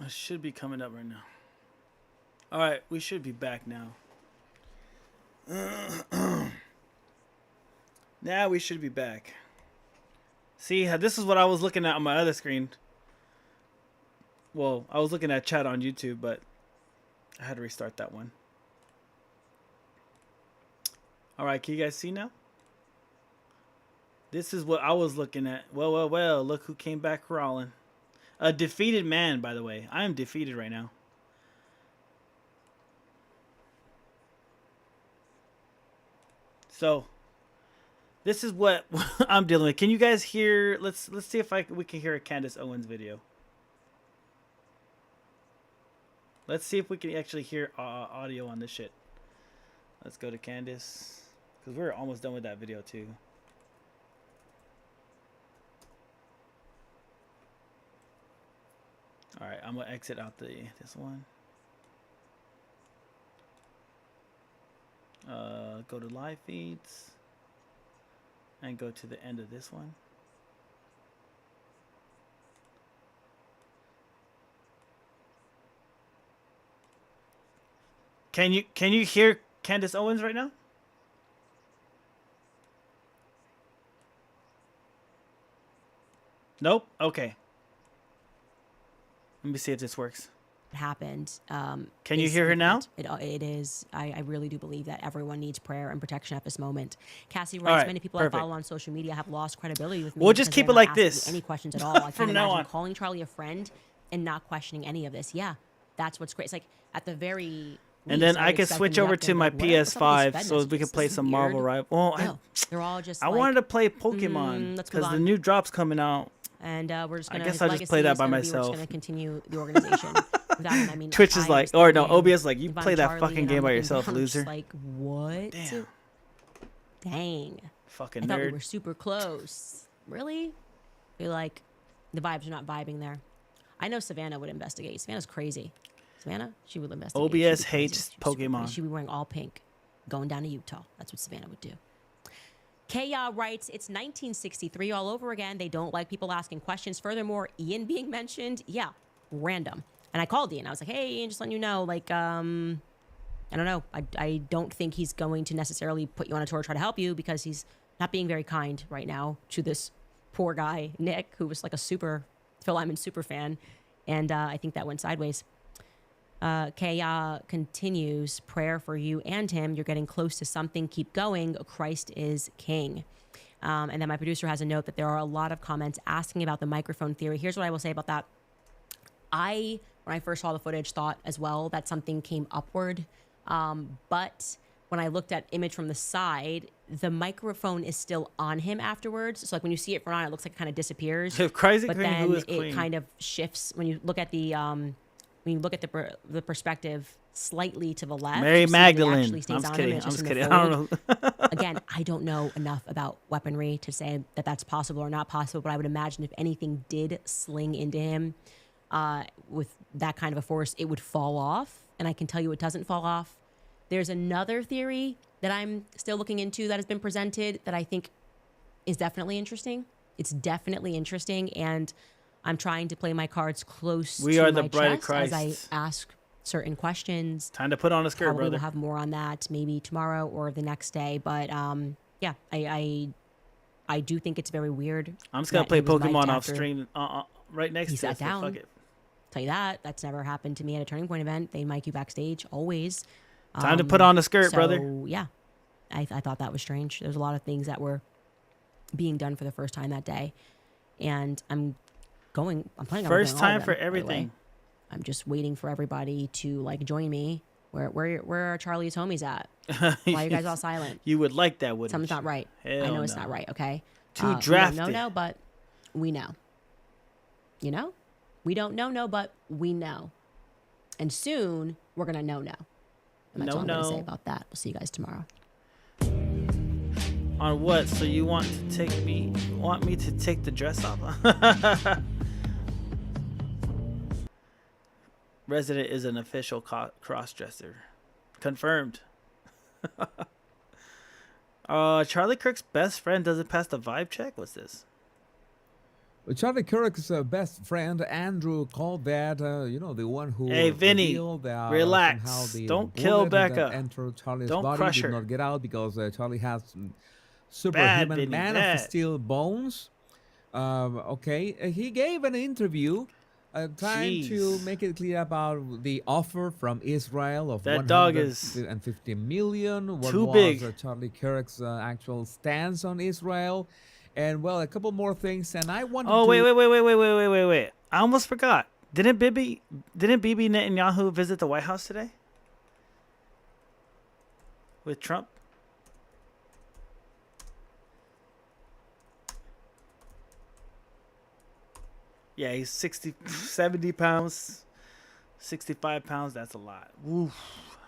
It should be coming up right now. All right, we should be back now. Now we should be back. See, this is what I was looking at on my other screen. Well, I was looking at chat on YouTube, but I had to restart that one. All right, can you guys see now? This is what I was looking at. Well, look who came back crawling. A defeated man, by the way. I am defeated right now. So, this is what I'm dealing with. Can you guys hear? Let's see if we can hear a Candace Owens video. Let's see if we can actually hear audio on this shit. Let's go to Candace, because we're almost done with that video too. All right, I'm gonna exit out this one. Go to live feeds and go to the end of this one. Can you hear Candace Owens right now? Nope. Okay. Let me see if this works. Happened. Can you hear her now? It is. I really do believe that everyone needs prayer and protection at this moment. Cassie writes, right, many people perfect. I follow on social media have lost credibility with me. We'll just because keep they're it not like asking me this any questions at all. I from can't now imagine on. calling Charlie a friend and not questioning any of this. Yeah, that's what's great. It's like at the very And least, then I would can expect switch them over have to been my like, what's up with these PS5 Fed so we can messages? play This is some Marvel weird. Rival. Well, No, they're all just. I like, wanted to play Pokemon let's move because the on. new drop's coming out. And we're just I gonna. guess His I'll just legacy play that is by gonna be we're myself. just gonna continue the organization. Without him, I mean, Twitch like, is I like, or no, understand OBS like, you Yvonne play that Charlie, fucking and game I'm by looking yourself, down, I'm just loser. like, what? Damn. Dang. Fucking I thought we nerd. were super close. Really? Feel like the vibes are not vibing there. I know Savannah would investigate. Savannah's crazy. Savannah, she would investigate. She'd be OBS crazy. hates She'd be super crazy. Pokemon. She'd be wearing all pink, going down to Utah. That's what Savannah would do. Kaya writes, it's 1963 all over again. They don't like people asking questions. Furthermore, Ian being mentioned, yeah, random. And I called Ian. I was like, hey, Ian, just letting you know, like, I don't know. I don't think he's going to necessarily put you on a tour to try to help you because he's not being very kind right now to this poor guy, Nick, who was like a super Phil Lyman super fan. And I think that went sideways. Kaya continues, prayer for you and him. You're getting close to something. Keep going. Christ is king. And then my producer has a note that there are a lot of comments asking about the microphone theory. Here's what I will say about that. When I first saw the footage, thought as well that something came upward. But when I looked at image from the side, the microphone is still on him afterwards. So like when you see it from on, it looks like it kind of disappears. Crazy But Queen, then who is it Queen? kind of shifts when you look at the the perspective slightly to the left. Mary you see that it Magdalene. actually stays I'm just on him and kidding. it's I'm just just in the kidding. I fold. don't know. Again, I don't know enough about weaponry to say that that's possible or not possible, but I would imagine if anything did sling into him with that kind of a force, it would fall off. And I can tell you it doesn't fall off. There's another theory that I'm still looking into that has been presented that I think is definitely interesting. It's definitely interesting, and I'm trying to play my cards close We to are the my bride of chest as I Christ. ask certain questions. Time to put on a skirt, Probably brother. we'll have more on that maybe tomorrow or the next day. But yeah, I do think it's very weird. I'm just gonna that play he was mic'd Pokemon off after stream right next he to sat us. So down. fuck it. Tell you that's never happened to me at a Turning Point event. They mic you backstage always. Time to put on a skirt, brother. So yeah, I thought that was strange. There's a lot of things that were being done for the first time that day, and I'm planning on going First all of time them, for by the way. everything. I'm just waiting for everybody to like join me. Where are Charlie's homies at? Why are you guys all silent? You would like that, wouldn't Something's you? not right. Hell I know it's no. not right. Okay. Too We drafty. don't know, but we know. You know, we don't know, but we know. And soon we're gonna know. And that's all I'm gonna say about that. We'll see you guys tomorrow. On what? So you want me to take the dress off? Resident is an official cross-dresser. Confirmed. Charlie Kirk's best friend doesn't pass the vibe check? What's this? Charlie Kirk's best friend Andrew called that, the one who Hey, Vinny, revealed that relax. somehow the Don't kill bullet that Becca. entered Charlie's Don't body crush did her. not get out because Charlie has Bad, superhuman Vinny, man bad. of steel bones. He gave an interview trying to Jeez. make it clear about the offer from Israel of That dog is 150 million. What too was big. Charlie Kirk's actual stance on Israel? And well, a couple more things. And I wanted Oh, to. wait. I almost forgot. Didn't Bibi Netanyahu visit the White House today? With Trump? Yeah, he's 70 pounds, 65 pounds. That's a lot. Woof.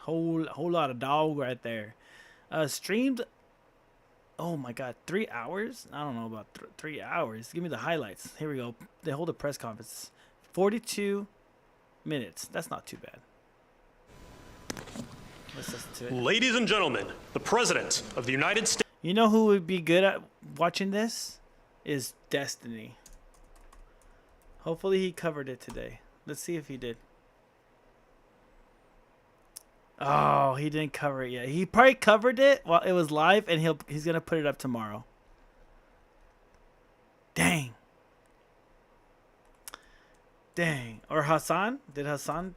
Whole lot of dog right there. Streamed, oh my God, 3 hours? I don't know about 3 hours. Give me the highlights. Here we go. They hold a press conference. 42 minutes. That's not too bad. Let's listen to it. Ladies and gentlemen, the President of the United States. You know who would be good at watching this? Is Destiny. Hopefully he covered it today. Let's see if he did. Oh, he didn't cover it yet. He probably covered it while it was live, and he's gonna put it up tomorrow. Dang. Or Hassan? Did Hassan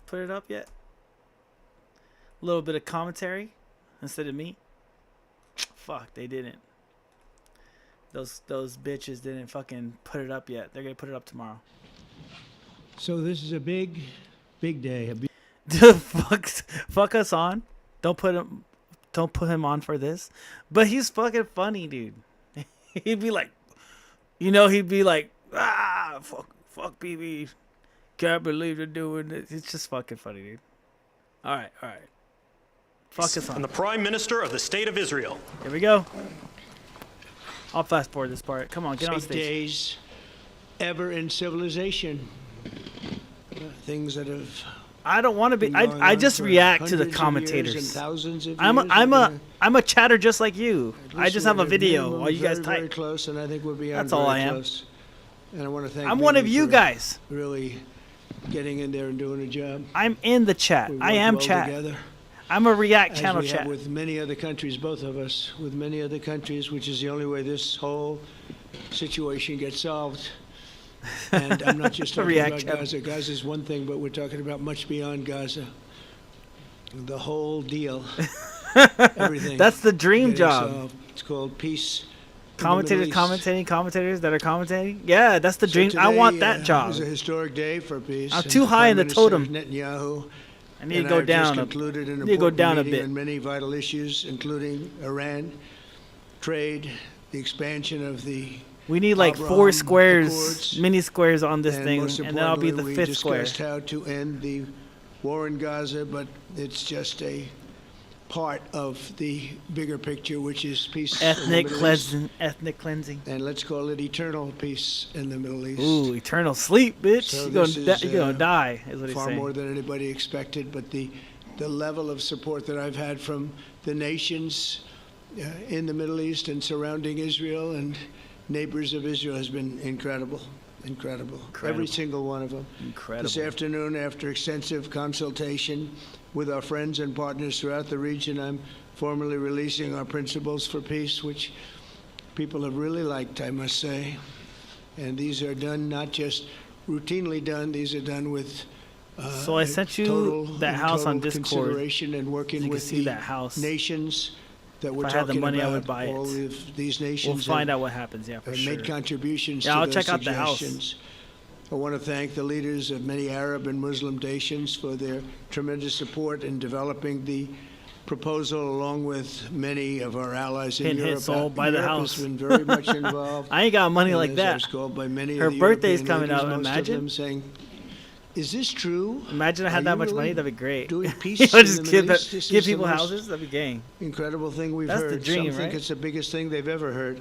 put it up yet? A little bit of commentary instead of me. Fuck, they didn't. Those bitches didn't fucking put it up yet. They're gonna put it up tomorrow. So this is a big day. Fuck us on. Don't put him on for this. But he's fucking funny, dude. He'd be like, fuck BB. Can't believe they're doing this. It's just fucking funny, dude. All right. Fuck us And on. the Prime Minister of the State of Israel. Here we go. I'll fast forward this part. Come on, get on Big stage. days ever in civilization. Things that have I don't want to be. been going I on just for react to the hundreds of years and commentators. thousands of I'm years. a chatter just like you. At I least just we're have a at a video minimum while you guys very, very type. close, and I think we're beyond That's all very I am. close. And I want to thank I'm one of Bibi you for guys. really getting in there and doing a job. I'm in the chat. We I work am well chat. together, I'm a React as channel we chat. have with many other countries, both of us, with many other countries, which is the only way this whole situation gets solved. And I'm not just talking React about channel. Gaza. Gaza is one thing, but we're talking about much beyond Gaza. The whole deal. Everything. That's the dream getting job. solved. It's called peace. in the Commentators Middle East. commentators that are commentating. Yeah, that's the So dream. I today, want that job. is a historic day for peace. I'm and too high in the Prime totem. Minister Netanyahu I need to and go I have down. just A, concluded an need to go important down a meeting bit. on many vital issues, including Iran, trade, the expansion of the We need like Abraham 4 squares, Accords, many squares on this and thing, most and then I'll be the importantly, we 5th square. discussed how to end the war in Gaza, but it's just a part of the bigger picture, which is peace in the Ethnic Middle East. cleansing. Ethnic cleansing. And let's call it eternal peace in the Middle East. Ooh, eternal sleep, bitch. So you're this gonna, is, you're gonna die, is what he's far more saying. than anybody expected, but the level of support that I've had from the nations in the Middle East and surrounding Israel and neighbors of Israel has been incredible. Incredible. Every single one of them. Incredible. This afternoon, after extensive consultation with our friends and partners throughout the region, I'm formally releasing our principles for peace, which people have really liked, I must say. And these are done, not just routinely done, these are done with So I sent you total, that house on total Discord. consideration and You working can with see the that house. nations that we're If I had the talking money, I about. would buy it. All of these nations We'll find have out what happens. Yeah, for sure. made contributions Yeah, to I'll those check out the house. suggestions. I want to thank the leaders of many Arab and Muslim nations for their tremendous support in developing the proposal, along with many of our allies in Hint, hint, Europe. soul, buy the Europe house. has been very much involved. I ain't got money And like as I that. was called by many Her of the birthday's European coming out, leaders, most imagine. of them saying, "Is this true? Imagine I Are had that you much money. really That'd be great. doing You peace know, in just the give, Middle East? This give is the people most houses. That'd be gang. Incredible thing we've That's the heard. dream, Some think right? it's the biggest thing they've ever heard.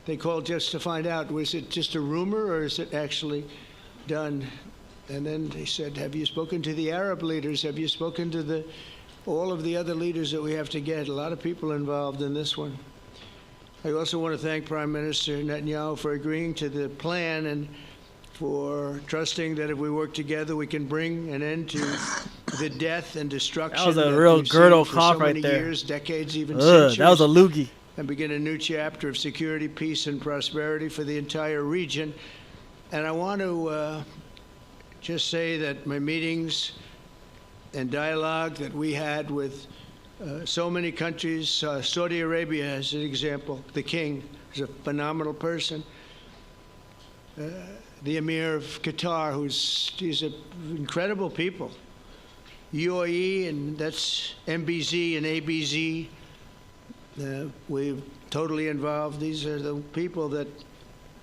They called just to find out, was it just a rumor or is it actually done? And then they said, have you spoken to the Arab leaders? Have you spoken to all of the other leaders that we have to get? A lot of people involved in this one. I also want to thank Prime Minister Netanyahu for agreeing to the plan and for trusting that if we work together, we can bring an end to the death and destruction That was a real we've seen girdle for cough so right many there. years, decades, even Ugh, centuries, that was a loogie. and begin a new chapter of security, peace, and prosperity for the entire region. And I want to just say that my meetings and dialogue that we had with so many countries, Saudi Arabia as an example, the king is a phenomenal person. The Emir of Qatar, he's an incredible people. UAE, and that's MBZ and ABZ. We're totally involved. These are the people that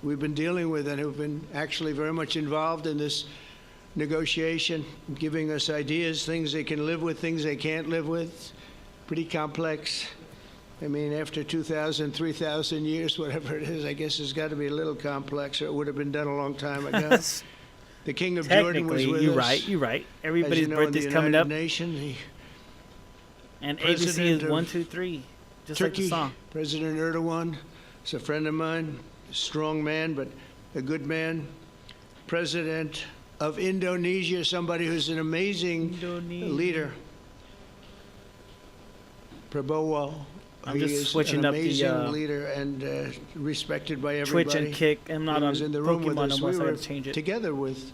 we've been dealing with and who've been actually very much involved in this negotiation, giving us ideas, things they can live with, things they can't live with. Pretty complex. I mean, after 2,000, 3,000 years, whatever it is, I guess it's got to be a little complex, or it would have been done a long time ago. The King of Jordan was Technically, with you're us. right. You're right. As Everybody's you know, in birthday's the coming United up, Nation, and ABC President is of 1, 2, 3, just Turkey, like the song. President Erdogan is a friend of mine, a strong man, but a good man. President of Indonesia, somebody who's an amazing Indonesia. leader. Prabowo. I'm He just is switching an up the, amazing leader and respected by everybody. Twitch and Kick. I'm not He on was in the room with Pokemon us. no more, We so I were gotta change it. together with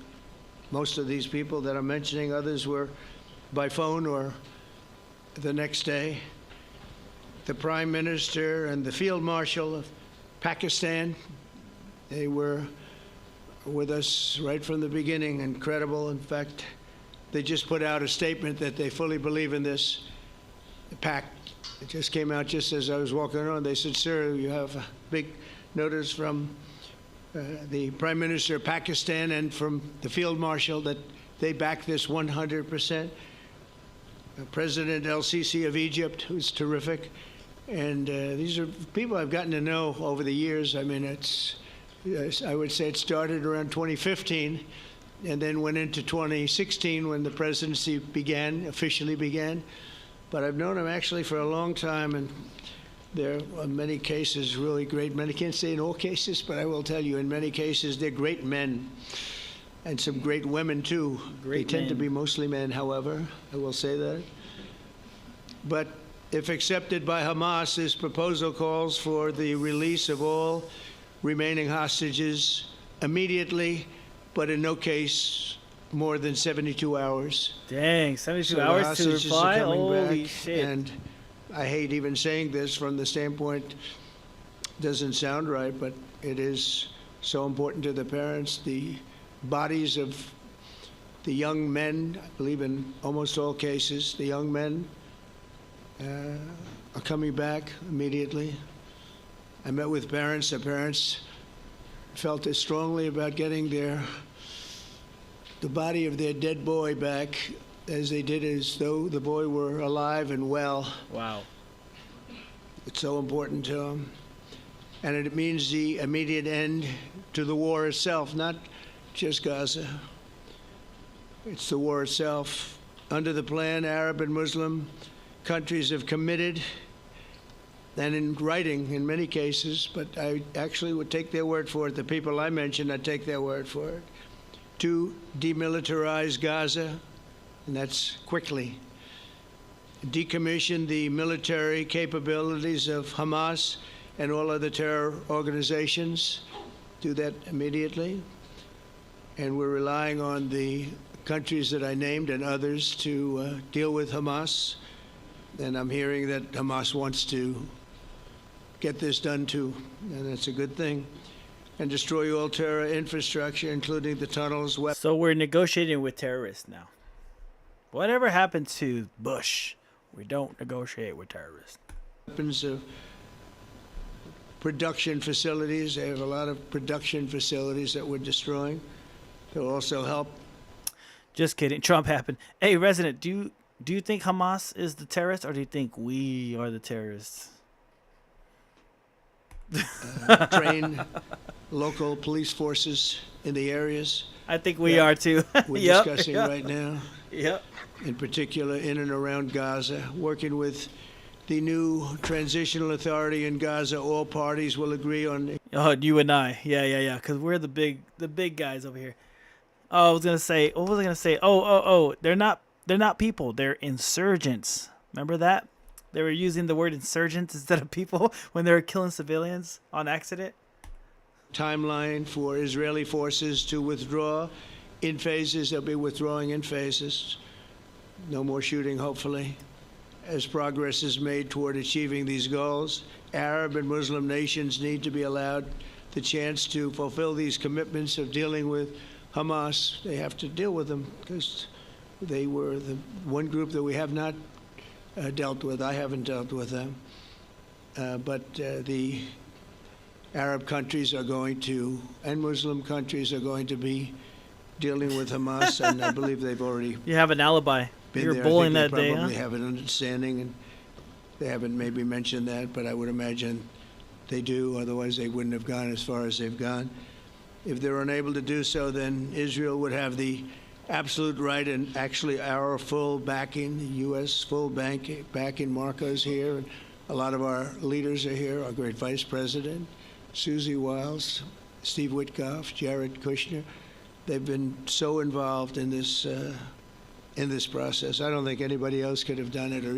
most of these people that I'm mentioning. Others were by phone or the next day. The Prime Minister and the Field Marshal of Pakistan, they were with us right from the beginning. Incredible. In fact, they just put out a statement that they fully believe in this pact. It just came out just as I was walking around. They said, "Sir, you have a big notice from the Prime Minister of Pakistan and from the Field Marshal that they back this 100%. President El-Sisi of Egypt, who's terrific. And these are people I've gotten to know over the years. I mean, I would say it started around 2015 and then went into 2016 when the presidency officially began. But I've known him actually for a long time, and there are many cases really great men. I can't say in all cases, but I will tell you in many cases they're great men and some great women too. Great they tend to men. be mostly men, however, I will say that. But if accepted by Hamas, this proposal calls for the release of all remaining hostages immediately, but in no case more than 72 hours. Dang, 72 So the hours to hostages are reply? coming Holy back, shit. And I hate even saying this from the standpoint, doesn't sound right, but it is so important to the parents. The bodies of the young men, I believe in almost all cases, the young men are coming back immediately. I met with parents. The parents felt as strongly about getting the body of their dead boy back as they did as though the boy were alive and well. Wow. It's so important to them. And it means the immediate end to the war itself, not just Gaza. It's the war itself. Under the plan, Arab and Muslim countries have committed, and in writing in many cases, but I actually would take their word for it. The people I mentioned, I'd take their word for it. To demilitarize Gaza, and that's quickly. Decommission the military capabilities of Hamas and all other terror organizations. Do that immediately. And we're relying on the countries that I named and others to deal with Hamas. And I'm hearing that Hamas wants to get this done too, and that's a good thing. And destroy all terror infrastructure, including the tunnels, weapons. So we're negotiating with terrorists now. Whatever happened to Bush, we don't negotiate with terrorists. Weapons of production facilities. They have a lot of production facilities that we're destroying. They'll also help. Just kidding. Trump happened. Hey, Resident, do you think Hamas is the terrorist, or do you think we are the terrorists? Train local police forces in the areas I think we Yeah. are too. we're Yep, discussing yep, right now, Yep. in particular in and around Gaza, working with the new transitional authority in Gaza, all parties will agree on. Oh, you and I. Yeah. Because we're the big guys over here. Oh, I was gonna say. What was I gonna say? Oh. They're not people. They're insurgents. Remember that? They were using the word insurgents instead of people when they were killing civilians on accident. Timeline for Israeli forces to withdraw in phases. They'll be withdrawing in phases. No more shooting, hopefully, as progress is made toward achieving these goals. Arab and Muslim nations need to be allowed the chance to fulfill these commitments of dealing with Hamas. They have to deal with them because they were the one group that we have not dealt with. I haven't dealt with them. But the Arab countries are going to, and Muslim countries are going to be dealing with Hamas, and I believe they've already You have an alibi. been You were there. bowling I that think they day, probably huh? have an understanding, and they haven't maybe mentioned that, but I would imagine they do. Otherwise, they wouldn't have gone as far as they've gone. If they're unable to do so, then Israel would have the absolute right and actually our full backing, the U.S. full backing. Marco's here, and a lot of our leaders are here. Our great Vice President, Susie Wiles, Steve Witkoff, Jared Kushner. They've been so involved in this process. I don't think anybody else could have done it or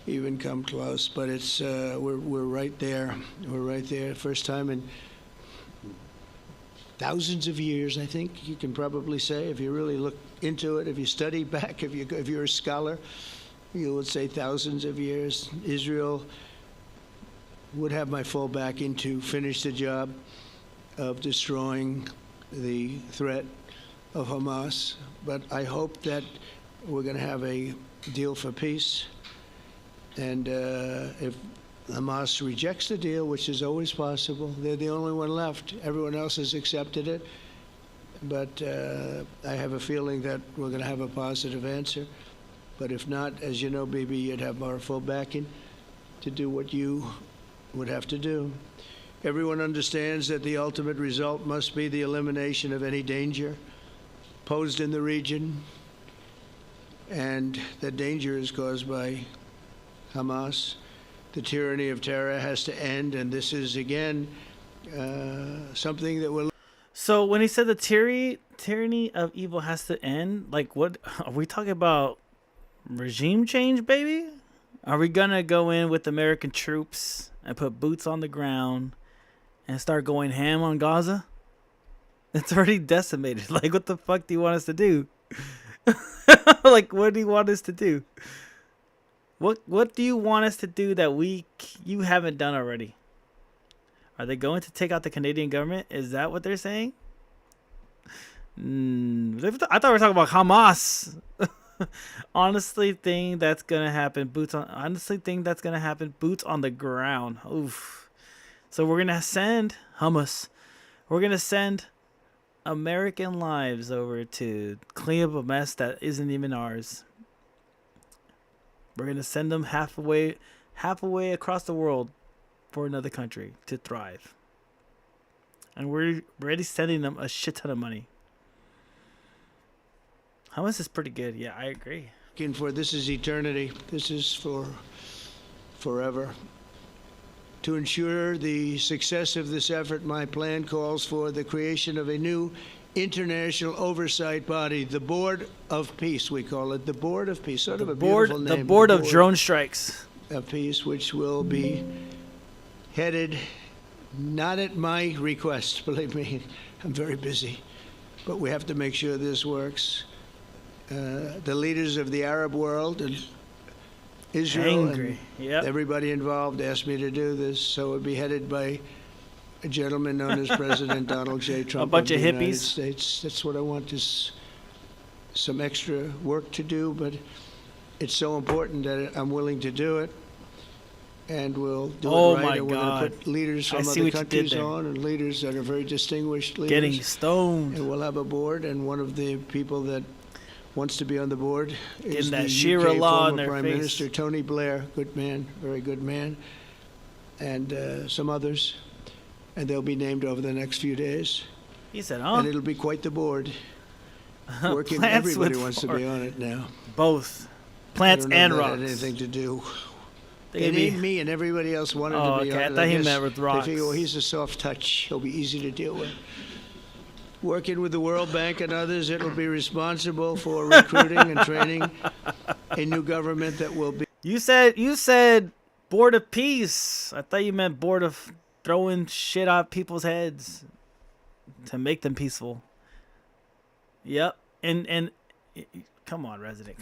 even come close. But it's we're right there. We're right there. First time in thousands of years, I think you can probably say, if you really look into it, if you study back, if you're a scholar, you would say thousands of years. Israel would have my full backing to finish the job of destroying the threat of Hamas. But I hope that we're going to have a deal for peace. And if Hamas rejects the deal, which is always possible, they're the only one left. Everyone else has accepted it. But I have a feeling that we're going to have a positive answer. But if not, as you know, Bibi, you'd have our full backing to do what you would have to do. Everyone understands that the ultimate result must be the elimination of any danger posed in the region, and that danger is caused by Hamas. The tyranny of terror has to end, and this is, again, something that will... So when he said the tyranny of evil has to end, like what are we talking about? Regime change, baby? Are we gonna go in with American troops and put boots on the ground and start going ham on Gaza? It's already decimated. Like, what the fuck do you want us to do? Like, what do you want us to do? What do you want us to do that you haven't done already? Are they going to take out the Canadian government? Is that what they're saying? I thought we were talking about Hamas. Honestly think that's gonna happen. Boots on the ground. Oof. So we're gonna send Hamas. We're gonna send American lives over to clean up a mess that isn't even ours. We're gonna send them halfway across the world for another country to thrive. And we're already sending them a shit ton of money. Hamas is pretty good. Yeah, I agree. For this is eternity. This is for forever. To ensure the success of this effort, my plan calls for the creation of a new international oversight body, the Board of Peace, we call it. The Board of Peace. Sort of a beautiful name. The Board of Drone Strikes. Of Peace, which will be headed, not at my request, believe me, I'm very busy, but we have to make sure this works. The leaders of the Arab world and Israel and everybody involved asked me to do this, so it would be headed by a gentleman known as President Donald J. Trump. A bunch of United hippies. States. That's what I want, is some extra work to do, but it's so important that I'm willing to do it. And we'll do it right. And we're going to put leaders from other countries on, and leaders that are very distinguished leaders. Getting stoned. And we'll have a board, and one of the people that wants to be on the board is that the Shira UK law in former their Prime face. Minister Tony Blair, good man, very good man, and some others, and they'll be named over the next few days. He said, and it'll be quite the board. Working, everybody wants to be on it now. Both plants and rocks. rocks. Had anything to do They It be- ain't me and everybody else wanted Oh, to be okay. I on it. thought he guess meant with They rocks. figure, well, he's a soft touch. He'll be easy to deal with. Working with the World Bank and others, it will be responsible for recruiting and training a new government that will be You said board of peace. I thought you meant board of throwing shit at people's heads to make them peaceful. Yep. And come on, resident.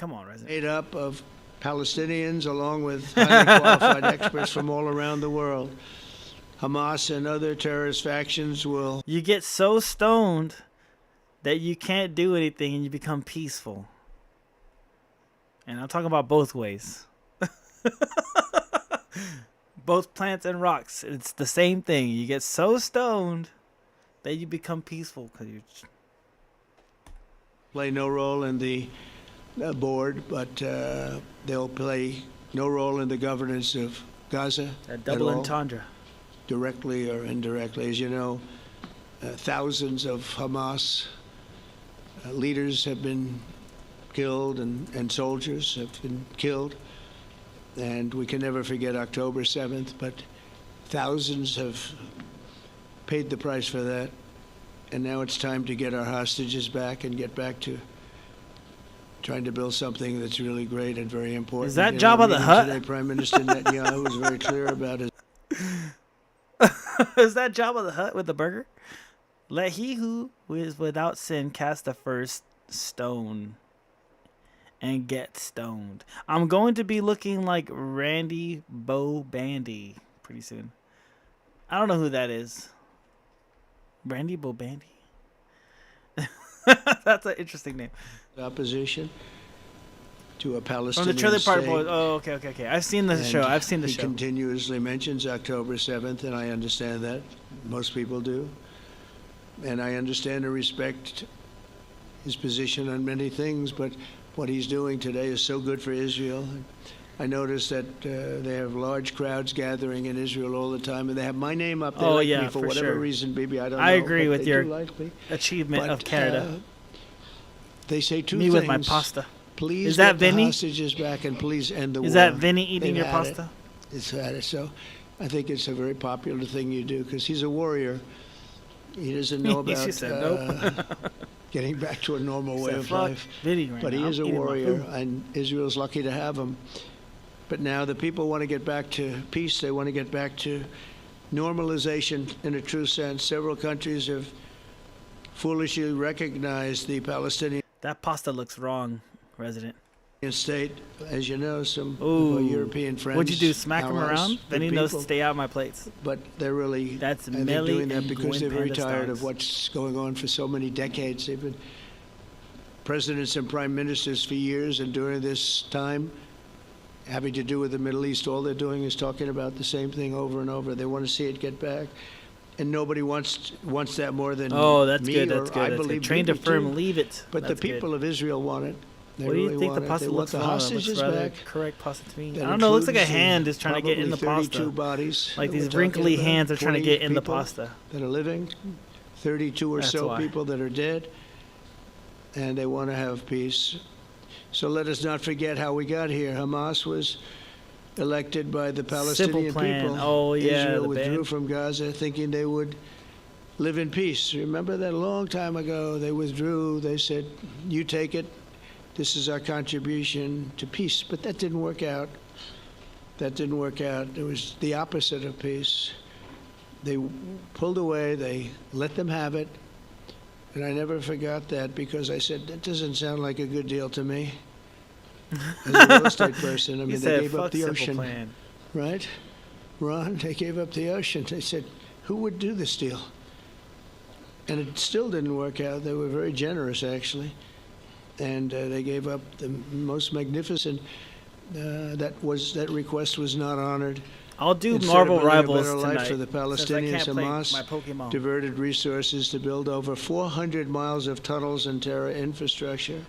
made up of Palestinians along with highly qualified experts from all around the world. Hamas and other terrorist factions will You get so stoned that you can't do anything and you become peaceful. And I'm talking about both ways. Both plants and rocks. It's the same thing. You get so stoned that you become peaceful because you're. play no role in the board, but they'll play no role in the governance of Gaza A at double all, entendre. directly or indirectly. As you know, thousands of Hamas leaders have been killed and soldiers have been killed. And we can never forget October 7th, but thousands have paid the price for that. And now it's time to get our hostages back and get back to trying to build something that's really great and very important. Is that You know, Jabba the meeting Hutt? Today, Prime Minister Netanyahu was very clear about his Is that Jabba the Hutt with the burger? Let he who is without sin cast the first stone and get stoned. I'm going to be looking like Randy Bo Bandy pretty soon. I don't know who that is. Randy Bo Bandy? That's an interesting name. opposition to a From Palestinian the Trailer Park state. Boys. Oh, okay. I've seen the show. I've seen the he show. continuously mentions October 7th, and I understand that. Most people do. And I understand and respect his position on many things, but what he's doing today is so good for Israel. I noticed that they have large crowds gathering in Israel all the time, and they have my name up there. Oh, like yeah, me for for whatever sure. reason, Bibi, I don't know. I agree but with they your do like me. Achievement of But, Canada. they say two Me things. with my pasta. Please Is that get the Vinny? hostages back and please end the war. Is that Vinny eating They've your had it. pasta? It's had it. So I think it's a very popular thing you do because he's a warrior. He doesn't know She about said nope. getting back to a normal way Said, of "Fuck life. Vinny right But he now. is I'm a eating my warrior, food." and Israel's lucky to have him. But now the people want to get back to peace. They want to get back to normalization in a true sense. Several countries have foolishly recognized the Palestinian That pasta looks wrong, resident. state. As you know, some of Ooh. our European friends. What'd you do? Smack him allies, around? good Then he knows to people. stay out of my plates. But they're really That's I think Melly doing that and because they're Gwen very Panda tired Stars. of what's going on for so many decades. They've been presidents and prime ministers for years, and during this time, having to do with the Middle East, all they're doing is talking about the same thing over and over. They want to see it get back, and nobody wants that more than Oh, that's me good. or That's good. I That's believe good. Train to Bibi, firm, too. leave it. But That's the people good. of Israel want it. They What do you really think the want it. pasta They want looks the wrong? It looks hostages rather back. correct pasta to me. That I don't know. It looks like a includes hand is trying to get in the probably 32 pasta. bodies Like that these we're talking wrinkly about, hands are trying to 20 get in the people pasta. that are living, 32 or That's so why. people that are dead, and they want to have peace. So let us not forget how we got here. Hamas was elected by the Palestinian Plan. people. Oh, yeah, Israel the withdrew band. from Gaza thinking they would live in peace. Remember that a long time ago? They withdrew. They said, you take it. This is our contribution to peace. But that didn't work out. That didn't work out. It was the opposite of peace. They pulled away. They let them have it. And I never forgot that because I said, that doesn't sound like a good deal to me. As a real estate person, I You mean, they said, gave fuck up the Simple ocean, Plan. right? Ron, they gave up the ocean. They said, who would do this deal? And it still didn't work out. They were very generous, actually. And they gave up the most magnificent, that request was not honored. I'll do Instead of Marvel building a Rivals better life tonight. for the since I Palestinians, can't play Hamas my Pokemon. diverted resources to build over 400 miles of tunnels and terror infrastructure,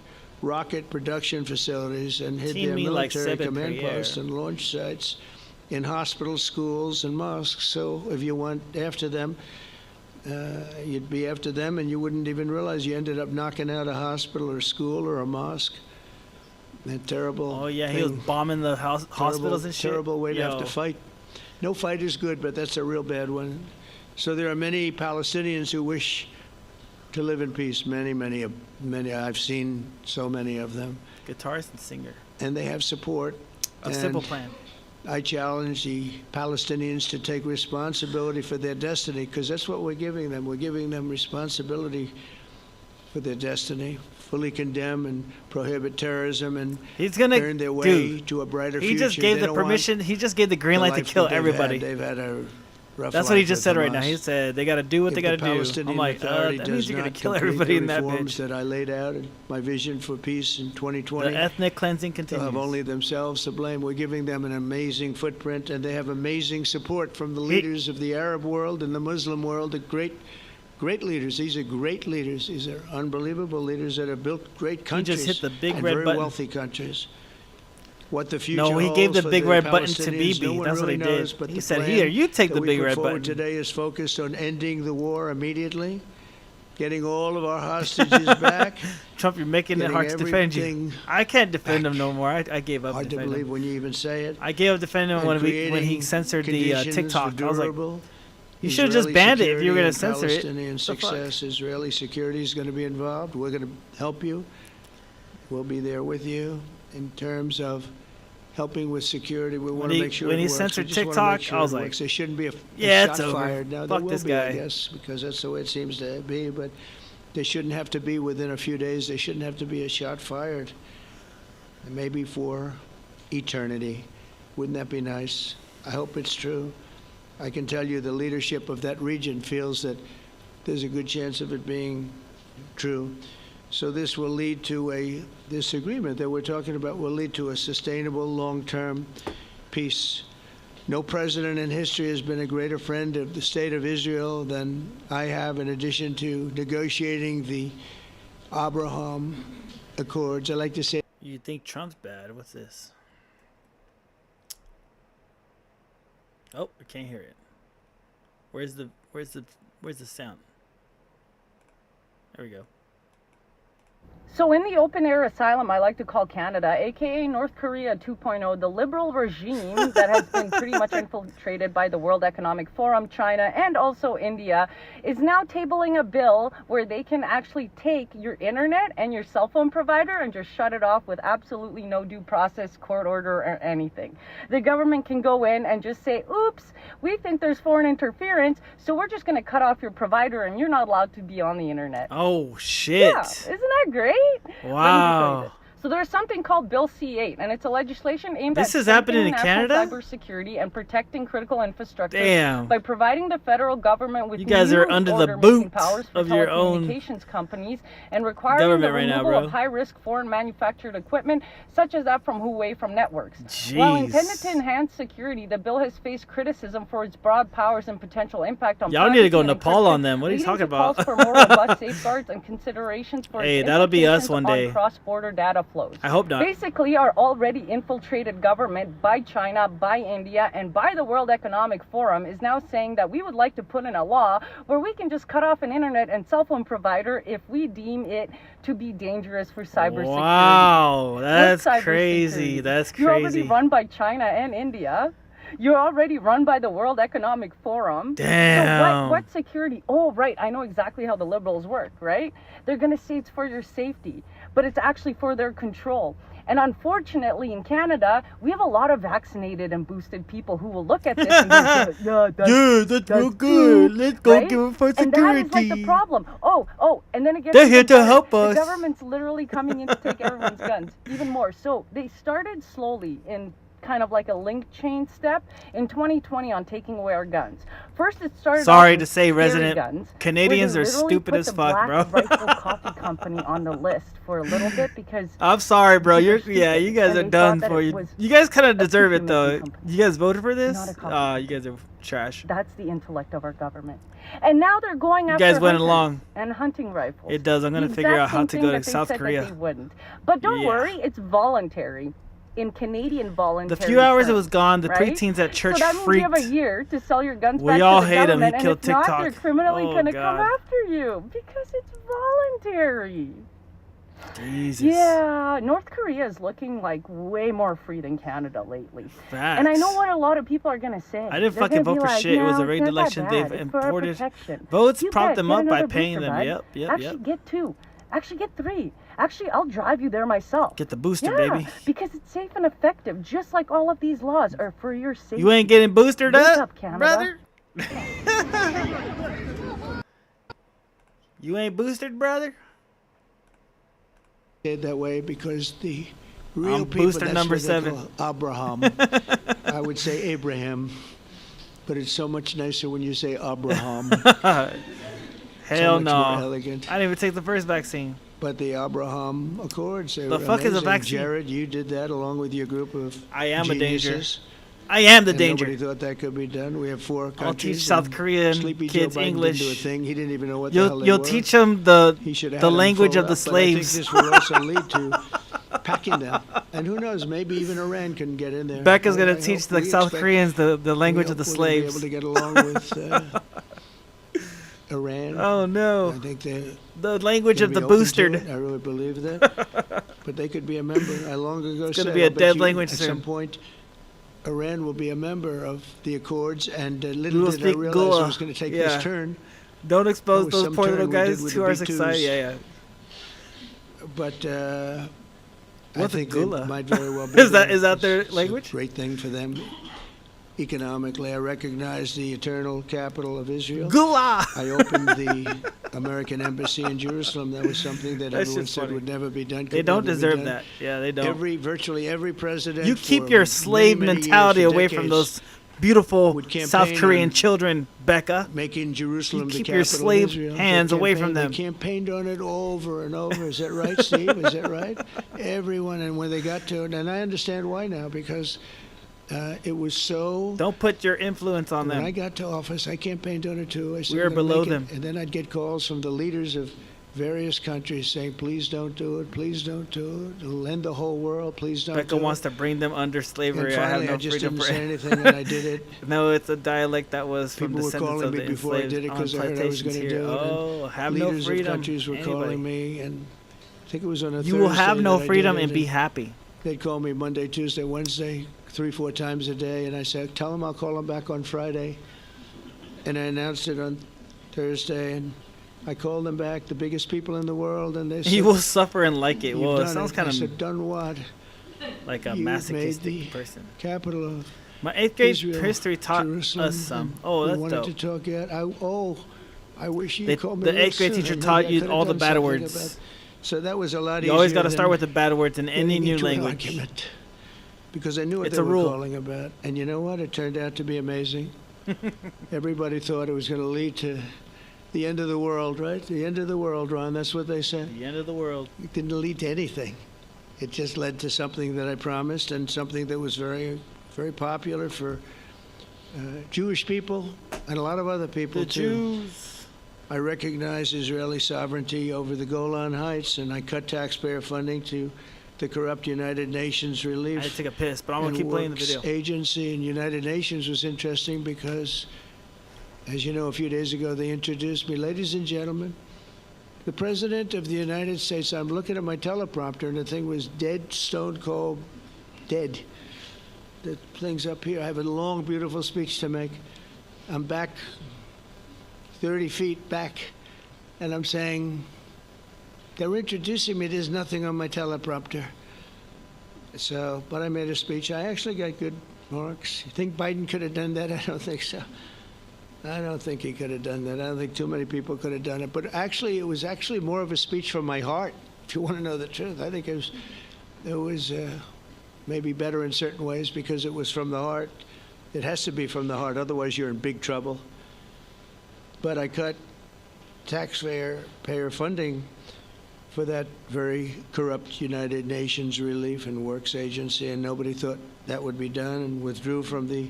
rocket production facilities, and hid Team their me like military Seven command Pierre. posts and launch sites in hospitals, schools, and mosques. So if you went after them, you'd be after them, and you wouldn't even realize you ended up knocking out a hospital or a school or a mosque. That terrible. Oh yeah, he was thing. bombing the hospitals and shit. Terrible way to have Yo. to fight. No fight is good, but that's a real bad one. So there are many Palestinians who wish to live in peace. Many. I've seen so many of them, Guitarist and singer. and they have support. A Simple And Plan. I challenge the Palestinians to take responsibility for their destiny, because that's what we're giving them. We're giving them responsibility for their destiny. Fully condemn and prohibit terrorism and He's gonna earn their way dude. to a brighter He future. just gave They the don't want permission. He just gave the green the light to life kill that they've everybody. had. They've had a rough That's what he life just with said right now. Hamas. He said they got to do what If they got to the do. Palestinian I'm like, Authority that means does you're gonna not kill complete everybody the in that reforms bitch. that I laid out in my vision for peace in 2020. The ethnic cleansing They'll continues. have only themselves to blame. We're giving them an amazing footprint, and they have amazing support from the leaders of the Arab world and the Muslim world, the great leaders. These are great leaders. These are unbelievable leaders that have built great countries just hit the big and red very button. wealthy countries. What the future No, he gave holds the for big red button to Palestinians, no Bibi. one That's what really he did. knows, but He the said, plan "Here, you take that the we big put red forward button." today is focused on ending the war immediately, getting all of our hostages back. Trump, you're making it Getting hard to defend you. everything I can't defend him no more. I gave up Hard to defending believe him. when you even say it. I gave up defending him And when he creating censored the conditions TikTok. for I was like, durable you should have just Israeli banned it if you were security going to and censor it. Palestinian The fuck? success. Israeli security is going to be involved. We're going to help you. We'll be there with you in terms of helping with security. We want to he- make sure when it he works. censored We just wanna TikTok, make sure I was it like, works. There shouldn't be a yeah, shot it's over. fired. Now, Fuck there will this be, guy. I guess, because that's the way it seems to be. But there shouldn't have to be within a few days. There shouldn't have to be a shot fired. And maybe for eternity. Wouldn't that be nice? I hope it's true. I can tell you the leadership of that region feels that there's a good chance of it being true. So this will lead to this agreement that we're talking about will lead to a sustainable long-term peace. No president in history has been a greater friend of the state of Israel than I have, in addition to negotiating the Abraham Accords. I like to say You think Trump's bad? What's this? Oh, I can't hear it. Where's the sound? There we go. So in the open air asylum I like to call Canada, aka North Korea 2.0, the liberal regime that has been pretty much infiltrated by the World Economic Forum, China, and also India, is now tabling a bill where they can actually take your internet and your cell phone provider and just shut it off with absolutely no due process, court order, or anything. The government can go in and just say, oops, we think there's foreign interference, so we're just going to cut off your provider and you're not allowed to be on the internet. Oh shit! Yeah, isn't that great? Let me just show you Wow. this. So there's something called Bill C-8, and it's a legislation aimed This at is happening in strengthening Canada? national cybersecurity and protecting critical infrastructure Damn. by providing the federal government with You guys new are under the order-making boot powers for of your own telecommunications companies and requiring government the right now, removal bro. of high-risk foreign manufactured equipment, such as that from Huawei from networks. While intended to Jeez. enhance security, the bill has faced criticism for its broad powers and potential impact on Y'all need to go privacy and Nepal on encryption, them. What are you leading talking to calls about? for more robust safeguards and considerations for Hey, its that'll be us implications one on day. cross-border data flows. I hope not. Basically, our already infiltrated government by China, by India, and by the World Economic Forum is now saying that we would like to put in a law where we can just cut off an internet and cell phone provider if we deem it to be dangerous for cybersecurity. Wow, that's What's crazy. cybersecurity? That's You're already crazy. run by China and India. You're already run by the World Economic Forum. Damn. So what security? Oh, right. I know exactly how the liberals work, right? They're going to say it's for your safety, but it's actually for their control. And unfortunately, in Canada, we have a lot of vaccinated and boosted people who will look at this and go, yeah, Dude, that's real good. Let's go right? give it for And that is like the security. problem. And then again, They're here to help us. The government's literally coming in to take everyone's guns, even more. So they started slowly in kind of like a link chain step in 2020 on taking away our guns. First, it started. Sorry off to with say, scary resident guns, Canadians where are they literally stupid put as the fuck, Black bro. Rifle Coffee Company on the list for a little bit because. I'm sorry, bro. They're Yeah, you guys stupid, are and they done thought that for it you. was You guys kind of a deserve it cookie-making though. company. You guys voted for this? Not a coffee You guys are trash. That's the intellect of our government. And now they're going You after guys went hunters along. and hunting rifles. It does. I'm gonna The figure out exact how same to thing go to that they South said that Korea. they wouldn't. But don't Yeah. worry, it's voluntary. In Canadian voluntary. The few hours it terms, was gone, the right? preteens at church so that means freaked. you have a year to sell your guns We back all to the hate 'em. He government, killed and if not, TikTok. they're criminally Oh, going to come God. after you because it's voluntary. Jesus. Yeah, North Korea is looking like way more free than Canada lately. Facts. And I know what a lot of people are gonna say. I didn't They're fucking gonna vote be for like, shit. It was a "No, rigged it's not that election. They've bad. It's for our imported protection." votes, You prop bet, them get up by another paying booster, them. bud. Yep. Actually, get 2. Actually, get 3. Actually, I'll drive you there myself. Get the booster, yeah, baby. because it's safe and effective, just like all of these laws are for your safety. You ain't getting boosted Wake up, up, Canada. brother. You ain't boosted, brother. Said that way because the real I'm people, booster that's number what they 7. call Abraham. I would say Abraham, but it's so much nicer when you say Abraham. Hell much no. more elegant. I didn't even take the first vaccine. But the Abraham Accords, they The were fuck is a amazing. vaccine? Jared, you did that along with your group of I am a danger. geniuses. I am the And danger. Nobody thought that could be done. We have 4 countries. I'll teach South and Korean Sleepy kids Joe Biden English. Didn't do a thing. He didn't even know what the hell they You'll were. teach them the He should have the had 'em language fold of the up, but I think slaves. this will also lead to packing them. And who knows? Maybe even Iran can get in there. Becca's I gonna hope- teach we the South expect- Koreans the language we of the hope we're gonna slaves. Be able to get along with Iran. Oh I no, think they're the language gonna of the be open to boosted. it. I really believe that. But they could be a member. I long ago It's said gonna be a I'll bet dead you language at soon. some point. Iran will be a member of the Accords, and We little will did I speak realize Gula. it was going to take Yeah. this turn. Don't That expose was those some poor turn little we did guys with to the our B2s. society. Yeah, But I What's a think Gula? they might very well be. Is that- there. is that their It's a language? great thing for them economically. I recognize the eternal capital of Israel. Gula. I opened the American embassy in Jerusalem. That was something that That everyone shit's said funny. would never be done. They could don't never be deserve done. that. Yeah, they don't. Virtually every president. You keep for your many, slave many years, mentality for away from decades, those beautiful would campaign South Korean on children, Becca. making Jerusalem You keep the your capital slave of Israel. hands They away from campaigned- them. They campaigned on it over and over. Is that right, Steve? Is that right? Everyone, and when they got to it, and I understand why now, because it was so. Don't put your influence on When I them. got to office, I campaigned on it too. I said, We are "I'm gonna below make it," them. and then I'd get calls from the leaders of various countries saying, "Please don't do it. Please don't do it. It'll end the whole world. Please don't." Becca do wants it. to bring them under And slavery. I have finally, no I just freedom didn't for say it. anything, and I did it. No, it's a dialect that was from People were descendants calling of me the before I enslaved did it on because I heard I was plantations going to here. do it. and Oh, have no leaders freedom. of countries were Anybody. calling me, and I think it was on a You will have Thursday no that I freedom did it, and be happy. They'd call me Monday, Tuesday, Wednesday, 3-4 times a day, and I said, "Tell them I'll call them back on Friday." And I announced it on Thursday, and I called them back, the biggest people in the world, and they said, You will suffer and like it. "You've Well, it done sounds I kind of said, "Done what? like a You've made the masochistic person. Capital of My 8th grade Israel, history taught Jerusalem, us some. and Oh, we that's wanted dope. to talk yet. I wish you They- called me the real 8th grade soon. teacher Maybe taught I you could have all the done bad something words. about- So that was a lot You easier. always got to start than with the bad words in any getting new into an language. argument, because I knew what It's they a were rule. calling about. And you know what? It turned out to be amazing. Everybody thought it was going to lead to the end of the world, right? The end of the world, Ron. That's what they said. The end of the world. It didn't lead to anything. It just led to something that I promised and something that was very, very popular for Jewish people and a lot of other people The too. Jews. I recognize Israeli sovereignty over the Golan Heights, and I cut taxpayer funding to the corrupt United Nations I Relief had to take a piss, but I'm gonna and keep playing the Works video. Agency. And United Nations was interesting because, as you know, a few days ago they introduced me, ladies and gentlemen, the President of the United States. I'm looking at my teleprompter, and the thing was dead, stone cold, dead. The thing's up here. I have a long, beautiful speech to make. I'm back 30 feet back, and I'm saying, they're introducing me. There's nothing on my teleprompter. So, but I made a speech. I actually got good marks. You think Biden could have done that? I don't think so. I don't think he could have done that. I don't think too many people could have done it. But actually, it was actually more of a speech from my heart, if you want to know the truth. I think it was maybe better in certain ways because it was from the heart. It has to be from the heart, otherwise you're in big trouble. But I cut taxpayer funding for that very corrupt United Nations Relief and Works Agency, and nobody thought that would be done, and withdrew from the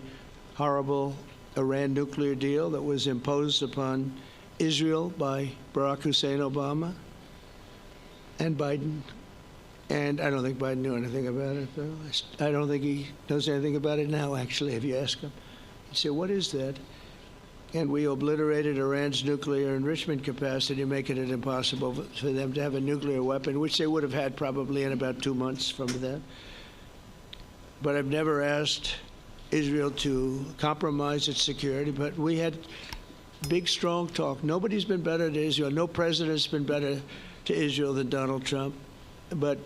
horrible Iran nuclear deal that was imposed upon Israel by Barack Hussein Obama and Biden. And I don't think Biden knew anything about it, though. I don't think he knows anything about it now, actually, if you ask him. You say, what is that? and we obliterated Iran's nuclear enrichment capacity, making it impossible for them to have a nuclear weapon, which they would have had probably in about 2 months from then. But I've never asked Israel to compromise its security, but we had big, strong talk. Nobody's been better to Israel. No president's been better to Israel than Donald Trump. But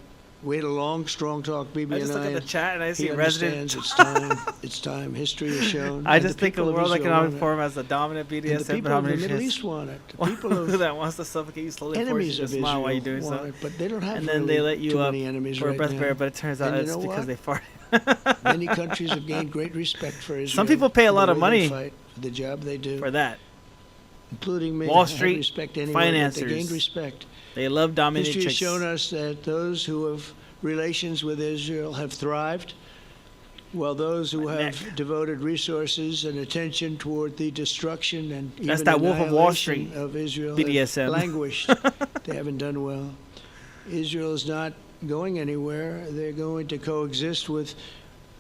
we had a long, strong talk, Bibi I just and look I. at the chat and I see He resident. understands it's time. It's time. History has shown. I And just the think of people World Israel Economic want it. Forum as the dominant And BDSM the people of the Middle domination East want it. The people of that wants to suffocate you slowly, force you enemies to of smile while you're doing Israel want so. it, but they don't have And then really they let you too up many enemies for a right breath now. bear, but it turns out And you it's know because what? they farted. Many countries have gained great respect for Israel. Some people pay a for the lot of way they money fight, for the job they do, for that. including me. Wall I Street respect anywhere, but they financiers. gained respect. They love dominating History has chicks. shown us that those who have relations with Israel have thrived, while those who My have neck. devoted resources and attention toward the destruction and That's even that Wolf of Wall annihilation Street, of Israel BDSM. have languished. They haven't done well. Israel is not going anywhere. They're going to coexist with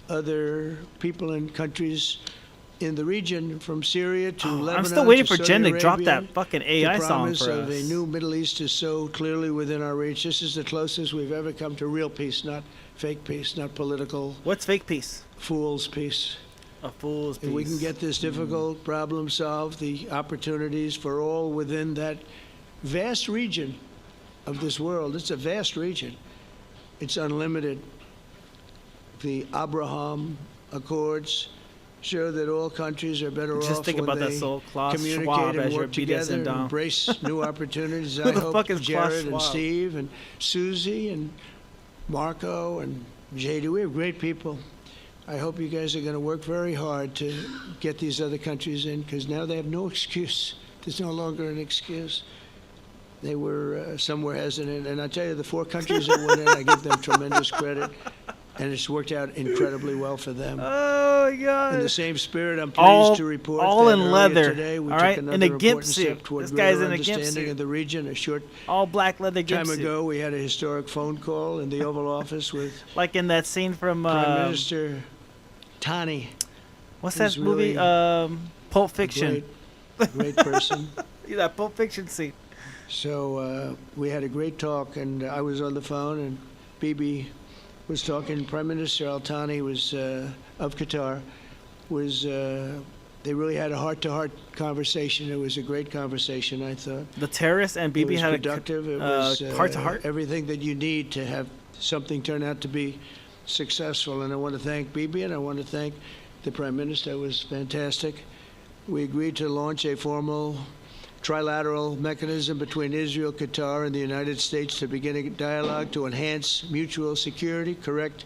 other people and countries in the region, from Syria to Lebanon. I'm still waiting to for Jen Saudi to drop Arabia. that fucking AI The song promise for of us. a new Middle East is so clearly within our reach. This is the closest we've ever come to real peace, not fake peace, not political What's fake peace? fool's peace. A fool's peace. If we can get this difficult problem solved, the opportunities for all within that vast region of this world, it's a vast region. It's unlimited. The Abraham Accords show that all countries are better Just off think when about that they soul. Klaus communicate Schwab and as your work together, BDSM dom. embrace new opportunities. Who I the hope fuck is Klaus Jared and Schwab? Steve and Susie and Marco and JD, we have great people. I hope you guys are going to work very hard to get these other countries in, because now they have no excuse. There's no longer an excuse. They were some were hesitant, and I tell you, the 4 countries that went in, I give them tremendous credit, and it's worked out incredibly well for them. Oh my god. In the same spirit, I'm pleased all to report all that in earlier leather, today we all took right? another In a gimp important suit. step toward This guy's greater in a gimp understanding suit. of the region. A short All black leather gimp time suit. ago, we had a historic phone call in the Oval Office with Like in that scene from Prime Minister Tani, what's who's that movie? really Pulp Fiction. great person. Yeah, that Pulp Fiction scene. So we had a great talk, and I was on the phone, and Bibi was talking. Prime Minister Al Thani was of Qatar. They really had a heart-to-heart conversation. It was a great conversation, I thought. The terrorist and It Bibi was had productive. It a was heart-to-heart. everything that you need to have something turn out to be successful. And I want to thank Bibi, and I want to thank the Prime Minister. It was fantastic. We agreed to launch a formal trilateral mechanism between Israel, Qatar, and the United States to begin a dialogue to enhance mutual security, correct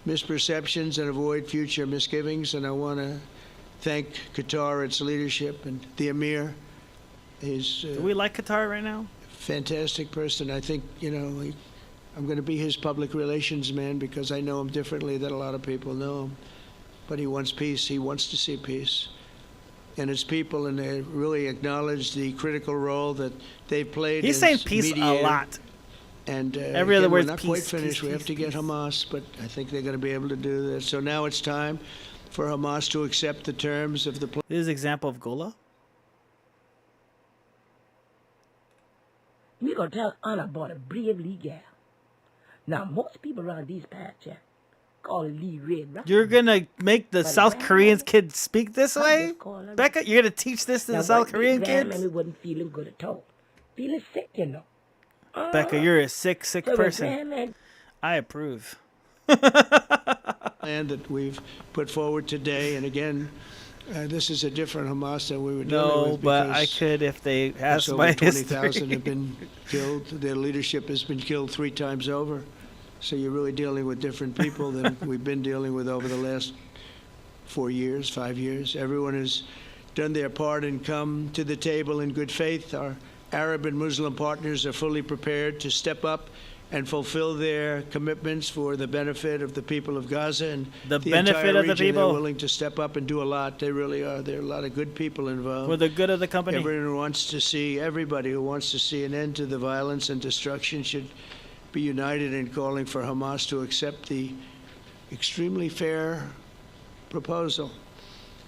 misperceptions, and avoid future misgivings. And I want to thank Qatar, its leadership, and the Emir. He's Do we like Qatar right now? fantastic person. I think, I'm going to be his public relations man because I know him differently than a lot of people know him. But he wants peace. He wants to see peace. And his people, and they really acknowledge the critical role that they've played. He's as saying peace mediator. a lot. And Every other again, we're word's not quite peace, finished. peace, We have peace, to get peace. Hamas, but I think they're going to be able to do this. So now it's time for Hamas to accept the terms of the plan. This is an example of Gola. We gonna tell Anna about a brave Lee gal. Now, most people around these parts here call Lee Red, right? You're gonna make the But South grandma- Koreans kids speak this I way? just call her- Becca, you're gonna teach this to Now, the South one Korean day, kids? Grandmammy wasn't feeling good at all. Feeling sick, you know. Becca, you're a sick So when person. Grandma I approve. Plan that we've put forward today. And again, this is a different Hamas than we were dealing No, with. but I because could if they asked over my 20,000 history. have been killed. Their leadership has been killed 3 times over. So you're really dealing with different people than we've been dealing with over the last 4 years, 5 years. Everyone has done their part and come to the table in good faith. Our Arab and Muslim partners are fully prepared to step up and fulfill their commitments for the benefit of the people of Gaza and The entire benefit of the region. people. They're willing to step up and do a lot. They really are. There are a lot of good people involved. For the good of the company. Everybody who wants to see an end to the violence and destruction should be united in calling for Hamas to accept the extremely fair proposal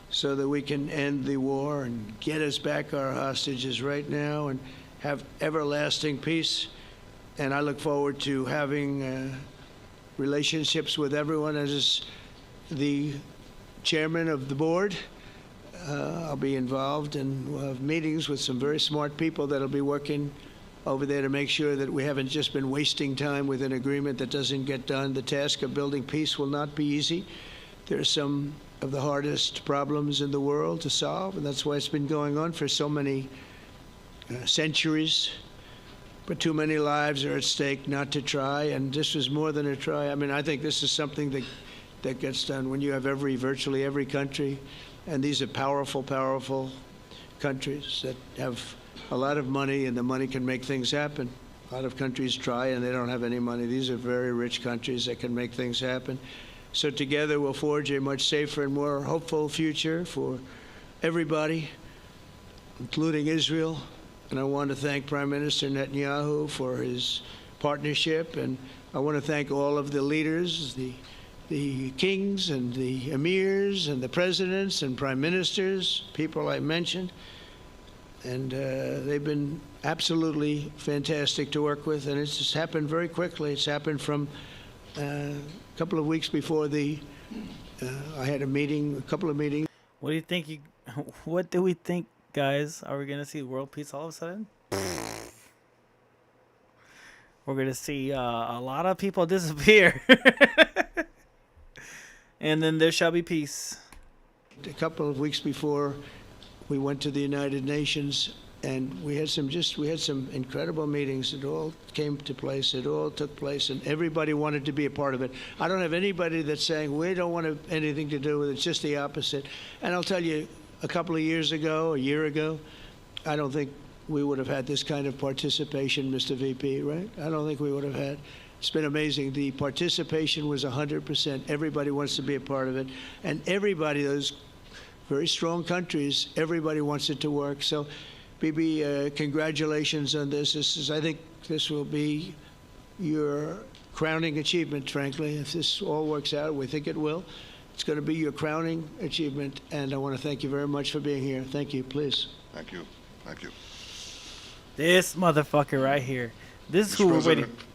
so that we can end the war and get us back our hostages right now and have everlasting peace. And I look forward to having relationships with everyone. As the chairman of the board, I'll be involved, and we'll have meetings with some very smart people that'll be working over there to make sure that we haven't just been wasting time with an agreement that doesn't get done. The task of building peace will not be easy. There are some of the hardest problems in the world to solve, and that's why it's been going on for so many centuries. But too many lives are at stake not to try, and this is more than a try. I mean, I think this is something that gets done when you have virtually every country, and these are powerful, powerful countries that have a lot of money, and the money can make things happen. A lot of countries try, and they don't have any money. These are very rich countries that can make things happen. So together we'll forge a much safer and more hopeful future for everybody, including Israel. And I want to thank Prime Minister Netanyahu for his partnership, and I want to thank all of the leaders, the kings and the emirs and the presidents and prime ministers, people I mentioned. And they've been absolutely fantastic to work with, and it's just happened very quickly. It's happened from a couple of weeks before I had a couple of meetings. What do you think? What do we think, guys? Are we gonna see world peace all of a sudden? We're gonna see a lot of people disappear, and then there shall be peace. A couple of weeks before we went to the United Nations, and we had some incredible meetings. It all came to place. It all took place, and everybody wanted to be a part of it. I don't have anybody that's saying we don't want anything to do with it. It's just the opposite. And I'll tell you, a couple of years ago, a year ago, I don't think we would have had this kind of participation, Mr. VP, right? I don't think we would have had. It's been amazing. The participation was 100%. Everybody wants to be a part of it, and everybody, those very strong countries, everybody wants it to work. So, Bibi, congratulations on this. I think this will be your crowning achievement, frankly. If this all works out, we think it will. It's going to be your crowning achievement, and I want to thank you very much for being here. Thank you, please. Thank you. Thank you. This motherfucker right here. This is Mr. who we're President, waiting.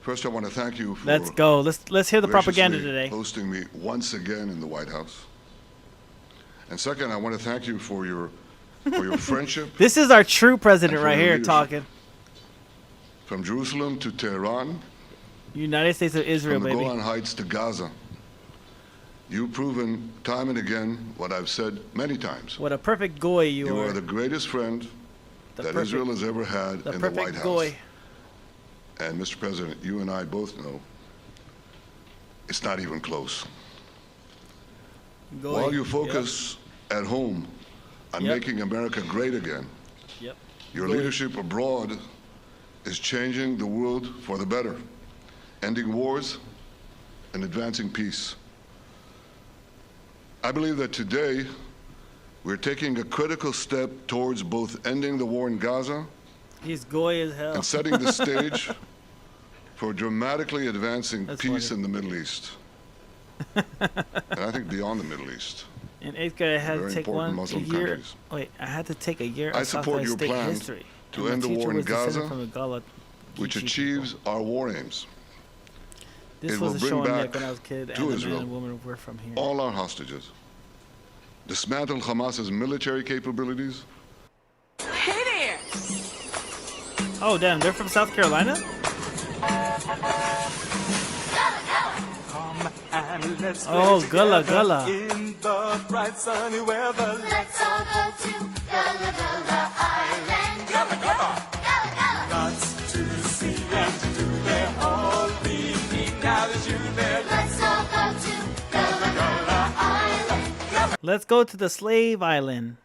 First, I want to thank you for Let's go. Let's hear the propaganda graciously today. hosting me once again in the White House. And second, I want to thank you for your friendship. This is our true president and for right your here leadership. talking. From Jerusalem to Tehran, United States of Israel, from the baby. Golan Heights to Gaza, you've proven time and again what I've said many times. What a perfect goy you You are. are the greatest friend that Israel has ever had the in the White perfect House. goy. And Mr. President, you and I both know it's not even close. Goy. While you focus at home on Yep. making America great again, Yep. your Goy. leadership abroad is changing the world for the better, ending wars and advancing peace. I believe that today we're taking a critical step towards both ending the war in Gaza He's goy as hell. and setting the stage for dramatically advancing That's peace funny. in the Middle East. And I think beyond the Middle East. In 8th grade, I had to Very take important a Muslim year. countries. Wait, I had to take a year I of South support Carolina your State plan history. to And end my the teacher war in was descended Gaza, from the Gullah which Geechee achieves people. our war aims. This it was will a bring showing me back like when I was a kid, to and the man Israel and woman were from here. all our hostages, dismantle Hamas's military capabilities, Oh, damn, they're from South Carolina? Oh, Gullah, Gullah. In the bright sunny weather, let's all go to Gullah Gullah Island. Gullah Gullah. Gullah Gullah. Lots to see and to do there. All we need now is you there. Let's all go to Gullah Gullah Island. Let's go to the slave island.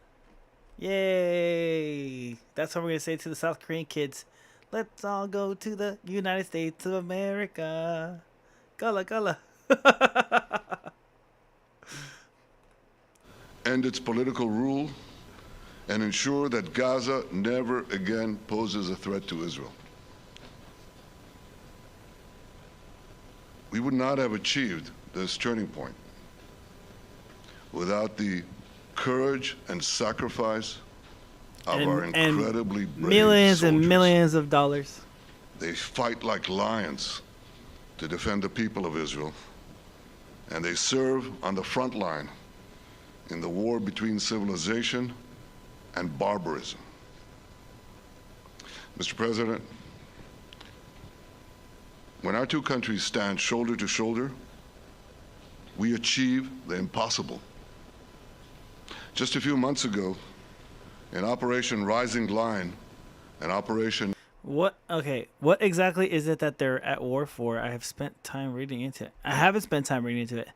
Yay. That's what we're going to say to the South Korean kids. Let's all go to the United States of America. Gullah, Gullah. end its political rule, and ensure that Gaza never again poses a threat to Israel. We would not have achieved this turning point without the courage and sacrifice of our And incredibly brave millions soldiers. and millions of dollars. They fight like lions to defend the people of Israel, and they serve on the front line in the war between civilization and barbarism. Mr. President, when our two countries stand shoulder to shoulder, we achieve the impossible. Just a few months ago, in Operation Rising Lion, an operation What? Okay. What exactly is it that they're at war for? I have spent time reading into it. I haven't spent time reading into it.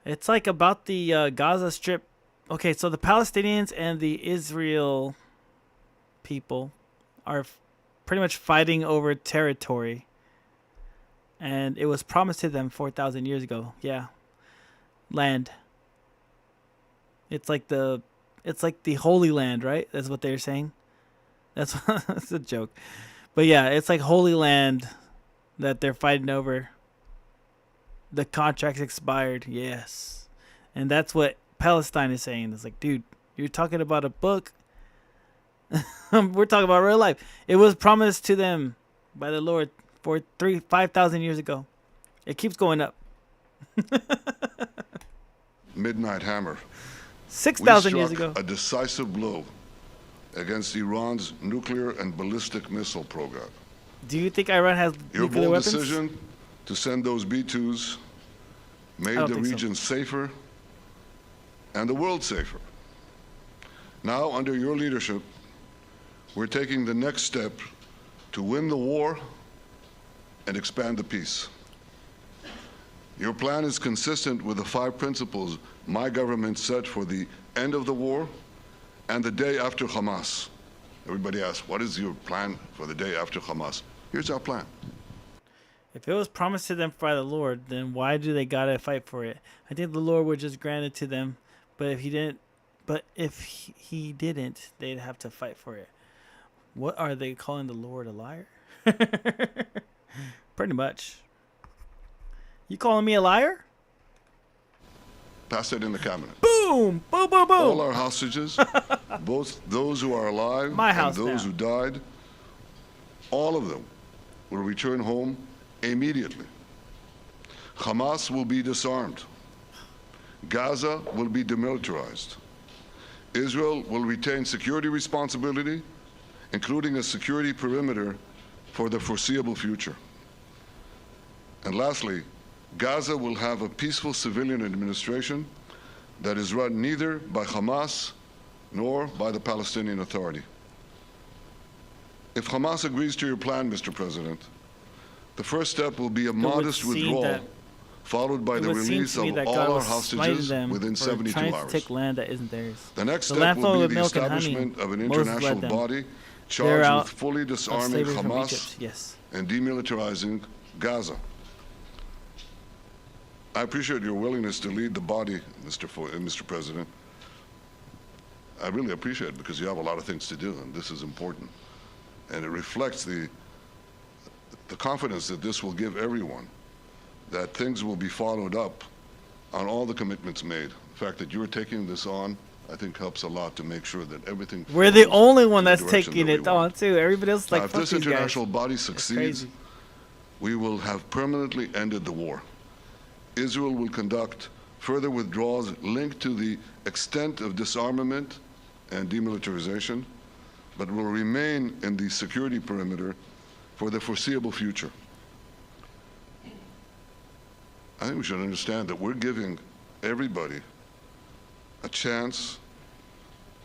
It's like about the Gaza Strip. Okay, so the Palestinians and the Israel people are pretty much fighting over territory. And it was promised to them 4,000 years ago. Yeah. Land. It's like the Holy Land, right? That's what they're saying. That's a joke. But yeah, it's like Holy Land that they're fighting over. The contract's expired. Yes. And that's what Palestine is saying. It's like, dude, you're talking about a book. We're talking about real life. It was promised to them by the Lord 5,000 years ago. It keeps going up. midnight hammer. 6,000 years We ago. struck a decisive blow against Iran's nuclear and ballistic missile program. Do you think Iran has Your nuclear bold weapons? decision to send those B-2s made don't the think so. region safer and the world safer. Now, under your leadership, we're taking the next step to win the war and expand the peace. Your plan is consistent with the 5 principles my government set for the end of the war and the day after Hamas. Everybody asks, what is your plan for the day after Hamas? Here's our plan. If it was promised to them by the Lord, then why do they gotta fight for it? I think the Lord would just grant it to them, but if he didn't, they'd have to fight for it. What are they calling the Lord a liar? Pretty much. You calling me a liar? Pass it in the cabinet. Boom! Boom! Boom! Boom! All our hostages, both those who are alive My and house those now. who died, all of them will return home immediately. Hamas will be disarmed. Gaza will be demilitarized. Israel will retain security responsibility, including a security perimeter for the foreseeable future. And lastly, Gaza will have a peaceful civilian administration that is run neither by Hamas nor by the Palestinian Authority. If Hamas agrees to your plan, Mr. President, the first step will be a modest seem withdrawal, that- followed by It the would seem release to me of that God all our was smiting hostages them within for 72 trying hours. to take land that isn't theirs. The next The step land will flowing be with the milk and honey. establishment of an Moses international led them. body They're charged out with fully of disarming slavery from Hamas Egypt. Yes. and demilitarizing Gaza. I appreciate your willingness to lead the body, Mr. President. I really appreciate it because you have a lot of things to do, and this is important. And it reflects the confidence that this will give everyone, that things will be followed up on all the commitments made. The fact that you're taking this on, I think, helps a lot to make sure that everything. We're the flows only one in the that's direction taking that we it on want. too. Everybody else is Now, like, if fuck this these international guys. body It's succeeds, crazy. we will have permanently ended the war. Israel will conduct further withdrawals linked to the extent of disarmament and demilitarization, but will remain in the security perimeter for the foreseeable future. I think we should understand that we're giving everybody a chance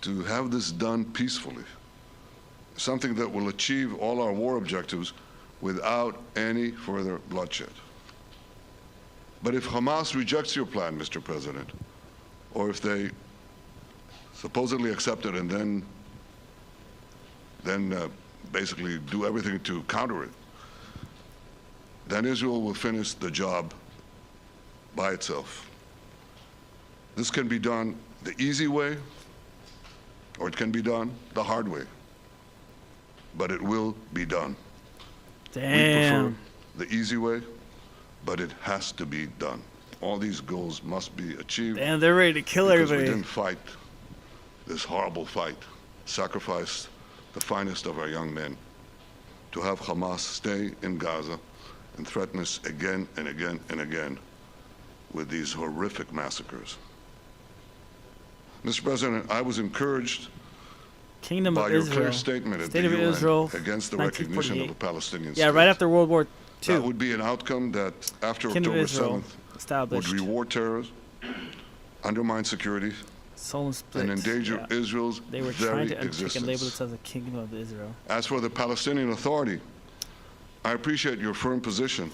to have this done peacefully, something that will achieve all our war objectives without any further bloodshed. But if Hamas rejects your plan, Mr. President, or if they supposedly accept it and then basically do everything to counter it, then Israel will finish the job by itself. This can be done the easy way, or it can be done the hard way, but it will be done. We prefer Damn. the easy way, but it has to be done. all these goals must be achieved. And they're ready to kill because everybody. we didn't fight this horrible fight, sacrifice the finest of our young men to have Hamas stay in Gaza and threaten us again and again and again with these horrific massacres. Mr. President, I was encouraged Kingdom by of your Israel. clear statement at State the of UN Israel, against the recognition of a 1948. Palestinian Yeah, state. right after World War II. That would be an outcome that, after Kingdom of October Israel 7th, would established. reward terrorism, undermine security, Soul split. and endanger Yeah. Israel's They were very trying to undertake and existence. label themselves a Kingdom of Israel. As for the Palestinian Authority, I appreciate your firm position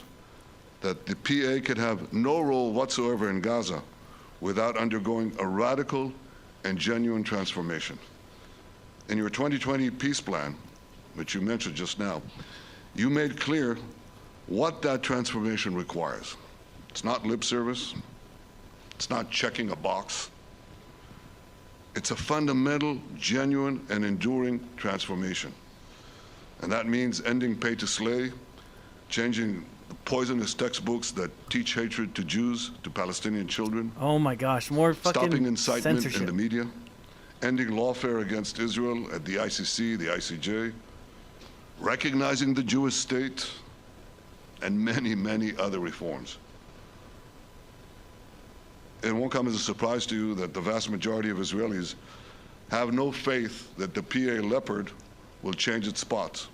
that the PA could have no role whatsoever in Gaza without undergoing a radical and genuine transformation. In your 2020 peace plan, which you mentioned just now, you made clear what that transformation requires. It's not lip service. It's not checking a box. It's a fundamental, genuine, and enduring transformation. And that means ending pay to slay, changing the poisonous textbooks that teach hatred to Jews, to Palestinian children, Oh my gosh, more fucking stopping incitement censorship. in the media, ending lawfare against Israel at the ICC, the ICJ, recognizing the Jewish state, and many, many other reforms. It won't come as a surprise to you that the vast majority of Israelis have no faith that the PA Leopard will change its spots.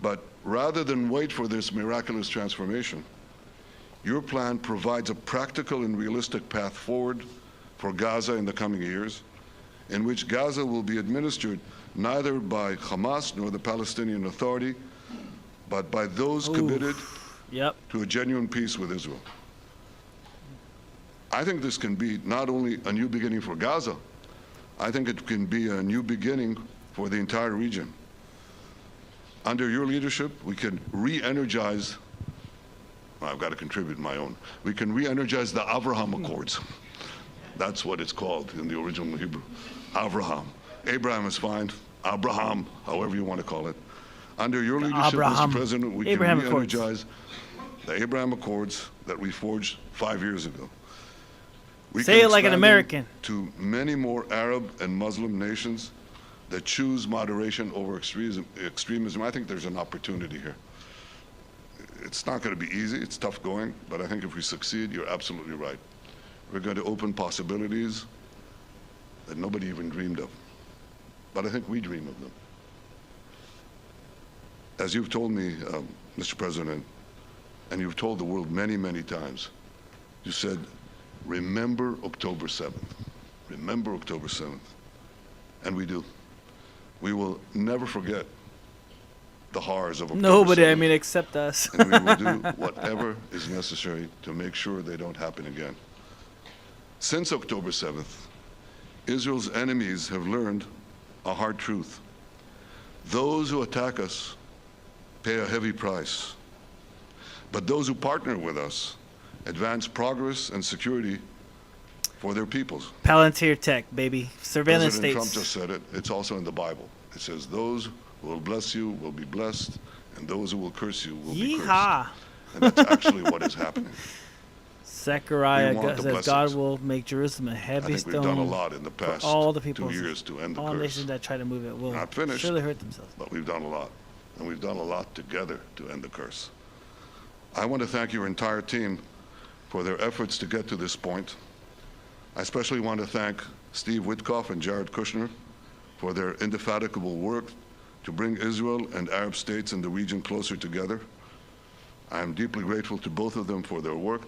But rather than wait for this miraculous transformation, your plan provides a practical and realistic path forward for Gaza in the coming years, in which Gaza will be administered neither by Hamas nor the Palestinian Authority, but by those committed Yep. to a genuine peace with Israel. I think this can be not only a new beginning for Gaza, I think it can be a new beginning for the entire region. Under your leadership, we can re-energize, well, I've got to contribute my own, we can re-energize the Abraham Accords. That's what it's called in the original Hebrew, Abraham. Abraham is fine, Abraham, however you want to call it. Under your leadership, Abraham. Mr. President, we Abraham can Accords. re-energize the Abraham Accords that we forged 5 years ago. We Say can it like an expand them American. to many more Arab and Muslim nations that choose moderation over extremism. I think there's an opportunity here. It's not going to be easy. It's tough going. But I think if we succeed, you're absolutely right. We're going to open possibilities that nobody even dreamed of. But I think we dream of them. As you've told me, Mr. President, and you've told the world many, many times, you said, remember October 7th. Remember October 7th. And we do. We will never forget the horrors of October Nobody, 7th. I mean, except us. And we will do whatever is necessary to make sure they don't happen again. Since October 7th, Israel's enemies have learned a hard truth. Those who attack us pay a heavy price. But those who partner with us advance progress and security for their peoples. Palantir Tech, baby. Surveillance President Trump states. just said it. It's also in the Bible. It says, those who will bless you will be blessed, and those who will curse you will be cursed. Yeehaw. And that's actually what is happening. Zechariah We want the says God blessings. will make Jerusalem a I heavy think we've done a stone. lot in the for past all the 2 people, years to end the all curse. nations that try to move it will Not finished. surely hurt themselves. But we've done a lot. And we've done a lot together to end the curse. I want to thank your entire team for their efforts to get to this point. I especially want to thank Steve Witkoff and Jared Kushner for their indefatigable work to bring Israel and Arab states in the region closer together. I am deeply grateful to both of them for their work.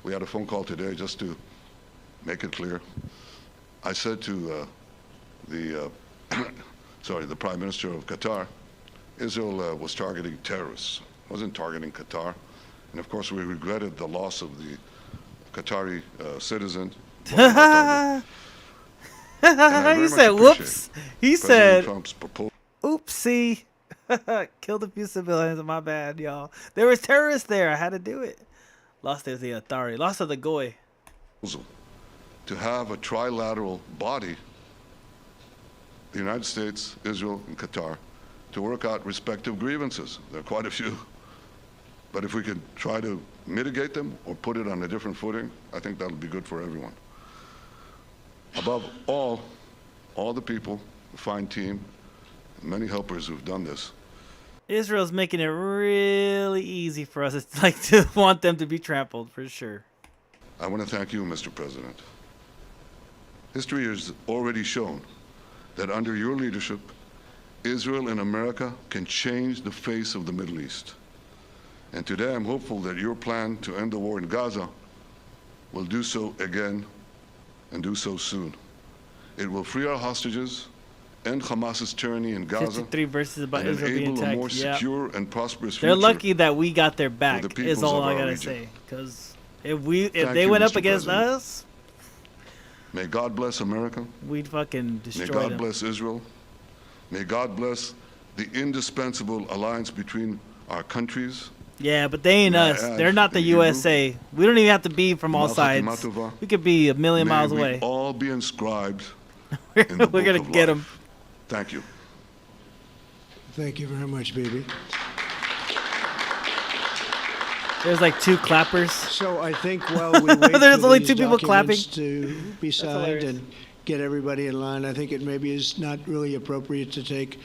We had a phone call today just to make it clear. I said to the Prime Minister of Qatar, Israel was targeting terrorists, wasn't targeting Qatar. And of course, we regretted the loss of the Qatari citizen. And I very He much said, appreciate whoops. He President said, Trump's proposal oopsie. Killed a few civilians. My bad, y'all. There was terrorists there. I had to do it. Lost of the authority. Lost of the goy. to have a trilateral body, the United States, Israel, and Qatar, to work out respective grievances. There are quite a few. But if we could try to mitigate them or put it on a different footing, I think that'll be good for everyone. Above all the people, the fine team, many helpers who've done this. Israel's making it really easy for us. It's like to want them to be trampled for sure. I want to thank you, Mr. President. History has already shown that under your leadership, Israel and America can change the face of the Middle East. And today I'm hopeful that your plan to end the war in Gaza will do so again and do so soon. It will free our hostages, end Hamas's tyranny in Gaza, 53 verses about and Israel being enable a more attacked. Yeah. secure and prosperous They're future. lucky that we got their back. the Is peoples all of I our gotta region. say. Because if Thank they you, went up Mr. against President. us, May God bless America. we'd fucking May destroy God them. bless Israel. May God bless the indispensable alliance between our countries. Yeah, but they ain't May I us. add They're not the in Hebrew, USA. We don't even have to be from all Malchat sides. Matova. We could be a million May miles we away. all be inscribed in the We're book gonna of get life. them. Thank you. Thank you very much, baby. There's like 2 clappers. So I think while we wait There's for only these 2 people clapping. documents to be signed hilarious. and get everybody in line, I think it maybe is not really appropriate to take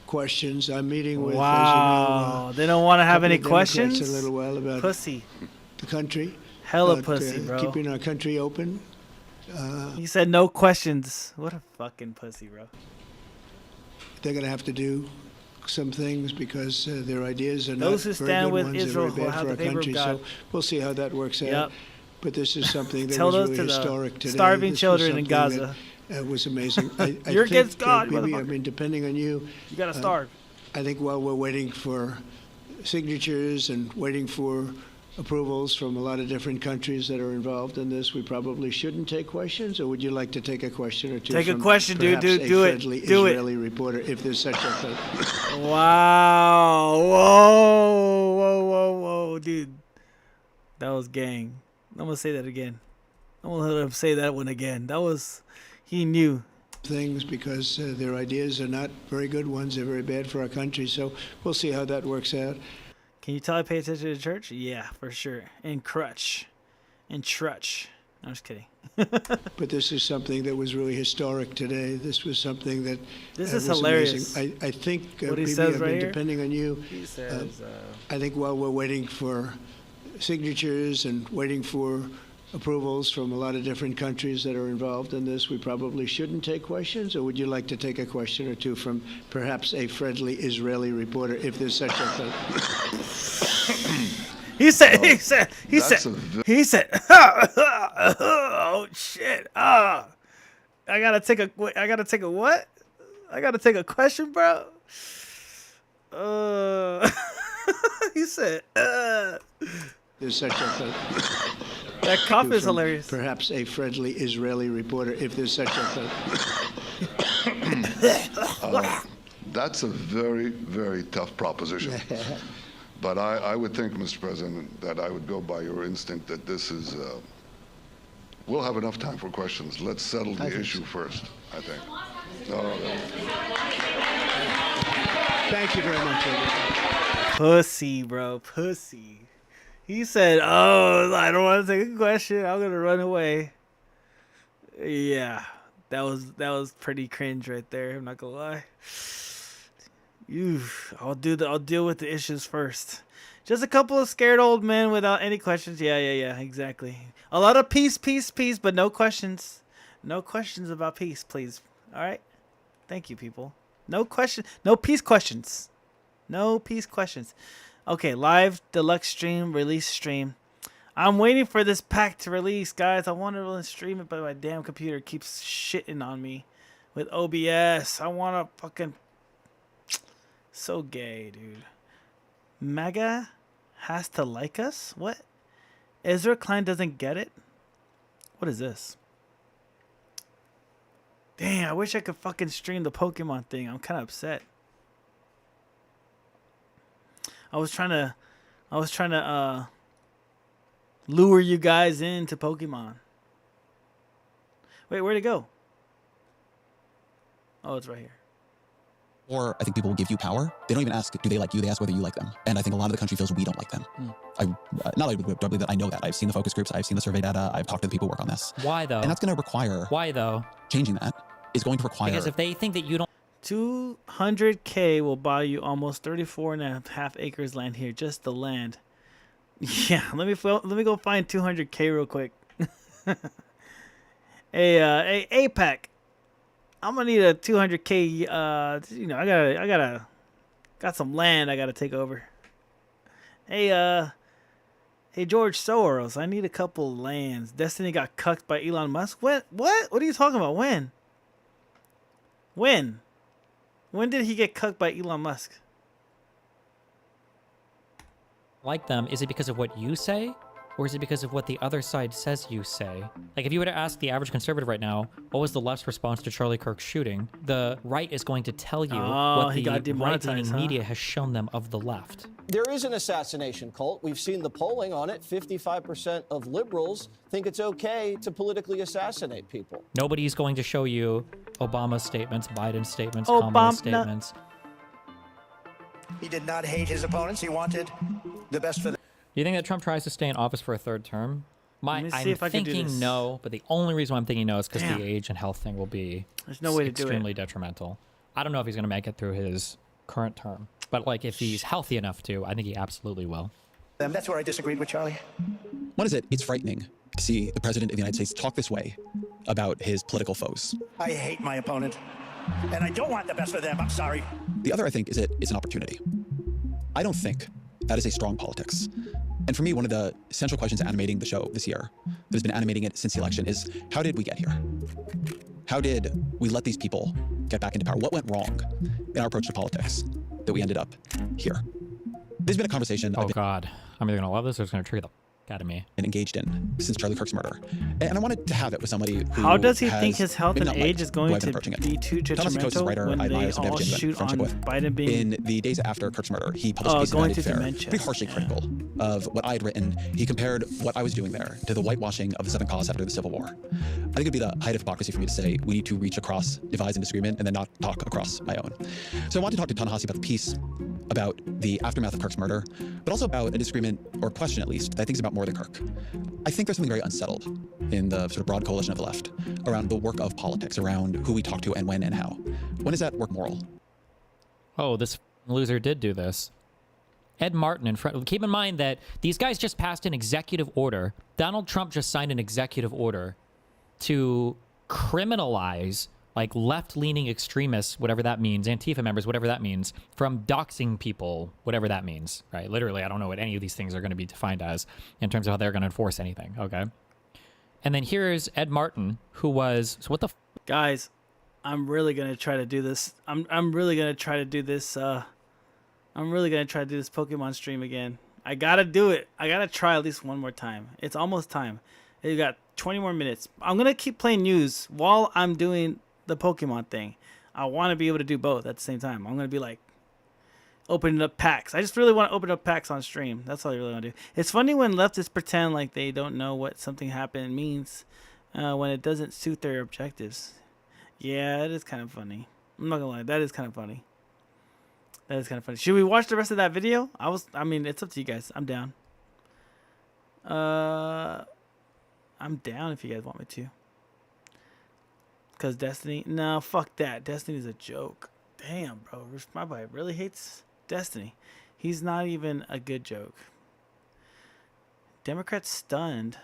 questions. I'm meeting with, Wow. They don't want to have couple any of Democrats questions? a little while about Pussy. the country. Hella about, pussy, bro. Keeping our country open. He said no questions. What a fucking pussy, bro. They're going to have to do some things because their ideas are Those not who very stand good with ones. Israel They're very will bad have for the our favor of country. God. So we'll see how that works out. Yep. But this is something that Tell was those really to the historic today. starving This was children in something Gaza. That was amazing. I You're think, against God, Bibi, I motherfucker. mean, depending on you, You gotta starve. I think while we're waiting for signatures and waiting for approvals from a lot of different countries that are involved in this, we probably shouldn't take questions. Or would you like to take a question or two? Take a from question, dude. perhaps Do- a do it. friendly Do it. Israeli reporter, if there's such a thing? Wow. Whoa. Whoa, whoa, whoa, dude. That was gang. I'm gonna say that again. I'm gonna let him say that one again. That was, he knew. Things because their ideas are not very good ones. They're very bad for our country. So we'll see how that works out. Can you tell I pay attention to church? Yeah, for sure. And crutch. And trutch. No, I'm just kidding. But this is something that was really historic today. This was something that This is was hilarious. amazing. I think, What he Bibi, says I mean, right here? depending on you, He says, I think while we're waiting for signatures and waiting for approvals from a lot of different countries that are involved in this, we probably shouldn't take questions. Or would you like to take a question or two from perhaps a friendly Israeli reporter, if there's such a thing? he said, oh shit. I gotta take a what? I gotta take a question, bro. He said, There's such a thing. that cough is From hilarious. Perhaps a friendly Israeli reporter, if there's such a thing. That's a very, very tough proposition. But I would think, Mr. President, that I would go by your instinct that this is, we'll have enough time for questions. Let's settle the issue first, I think. Thank you very much, everybody. Pussy, bro, pussy. He said, "Oh, I don't want to take a question. I'm gonna run away." Yeah, that was pretty cringe right there. I'm not gonna lie. I'll deal with the issues first. Just a couple of scared old men without any questions. Yeah, exactly. A lot of peace, but no questions. No questions about peace, please. All right. Thank you, people. No peace questions. No peace questions. Okay, live deluxe stream, release stream. I'm waiting for this pack to release, guys. I want to really stream it, but my damn computer keeps shitting on me with OBS. I want to fucking... So gay, dude. Mega has to like us? What? Ezra Klein doesn't get it? What is this? Damn, I wish I could fucking stream the Pokemon thing. I'm kind of upset. I was trying to lure you guys into Pokemon. Wait, where'd it go? Oh, it's right here. Or I think people will give you power. They don't even ask, do they like you? They ask whether you like them. And I think a lot of the country feels we don't like them. Not like doubly that I know that. I've seen the focus groups. I've seen the survey data. I've talked to the people who work on this. Why though? And that's going to require. Why though? Changing that is going to require. Because if they think that you don't. 200K will buy you almost 34.5 acres land here. Just the land. Yeah, let me go find 200K real quick. Hey, APAC. I'm gonna need a 200K. I got some land I gotta take over. Hey, George Soros. I need a couple lands. Destiny got cucked by Elon Musk. What? What are you talking about? When? When did he get cucked by Elon Musk? Like them, is it because of what you say, or is it because of what the other side says you say? Like, if you were to ask the average conservative right now, what was the left's response to Charlie Kirk's shooting? The right is going to tell you what the right-leaning media has shown them of the left. There is an assassination cult. We've seen the polling on it. 55% of liberals think it's okay to politically assassinate people. Nobody's going to show you Obama's statements, Biden's statements, Kamala's statements. He did not hate his opponents. He wanted the best for them. Do you think that Trump tries to stay in office for a third term? I'm thinking no, but the only reason why I'm thinking no is because the age and health thing will be extremely detrimental. I don't know if he's going to make it through his current term, but like if he's healthy enough to, I think he absolutely will. That's where I disagreed with Charlie. One is it's frightening to see the president of the United States talk this way about his political foes. I hate my opponent, and I don't want the best for them. I'm sorry. The other, I think, is it's an opportunity. I don't think that is a strong politics. And for me, one of the central questions animating the show this year, that has been animating it since the election, is how did we get here? How did we let these people get back into power? What went wrong in our approach to politics that we ended up here? There's been a conversation. Oh, God. I'm either going to love this or it's going to trigger the out of me. And engaged in since Charlie Kirk's murder. And I wanted to have it with somebody who How does he think his health and age is going to be too detrimental when they all shoot on Biden being... In the days after Kirk's murder, he published a piece in Vanity Fair, pretty harshly critical of what I had written. He compared what I was doing there to the whitewashing of the Southern cause after the Civil War. I think it'd be the height of hypocrisy for me to say we need to reach across divides and disagreement and then not talk across my own. So I wanted to talk to Ta-Nehisi about the piece, about the aftermath of Kirk's murder, but also about a disagreement, or question at least, that I think is about more than Kirk. I think there's something very unsettled in the sort of broad coalition of the left around the work of politics, around who we talk to and when and how. When is that work moral? Oh, this loser did do this. Ed Martin in front. Keep in mind that these guys just passed an executive order. Donald Trump just signed an executive order to criminalize like left-leaning extremists, whatever that means, Antifa members, whatever that means, from doxing people, whatever that means, right? Literally, I don't know what any of these things are going to be defined as in terms of how they're going to enforce anything, okay? And then here's Ed Martin, who was... So what the... Guys, I'm really going to try to do this. I'm really going to try to do this... I'm really going to try to do this Pokemon stream again. I got to do it. I got to try at least one more time. It's almost time. You got 20 more minutes. I'm going to keep playing news while I'm doing the Pokemon thing. I want to be able to do both at the same time. I'm going to be like opening up packs. I just really want to open up packs on stream. That's all I really want to do. It's funny when leftists pretend like they don't know what something happened means when it doesn't suit their objectives. Yeah, it is kind of funny. I'm not going to lie. That is kind of funny. That is kind of funny. Should we watch the rest of that video? I mean, it's up to you guys. I'm down. I'm down if you guys want me to. Because Destiny... No, fuck that. Destiny's a joke. Damn, bro. My boy really hates Destiny. He's not even a good joke. Democrats stunned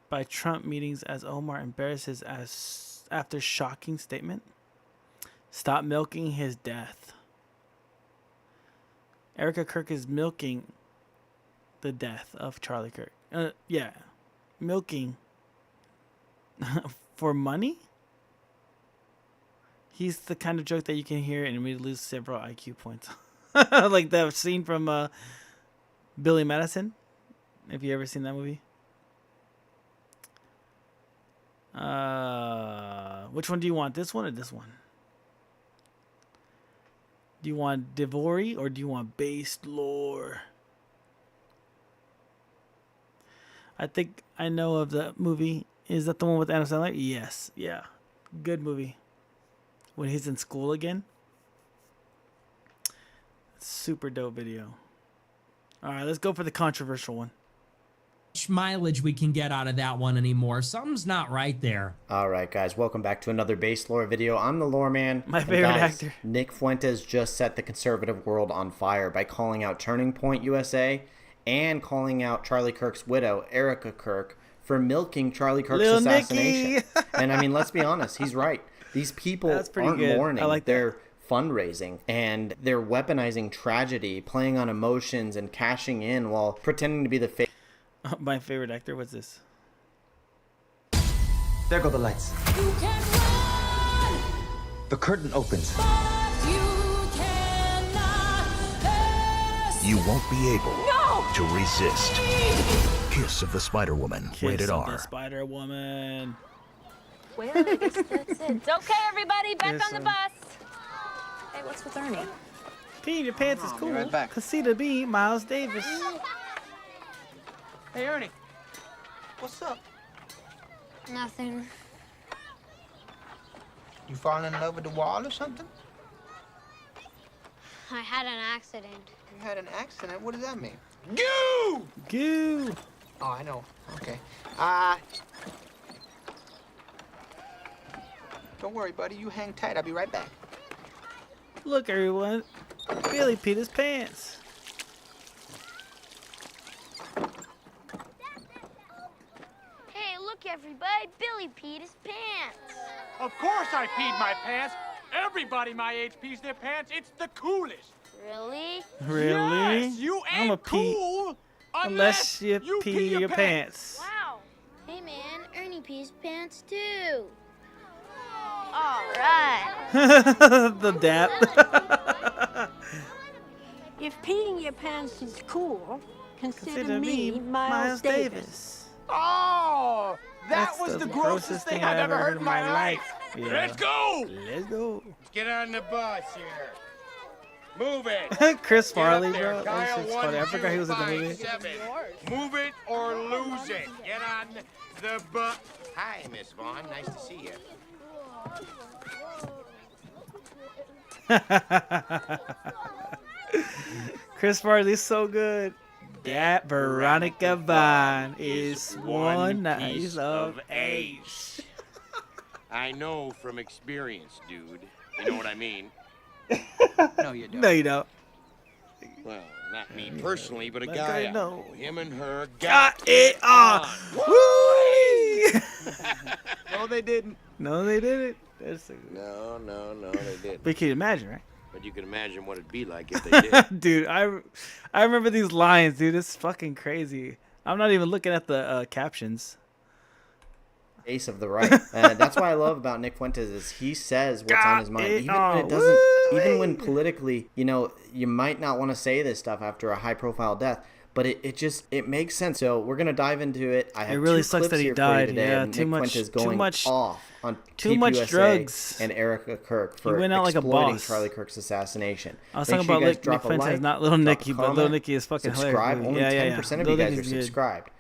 by Trump meetings as Omar embarrasses as after shocking statement. Stop milking his death. Erica Kirk is milking the death of Charlie Kirk. Yeah. Milking for money? He's the kind of joke that you can hear and we lose several IQ points. Like that scene from Billy Madison. Have you ever seen that movie? Which one do you want? This one or this one? Do you want Devori or do you want based lore? I think I know of the movie. Is that the one with Adam Sandler? Yes. Yeah. Good movie. When he's in school again. Super dope video. All right, let's go for the controversial one. Mileage we can get out of that one anymore. Something's not right there. All right, guys, welcome back to another base lore video. I'm the lore man. My favorite guys, actor. Nick Fuentes just set the conservative world on fire by calling out Turning Point USA and calling out Charlie Kirk's widow, Erica Kirk, for milking Charlie Kirk's Lil assassination. Nicky. And I mean, let's be honest, he's right. These people aren't good. mourning. I like that. They're fundraising, and they're weaponizing tragedy, playing on emotions and cashing in while pretending to be the fake. My favorite actor. What's this? There go the lights. The curtain opens. You won't be able to resist. Kiss of the Spider-Woman. Rated Kiss of R. the Spider-Woman. Well, I guess that's it. It's okay, everybody. Back Yes, on the bus. Hey, what's with Ernie? Peeing your pants is cool. right back. Casita B, Miles Davis. Hey, Ernie. What's up? Nothing. You falling in love with the wall or something? I had an accident. You had an accident? What does that mean? Goo! Goo! Oh, I know. Okay. Don't worry, buddy. You hang tight. I'll be right back. Look, everyone. Billy peed his pants. Hey, look, everybody. Billy peed his pants. Of course I peed my pants. Everybody my age pees their pants. It's the coolest. Really? Really? Yes, you I'm a ain't pee cool unless you pee your pants. Wow. Hey, man. Ernie pees pants, too. All right. The dap. If peeing your pants is cool, consider Consider me Miles Davis. Oh, that That's was the grossest thing I've ever heard in my life. Yeah. Let's go. Let's go. Get on the bus here. Move it. Chris Get up Farley, there, bro. Kyle. That's just funny. I forgot he was in the movie. 1, 2, 5, 7. Move it or lose it. Get on the bus. Hi, Miss Vaughn. Nice to see you. Chris Farley's so good. That Veronica Vaughn is one nice of ace. I know from experience, dude. You know what I mean? No, you don't. No, you don't. Well, not me personally, but a Like guy I know. Him and her Got it on. Woo! No, they didn't. No, they didn't. That's No, they didn't. But you can imagine, right? But you can imagine what it'd be like if they did. Dude, I remember these lines, dude. It's fucking crazy. I'm not even looking at the captions. Ace of the right. That's what I love about Nick Fuentes is he says what's on his mind, even when it doesn't. Even when politically, you know, you might not want to say this stuff after a high-profile death, but it makes sense. So we're gonna dive into it. I have It really two sucks clips that he here for you died. today Yeah, of too Nick much- Fuentes too going much- off on too Keep much USA drugs. and Erica Kirk for He went out like a exploiting boss. Charlie Kirk's assassination. I was Make talking sure you about guys Nick drop a Fuentes, like, not Little drop a Nicky, but Little comment, Nicky is fucking subscribe. hilarious. Only Yeah, yeah, 10% yeah. of you Little guys are Nicky's good. subscribed.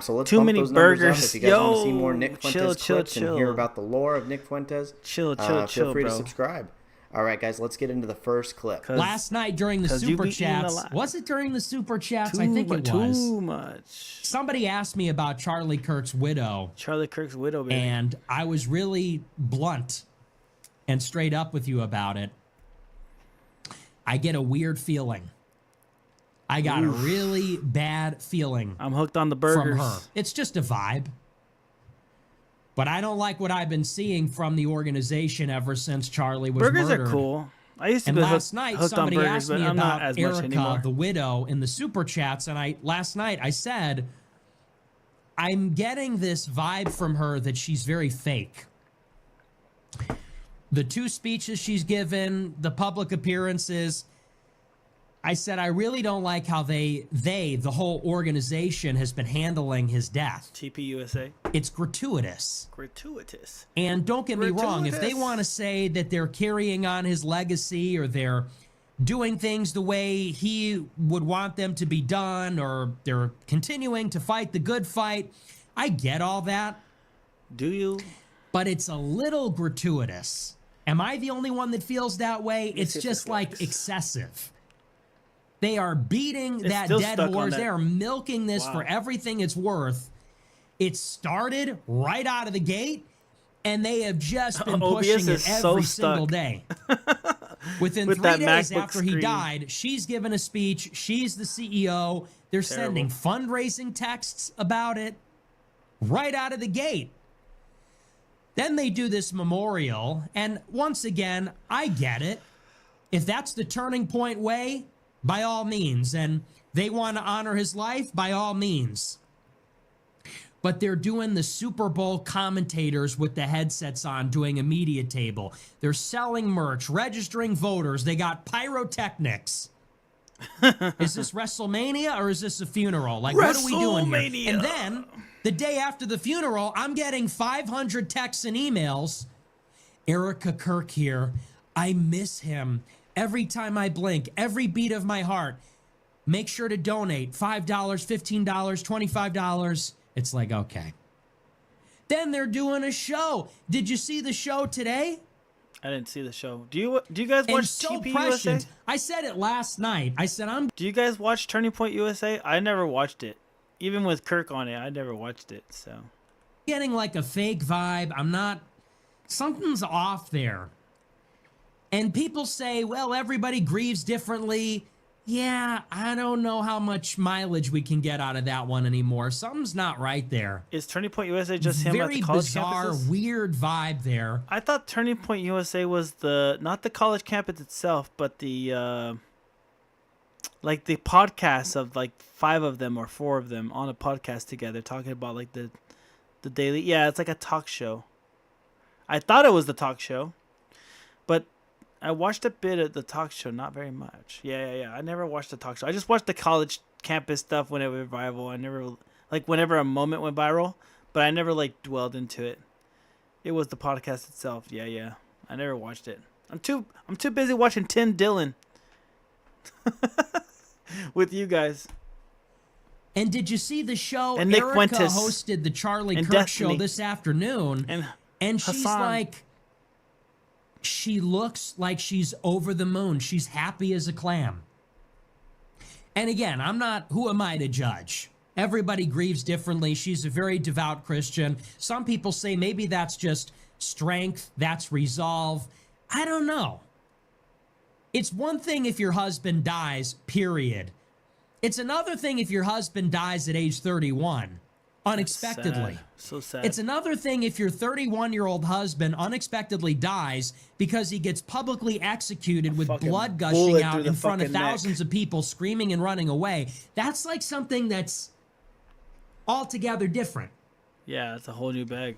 So let's Too bump many those numbers up. burgers. If you guys want to see more Yo, Nick Fuentes chill, clips and chill. hear about the lore of Nick Fuentes, Chill, feel free bro. to subscribe. All right, guys, let's get into the first clip. Last night during the 'cause you super be eating a chats, lot. was it during the super chats? I think it was. Too much. Somebody asked me about Charlie Kirk's widow. Charlie Kirk's widow, baby. And I was really blunt and straight up with you about it. I get a weird feeling. I got a really bad feeling. I'm hooked on the burgers. From her. It's just a vibe. But I don't like what I've been seeing from the organization ever since Charlie was Burgers murdered. are cool. I used to And be last night, hooked on somebody burgers, asked but me I'm not about as much Erica, anymore. the widow, in the super chats, and last night I said, I'm getting this vibe from her that she's very fake. The 2 speeches she's given, the public appearances, I said, I really don't like how the whole organization has been handling his death. TPUSA. It's gratuitous. Gratuitous. And don't get me wrong, if they Gratuitous. want to say that they're carrying on his legacy or they're doing things the way he would want them to be done or they're continuing to fight the good fight, I get all that. Do you? But it's a little gratuitous. Am I the only one that feels that way? It's see if just this like works. excessive. They are beating that still dead stuck on horse. that. They are milking this Wow. for everything it's worth. It started right out of the gate, and they have just been OBS pushing is it so every single stuck. day. Within With 3 that days MacBook after he screen. died, she's given a speech. She's the CEO. They're sending fundraising texts about it right out of the gate. Then they do this memorial, and once again, I get it. If that's the Turning Point way, by all means, and they want to honor his life, by all means. But they're doing the Super Bowl commentators with the headsets on, doing a media table. They're selling merch, registering voters. They got pyrotechnics. Is this WrestleMania or is this a funeral? Like, what are we doing here? WrestleMania. And then, the day after the funeral, I'm getting 500 texts and emails. Erica Kirk here. I miss him. Every time I blink, every beat of my heart. Make sure to donate $5, $15, $25. It's like, okay. Then they're doing a show. Did you see the show today? I didn't see the show. Do you guys watch And so TP USA? prescient. I said it last night. I said Do you guys watch Turning Point USA? I never watched it. Even with Kirk on it, I never watched it. So getting like a fake vibe. I'm not. Something's off there. And people say, well, everybody grieves differently. Yeah, I don't know how much mileage we can get out of that one anymore. Something's not right there. is Turning Point USA just him at Very the college bizarre, campuses? weird vibe there. I thought Turning Point USA was not the college campus itself, but the like the podcasts of like 5 of them or 4 of them on a podcast together talking about like the daily. Yeah, it's like a talk show. I thought it was the talk show, but I watched a bit of the talk show, not very much. Yeah. I never watched the talk show. I just watched the college campus stuff when it went viral. I never like whenever a moment went viral, but I never like dwelled into it. It was the podcast itself. Yeah. I never watched it. I'm too busy watching Tim Dillon with you guys. And did you see the show? And Nick Erica Fuentes. hosted the Charlie And Kirk Destiny. show this afternoon. And she's Hassan. like, she looks like she's over the moon. She's happy as a clam. And again, who am I to judge? Everybody grieves differently. She's a very devout Christian. Some people say maybe that's just strength, that's resolve. I don't know. It's one thing if your husband dies, period. It's another thing if your husband dies at age 31, unexpectedly. So sad. It's another thing if your 31-year-old husband unexpectedly dies because he gets publicly executed with blood gushing bullet out through the in front of fucking neck. thousands of people screaming and running away. That's like something that's altogether different. Yeah, it's a whole new bag.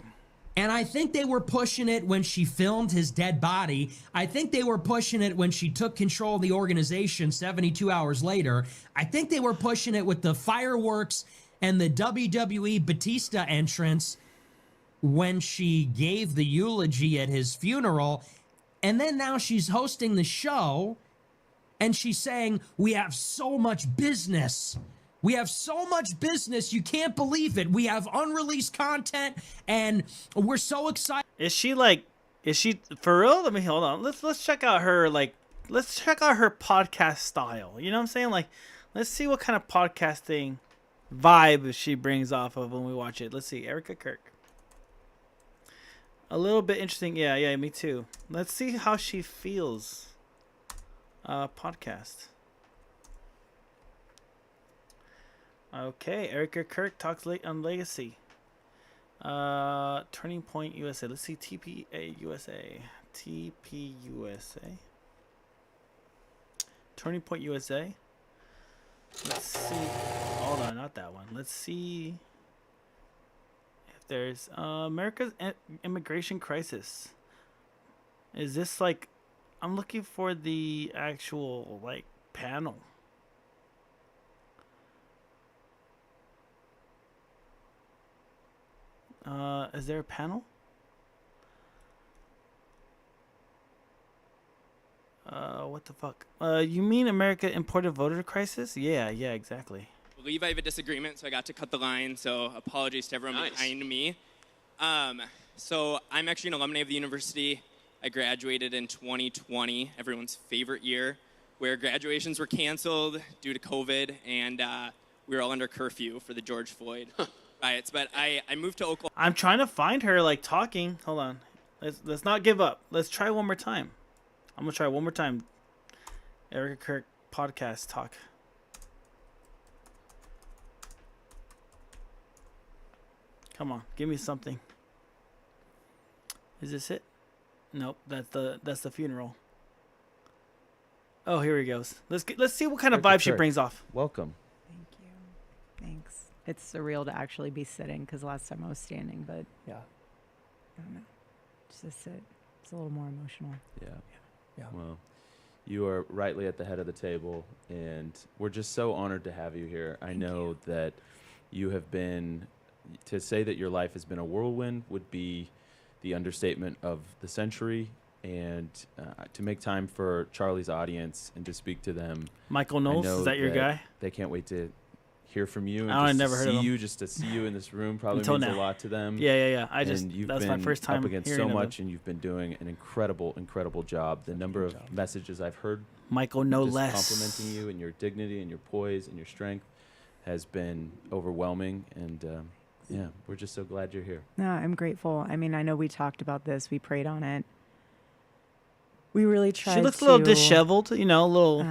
And I think they were pushing it when she filmed his dead body. I think they were pushing it when she took control of the organization 72 hours later. I think they were pushing it with the fireworks and the WWE Batista entrance when she gave the eulogy at his funeral. And then now she's hosting the show and she's saying, we have so much business. We have so much business, you can't believe it. We have unreleased content, and we're so excited. Is she for real? Let me hold on. Let's check out her podcast style. You know what I'm saying? Like, let's see what kind of podcasting vibe she brings off of when we watch it. Let's see, Erica Kirk. A little bit interesting. Yeah, me too. Let's see how she feels. Podcast. Okay, Erica Kirk talks on legacy. Turning Point USA. Let's see TPA USA. TP USA. Turning Point USA. Let's see. Hold on, not that one. Let's see if there's America's immigration crisis. Is this like? I'm looking for the actual like panel. Is there a panel? What the fuck? You mean America imported voter crisis? Yeah, exactly. I believe I have a disagreement, so I got to cut the line, so apologies to everyone behind me. So I'm actually an alumni of the university. I graduated in 2020, everyone's favorite year, where graduations were canceled due to COVID, and we were all under curfew for the George Floyd riots. But I moved to Oklahoma. I'm trying to find her like talking. Hold on. Let's not give up. Let's try one more time. I'm gonna try one more time. Erica Kirk podcast talk. Come on, give me something. Is this it? Nope, that's the funeral. Oh, here he goes. Let's see what kind of vibe she brings off. Welcome. Thank you. Thanks. It's surreal to actually be sitting because last time I was standing, but yeah, I don't know. Just to sit. It's a little more emotional. Yeah. Well, you are rightly at the head of the table, and we're just so honored to have you here. I know that you have been, to say that your life has been a whirlwind would be the understatement of the century, and to make time for Charlie's audience and to speak to them. Michael Knowles, is that your guy? They can't wait to hear from you. And I never heard of him. Just to see you in this room probably Until means now. a lot to them. Yeah. That's my first time up against hearing so of much, him. and you've been doing an incredible job. The number of messages I've heard, Michael, no just less, complimenting you and your dignity and your poise and your strength has been overwhelming. And yeah, we're just so glad you're here. No, I'm grateful. I mean, I know we talked about this. We prayed on it. We really tried. She looks a little disheveled, a little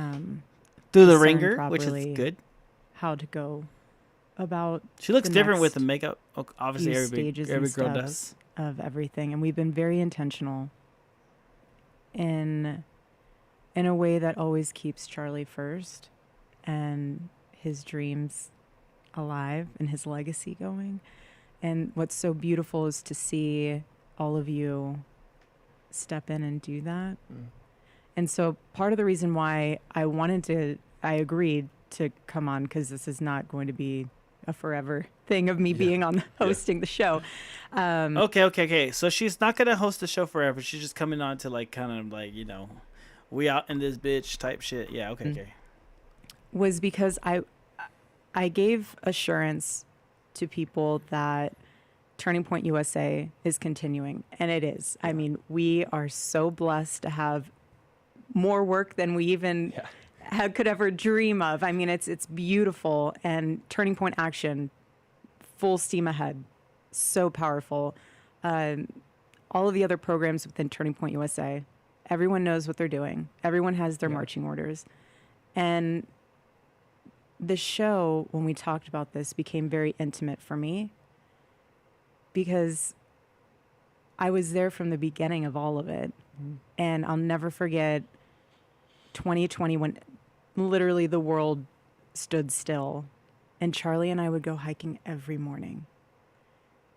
through the ringer, which is good. How to go about? She looks the different with next the makeup. Obviously, few every stages and girl steps does. of everything, and we've been very intentional in a way that always keeps Charlie first and his dreams alive and his legacy going. And what's so beautiful is to see all of you step in and do that. And so part of the reason why I agreed to come on, because this is not going to be a forever thing of me being on hosting the show. Okay. So she's not gonna host the show forever. She's just coming on to we out in this bitch type shit. Yeah. Okay. Was because I gave assurance to people that Turning Point USA is continuing, and it is. I mean, we are so blessed to have more work than we even could ever dream of. I mean, it's beautiful, and Turning Point Action, full steam ahead, so powerful. All of the other programs within Turning Point USA, everyone knows what they're doing. Everyone has their marching orders, and the show, when we talked about this, became very intimate for me because I was there from the beginning of all of it. And I'll never forget 2020 when literally the world stood still and Charlie and I would go hiking every morning.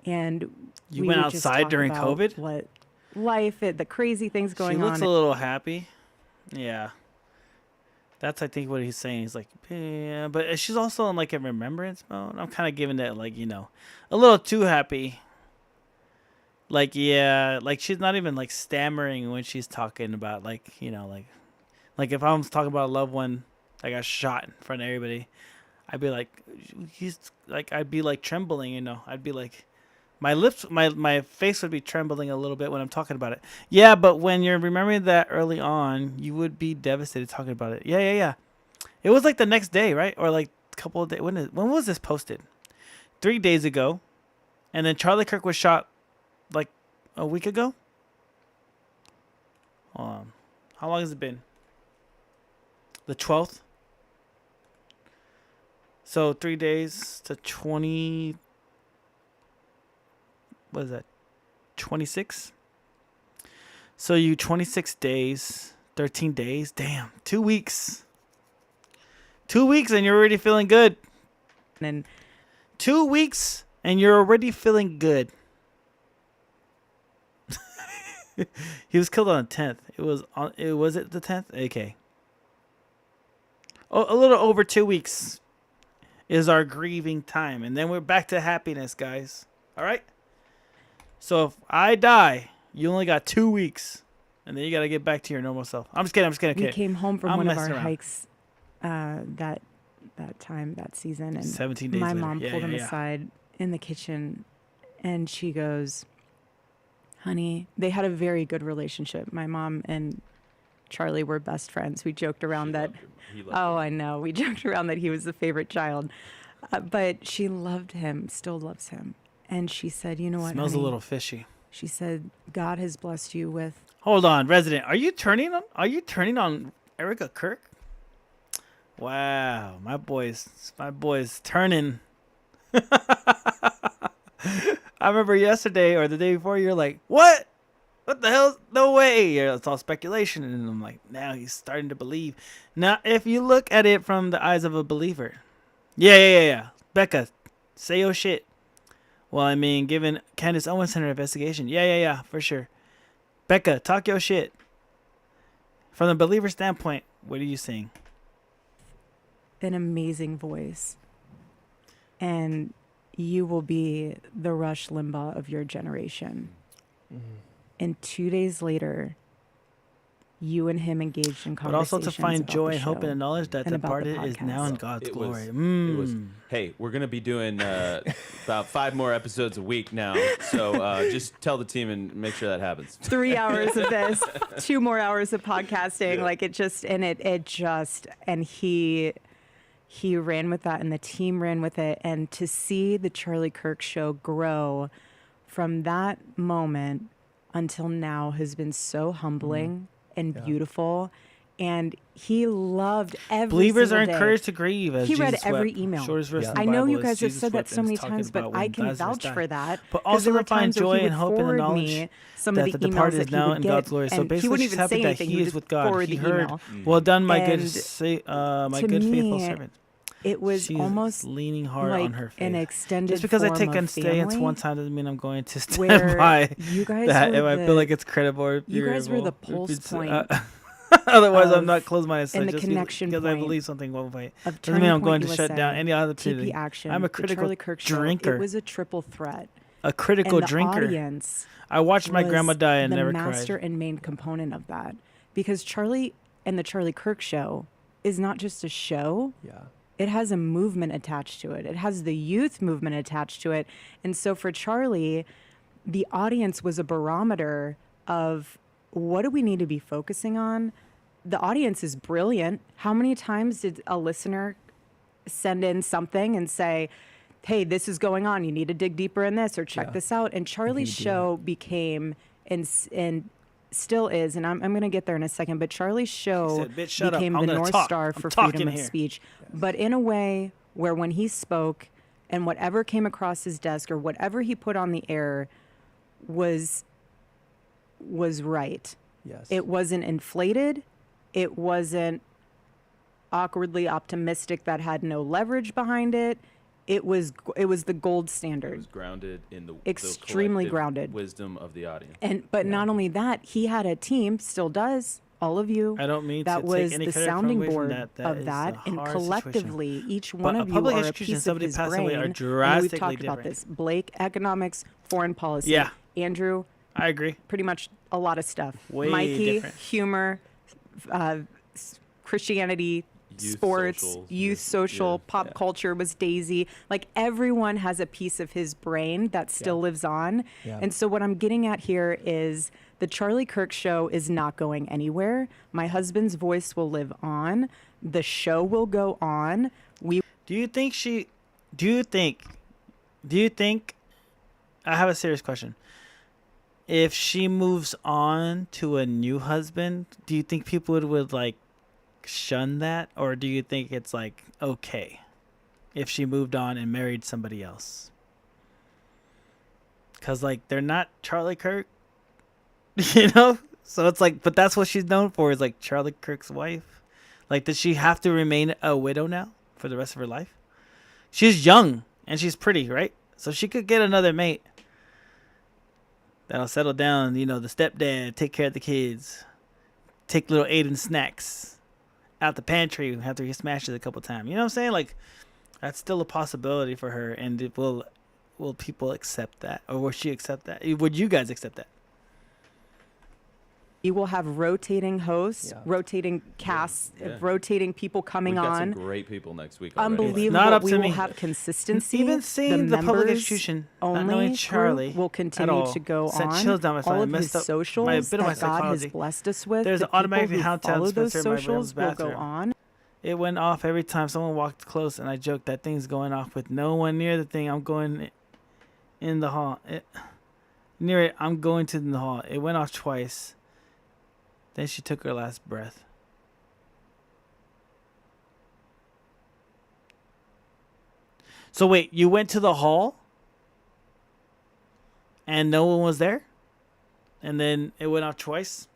And you went outside during COVID? What life, the crazy things going on. She looks a little happy. Yeah. That's, I think, what he's saying. He's like, yeah, but she's also in a remembrance mode. I'm kind of giving that, a little too happy. She's not even stammering when she's talking about if I was talking about a loved one that got shot in front of everybody, I'd be trembling, I'd be my lips, my face would be trembling a little bit when I'm talking about it. Yeah, but when you're remembering that early on, you would be devastated talking about it. Yeah. It was the next day, right? Or a couple of days. When was this posted? 3 days ago. And then Charlie Kirk was shot a week ago? Hold on. How long has it been? The 12th? So 3 days to 20... What is that? 26? So you 26 days, 13 days. Damn, 2 weeks. 2 weeks and you're already feeling good. And 2 weeks and you're already feeling good. He was killed on the 10th. Was it the 10th? Okay. Oh, a little over 2 weeks is our grieving time, and then we're back to happiness, guys. All right. So if I die, you only got 2 weeks, and then you got to get back to your normal self. I'm just kidding. We came home from one of our around. hikes that season, and 17 days my later. mom pulled him aside in the kitchen, and she goes, "Honey," they had a very good relationship. My mom and Charlie were best friends. We joked around that. Oh, I know. We joked around that he was the favorite child, but she loved him, still loves him, and she said, "You know what? Smells honey?" a little fishy. She said, "God has blessed you with." Hold on, Resident. Are you turning on Erica Kirk? Wow, my boy's turning. I remember yesterday or the day before, you're like, what? What the hell? No way. Yeah, it's all speculation. And I'm like, now he's starting to believe. Now, if you look at it from the eyes of a believer. Yeah. Becca, say your shit. Well, I mean, given Candace Owens her investigation. Yeah, for sure. Becca, talk your shit. From the believer standpoint, what are you saying? An amazing voice. And you will be the Rush Limbaugh of your generation. And 2 days later, you and him engaged in conversations. But also to find about joy the and hope show and knowledge that and the about part the is now in podcast. God's It glory. was, hey, we're going to be doing about 5 more episodes a week now. So just tell the team and make sure that happens. 3 hours of this, 2 more hours of podcasting. Like it just, and he ran with that and the team ran with it. And to see the Charlie Kirk show grow from that moment until now has been so humbling and beautiful. And he loved every Believers are single day. encouraged to grieve as he read Jesus every wept. email. Shortest verse in the I know you Bible is guys have Jesus said that wept, so and many it's talking times, but about I when can Lazarus vouch died. for that. But 'cause also there were to find times where joy he would and hope in the forward knowledge me some that of the the emails departed that is he now would in get, God's glory. So and he basically, wouldn't she's even say happy that anything. he He is would with God. forward He the heard, email. well done, my good, And my to good faithful me, servant. It was She's almost leaning hard like on her faith. an extended Just because I form take of and stay into family one time doesn't mean I'm going to stand where by you guys that. were If I feel like it's credible or you guys were the reputable. pulse point Otherwise, I'm of- not close-minded. So and the just connection because I point believe something won't fight of doesn't mean I'm Turning going Point to shut down USA, any other TP opportunity. Action, I'm a the critical Charlie Kirk show. drinker. It was a triple threat. A critical and the drinker. Audience I watched my was grandma die and the never master cried. and main component of that, because Charlie and the Charlie Kirk show is not just a show. Yeah. It has a movement attached to it. It has the youth movement attached to it. And so for Charlie, the audience was a barometer of what do we need to be focusing on? The audience is brilliant. How many times did a listener send in something and say, hey, this is going on. You need to dig deeper in this or check this out. And Charlie's show became and still is, and I'm going to get there in a second, but Charlie's show said, "Bitch, shut up. became I'm the gonna North talk. Star I'm for talking freedom of here." speech, but in a way where when he spoke and whatever came across his desk or whatever he put on the air was right. Yes. It wasn't inflated. It wasn't awkwardly optimistic that had no leverage behind it. It was the gold standard. It was grounded in the extremely collective grounded wisdom of the audience. But not only that, he had a team, still does, all of you. I don't mean that to take was any the credit sounding away from board that. That of is that, a and hard collectively, situation. each But one a of you public are a execution, piece of somebody his passed brain. away, are And we've drastically talked about different. this. Blake, economics, foreign policy. Yeah. Andrew, I agree. Pretty much a lot of stuff. Way Mikey, different. humor, Christianity, Youth, sports, social, youth, social, pop culture was Daisy. Like everyone has a piece of his brain that still lives on. Yeah. And so what I'm getting at here is the Charlie Kirk show is not going anywhere. My husband's voice will live on. The show will go on. Do you think I have a serious question. If she moves on to a new husband, do you think people would like shun that, or do you think it's like okay if she moved on and married somebody else? Because like they're not Charlie Kirk, you know, so it's like, but that's what she's known for, is like Charlie Kirk's wife. Like, does she have to remain a widow now for the rest of her life? She's young and she's pretty, right? So she could get another mate that'll settle down, you know, the stepdad, take care of the kids, take little Aiden snacks out the pantry after he smashes a couple times. You know what I'm saying? Like, that's still a possibility for her. And will people accept that, or will she accept that? Would you guys accept that? We will have rotating hosts, rotating casts, rotating people coming We've got on. some great people next week. already. Unbelievable. Not up we to will me. have consistency. Even seeing the public members execution, not only knowing crew Charlie will at continue all, to go sent on. chills down my spine. All I of his messed up socials my bit of my that God has psychology. blessed us with. There's the an automatic people who countdown follow those dispenser in my room's socials will go bathroom. on. It went off every time someone walked close, and I joked that thing's going off with no one near the thing. I'm going in the hall. Near it, I'm going to the hall. It went off twice. Then she took her last breath. So wait, you went to the hall and no one was there? And then it went off twice?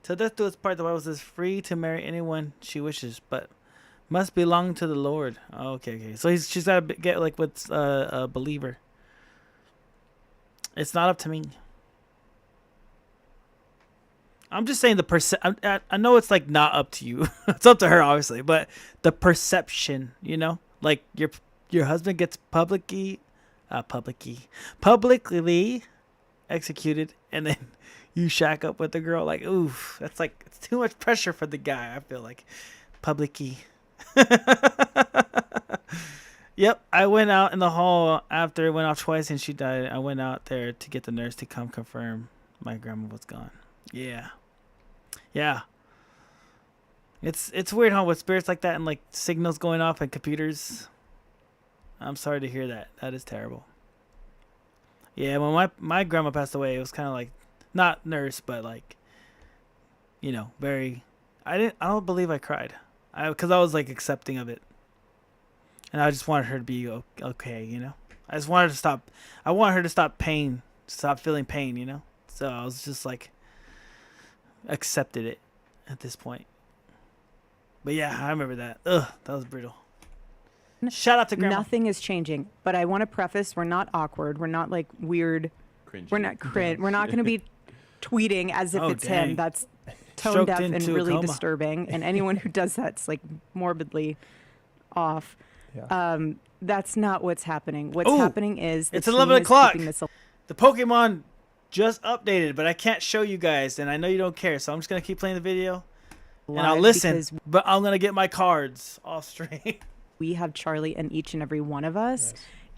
To death do its part, the Bible says free to marry anyone she wishes, but must belong to the Lord. Oh, okay. So she's got to get like with a believer. It's not up to me. I'm just saying I know it's like not up to you. It's up to her, obviously, but the perception, you know, like your husband gets publicly executed, and then you shack up with the girl. Like, oof, that's like it's too much pressure for the guy. I feel like publicly. Yep, I went out in the hall after it went off twice and she died. I went out there to get the nurse to come confirm my grandma was gone. Yeah. It's weird, huh? With spirits like that and like signals going off and computers. I'm sorry to hear that. That is terrible. Yeah, when my grandma passed away, it was kind of like not nurse, but like, you know, very. I don't believe I cried, because I was like accepting of it, and I just wanted her to be okay, you know. I just wanted to stop. I want her to stop feeling pain, you know. So I was just like accepted it at this point. But yeah, I remember that. Ugh, that was brutal. Shout out to Grandma. Nothing is changing, but I want to preface: we're not awkward. We're not like weird. Cringy. We're not cringe. We're not going to be tweeting as if it's dang. him. That's tone Stroked deaf and into a really coma. disturbing. And anyone who does that's like morbidly off. That's not what's happening. What's Ooh, happening is the it's team 11 is o'clock. keeping this The Pokemon just updated, but I can't show you guys, and I know you don't care, so I'm just gonna keep playing the video, and I'll live listen. because But I'm gonna get my cards off straight. we have Charlie in each and every one of us,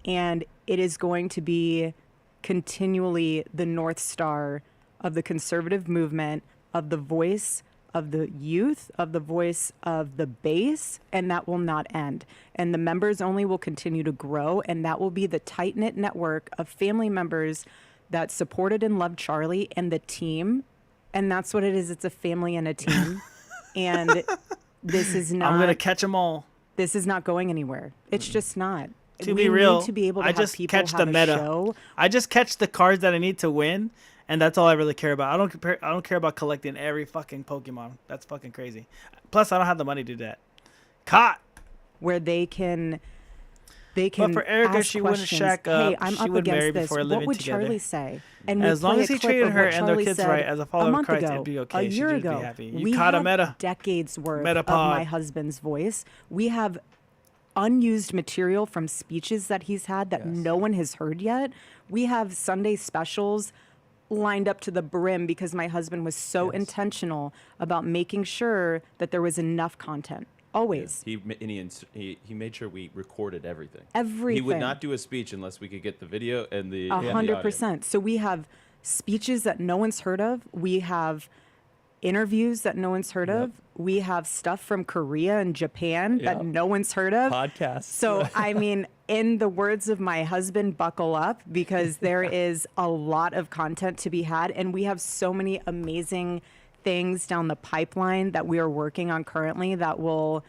and it is going to be continually the North Star of the conservative movement, of the voice of the youth, of the voice of the base, and that will not end. And the members only will continue to grow, and that will be the tight-knit network of family members that supported and loved Charlie and the team. And that's what it is. It's a family and a team. And this is not... I'm gonna catch them all. This is not going anywhere. It's just not. To we be real, need to be able to I have just people catch have the a meta. show. I just catch the cards that I need to win, and that's all I really care about. I don't care about collecting every fucking Pokemon. That's fucking crazy. Plus, I don't have the money to do that. Caught. Where they can But for Erica, ask she wouldn't questions. shack up. Hey, I'm She up would marry against this. before What living would together. Charlie say? And As we long play as he a clip treated of her what and their Charlie kids said right as a follower of month Christ, ago, it'd be okay. A She'd year just be ago, happy. You we caught a have meta. decades worth Meta of pod. my husband's voice. We have unused material from speeches that he's had that no one has heard yet. We have Sunday specials lined up to the brim because my husband was so intentional about making sure that there was enough content. Always. He made sure we recorded everything. He Everything. would not do a speech unless we could get the video and the and the 100%. So we have speeches that no one's heard of. We have interviews that no one's heard of. We have stuff from Korea and Japan that no one's heard of. Podcasts. So, I mean, in the words of my husband, buckle up, because there is a lot of content to be had. And we have so many amazing things down the pipeline that we are working on currently that will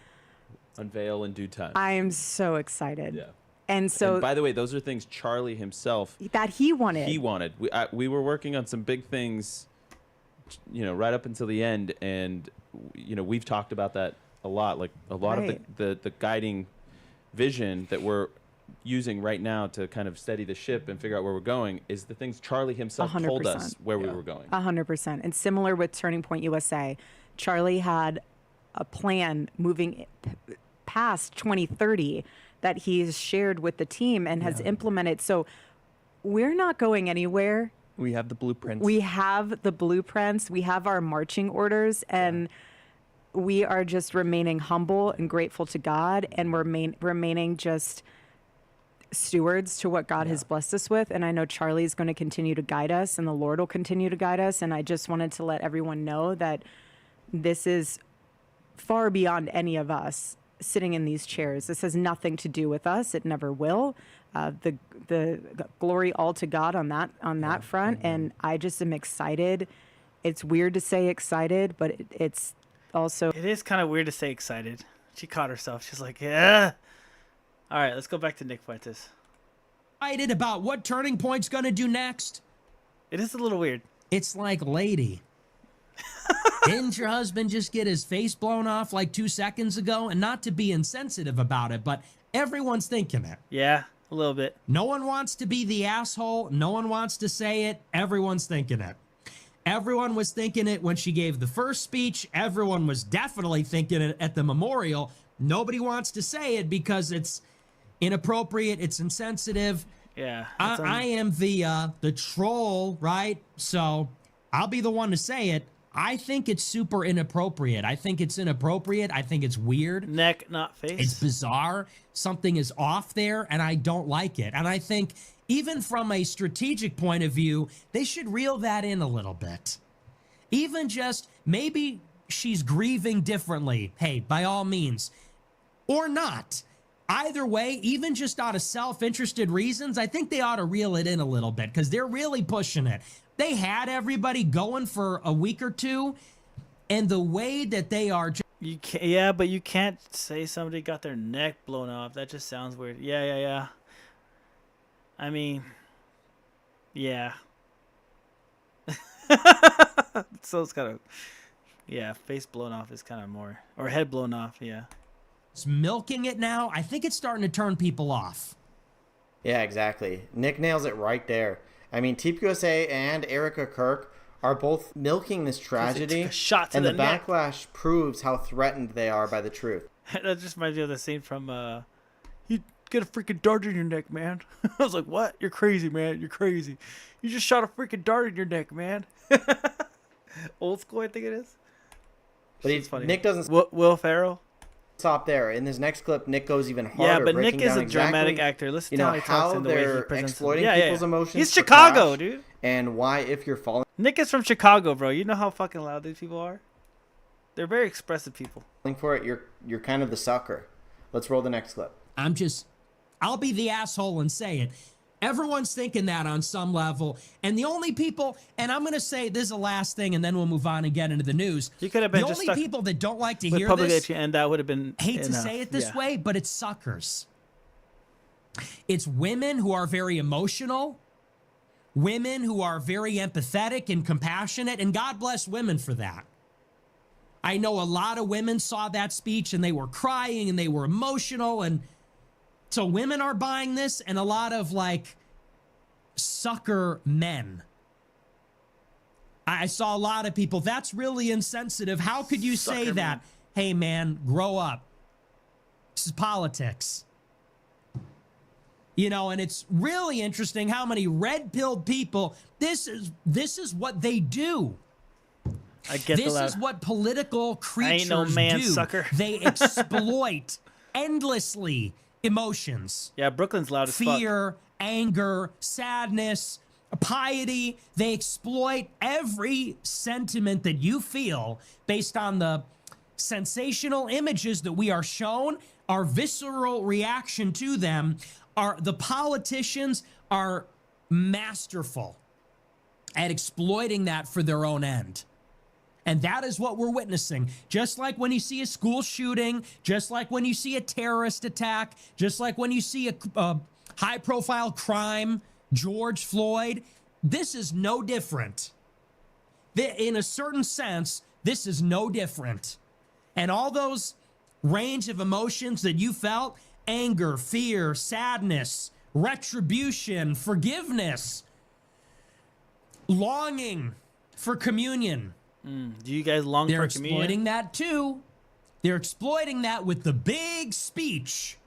unveil in due time. I am so excited. Yeah. And so and by the way, those are things Charlie himself that he wanted. He wanted. We were working on some big things, you know, right up until the end, and you know, we've talked about that a lot. Like a lot of the guiding vision that we're using right now to kind of steady the ship and figure out where we're going is the things Charlie himself told us where we were going. 100%. And similar with Turning Point USA, Charlie had a plan moving past 2030 that he's shared with the team and has implemented. So we're not going anywhere. We have the blueprints. We have the blueprints. We have our marching orders, and we are just remaining humble and grateful to God, and we're remaining just stewards to what God has blessed us with. And I know Charlie's going to continue to guide us, and the Lord will continue to guide us. And I just wanted to let everyone know that this is far beyond any of us sitting in these chairs. This has nothing to do with us. It never will. The glory all to God on that front. And I just am excited. It's weird to say excited, but it's also. It is kind of weird to say excited. She caught herself. She's like, yeah. All right, let's go back to Nick Fuentes. Excited about what Turning Point's going to do next? It is a little weird. It's like, lady, didn't your husband just get his face blown off like 2 seconds ago? And not to be insensitive about it, but everyone's thinking it. Yeah, a little bit. No one wants to be the asshole. No one wants to say it. Everyone's thinking it. Everyone was thinking it when she gave the first speech. Everyone was definitely thinking it at the memorial. Nobody wants to say it because it's inappropriate. It's insensitive. Yeah. I am the troll, right? So I'll be the one to say it. I think it's super inappropriate. I think it's inappropriate. I think it's weird. Neck, not face. It's bizarre. Something is off there, and I don't like it. And I think even from a strategic point of view, they should reel that in a little bit. Even just maybe she's grieving differently. Hey, by all means. Or not. Either way, even just out of self-interested reasons, I think they ought to reel it in a little bit because they're really pushing it. They had everybody going for a week or two, and the way that they are... You can't, yeah, but you can't say somebody got their neck blown off. That just sounds weird. Yeah. I mean, yeah. So it's kind of... Yeah, face blown off is kind of more... Or head blown off, yeah. It's milking it now. I think it's starting to turn people off. Yeah, exactly. Nick nails it right there. I mean, Teep USA and Erica Kirk are both milking this tragedy, and the backlash proves how threatened they are by the truth. That just reminds me of the scene from, you get a freaking dart in your neck, man. I was like, what? You're crazy, man. You're crazy. You just shot a freaking dart in your neck, man. Old school, I think it is. But he's funny. Nick doesn't... Will Ferrell? Stop there. In this next clip, Nick goes even harder. Yeah, but Nick is a dramatic actor. Listen to how he talks and the way he presents exploiting people's emotions. He's Chicago, dude. And why, if you're falling... Nick is from Chicago, bro. You know how fucking loud these people are? They're very expressive people. For it, you're kind of the sucker. Let's roll the next clip. I'll be the asshole and say it. Everyone's thinking that on some level. And the only people, and I'm going to say this is the last thing, and then we'll move on and get into the news. You could have been the just only people that don't like to hear public this, and that would have been hate to say it this way, but it's suckers. It's women who are very emotional, women who are very empathetic and compassionate, and God bless women for that. I know a lot of women saw that speech and they were crying and they were emotional, and so women are buying this, and a lot of like sucker men. I saw a lot of people, that's really insensitive. How could you say that? Man. Hey man, grow up. This is politics. You know, and it's really interesting how many red-pilled people, this is what they do. I get this is what political creatures ain't no man, do. Sucker. They exploit endlessly emotions. Yeah, Brooklyn's loud as fuck. Fear, anger, sadness, piety. They exploit every sentiment that you feel based on the sensational images that we are shown, our visceral reaction to them. The politicians are masterful at exploiting that for their own end. And that is what we're witnessing. Just like when you see a school shooting, just like when you see a terrorist attack, just like when you see a high-profile crime, George Floyd, this is no different. In a certain sense, this is no different. And all those range of emotions that you felt, anger, fear, sadness, retribution, forgiveness, longing for communion. Do you guys long They're for communion? They're exploiting that too. They're exploiting that with the big speech.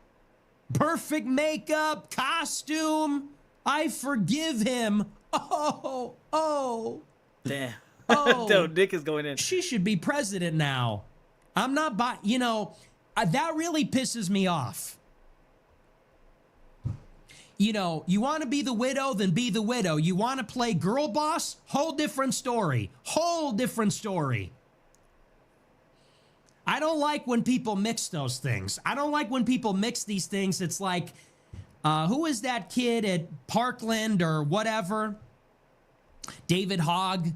Perfect makeup, costume. I forgive him Oh. Damn. Oh. Dude, Nick is going in. She should be president now. I'm not that really pisses me off. You want to be the widow, then be the widow. You want to play girl boss? Whole different story. I don't like when people mix those things. I don't like when people mix these things. It's like, who is that kid at Parkland or whatever? David Hogg.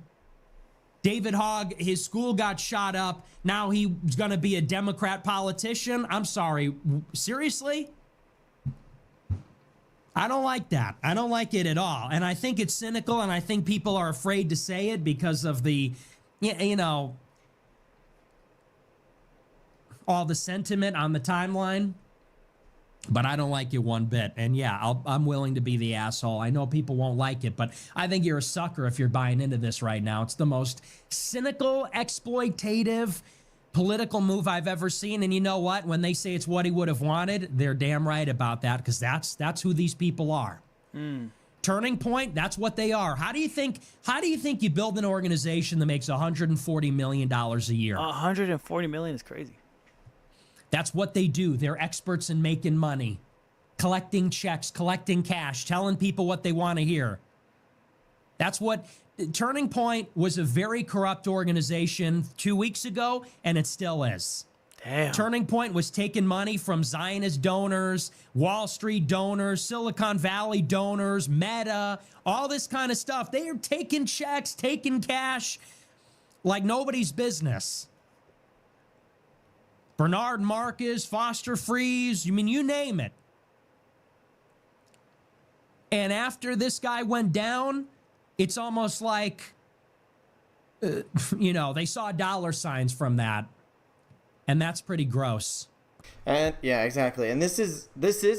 His school got shot up. Now he's going to be a Democrat politician. I'm sorry. Seriously? I don't like that. I don't like it at all. And I think it's cynical, and I think people are afraid to say it because of the, all the sentiment on the timeline. But I don't like it one bit. And yeah, I'm willing to be the asshole. I know people won't like it, but I think you're a sucker if you're buying into this right now. It's the most cynical, exploitative political move I've ever seen. And you know what? When they say it's what he would have wanted, they're damn right about that, because that's who these people are. Turning Point, that's what they are. How do you think you build an organization that makes $140 million a year? 140 million is crazy. That's what they do. They're experts in making money, collecting checks, collecting cash, telling people what they want to hear. That's what Turning Point was. A very corrupt organization 2 weeks ago, and it still is. Damn. Turning Point was taking money from Zionist donors, Wall Street donors, Silicon Valley donors, Meta, all this kind of stuff. They are taking checks, taking cash like nobody's business. Bernard Marcus, Foster Friess, you name it. And after this guy went down, it's almost like, they saw dollar signs from that. And that's pretty gross. And yeah, exactly. And this is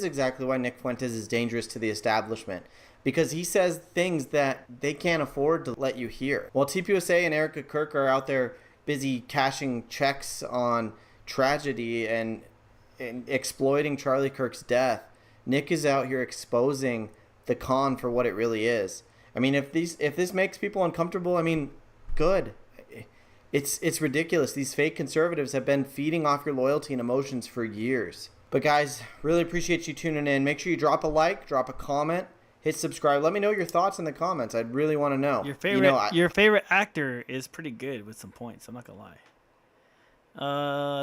exactly why Nick Fuentes is dangerous to the establishment, because he says things that they can't afford to let you hear. While TPUSA and Erica Kirk are out there busy cashing checks on tragedy and exploiting Charlie Kirk's death, Nick is out here exposing the con for what it really is. If this makes people uncomfortable, good. It's ridiculous. These fake conservatives have been feeding off your loyalty and emotions for years. But guys, really appreciate you tuning in. Make sure you drop a like, drop a comment, hit subscribe. Let me know your thoughts in the comments. I'd really want to know. Your favorite actor is pretty good with some points. I'm not gonna lie.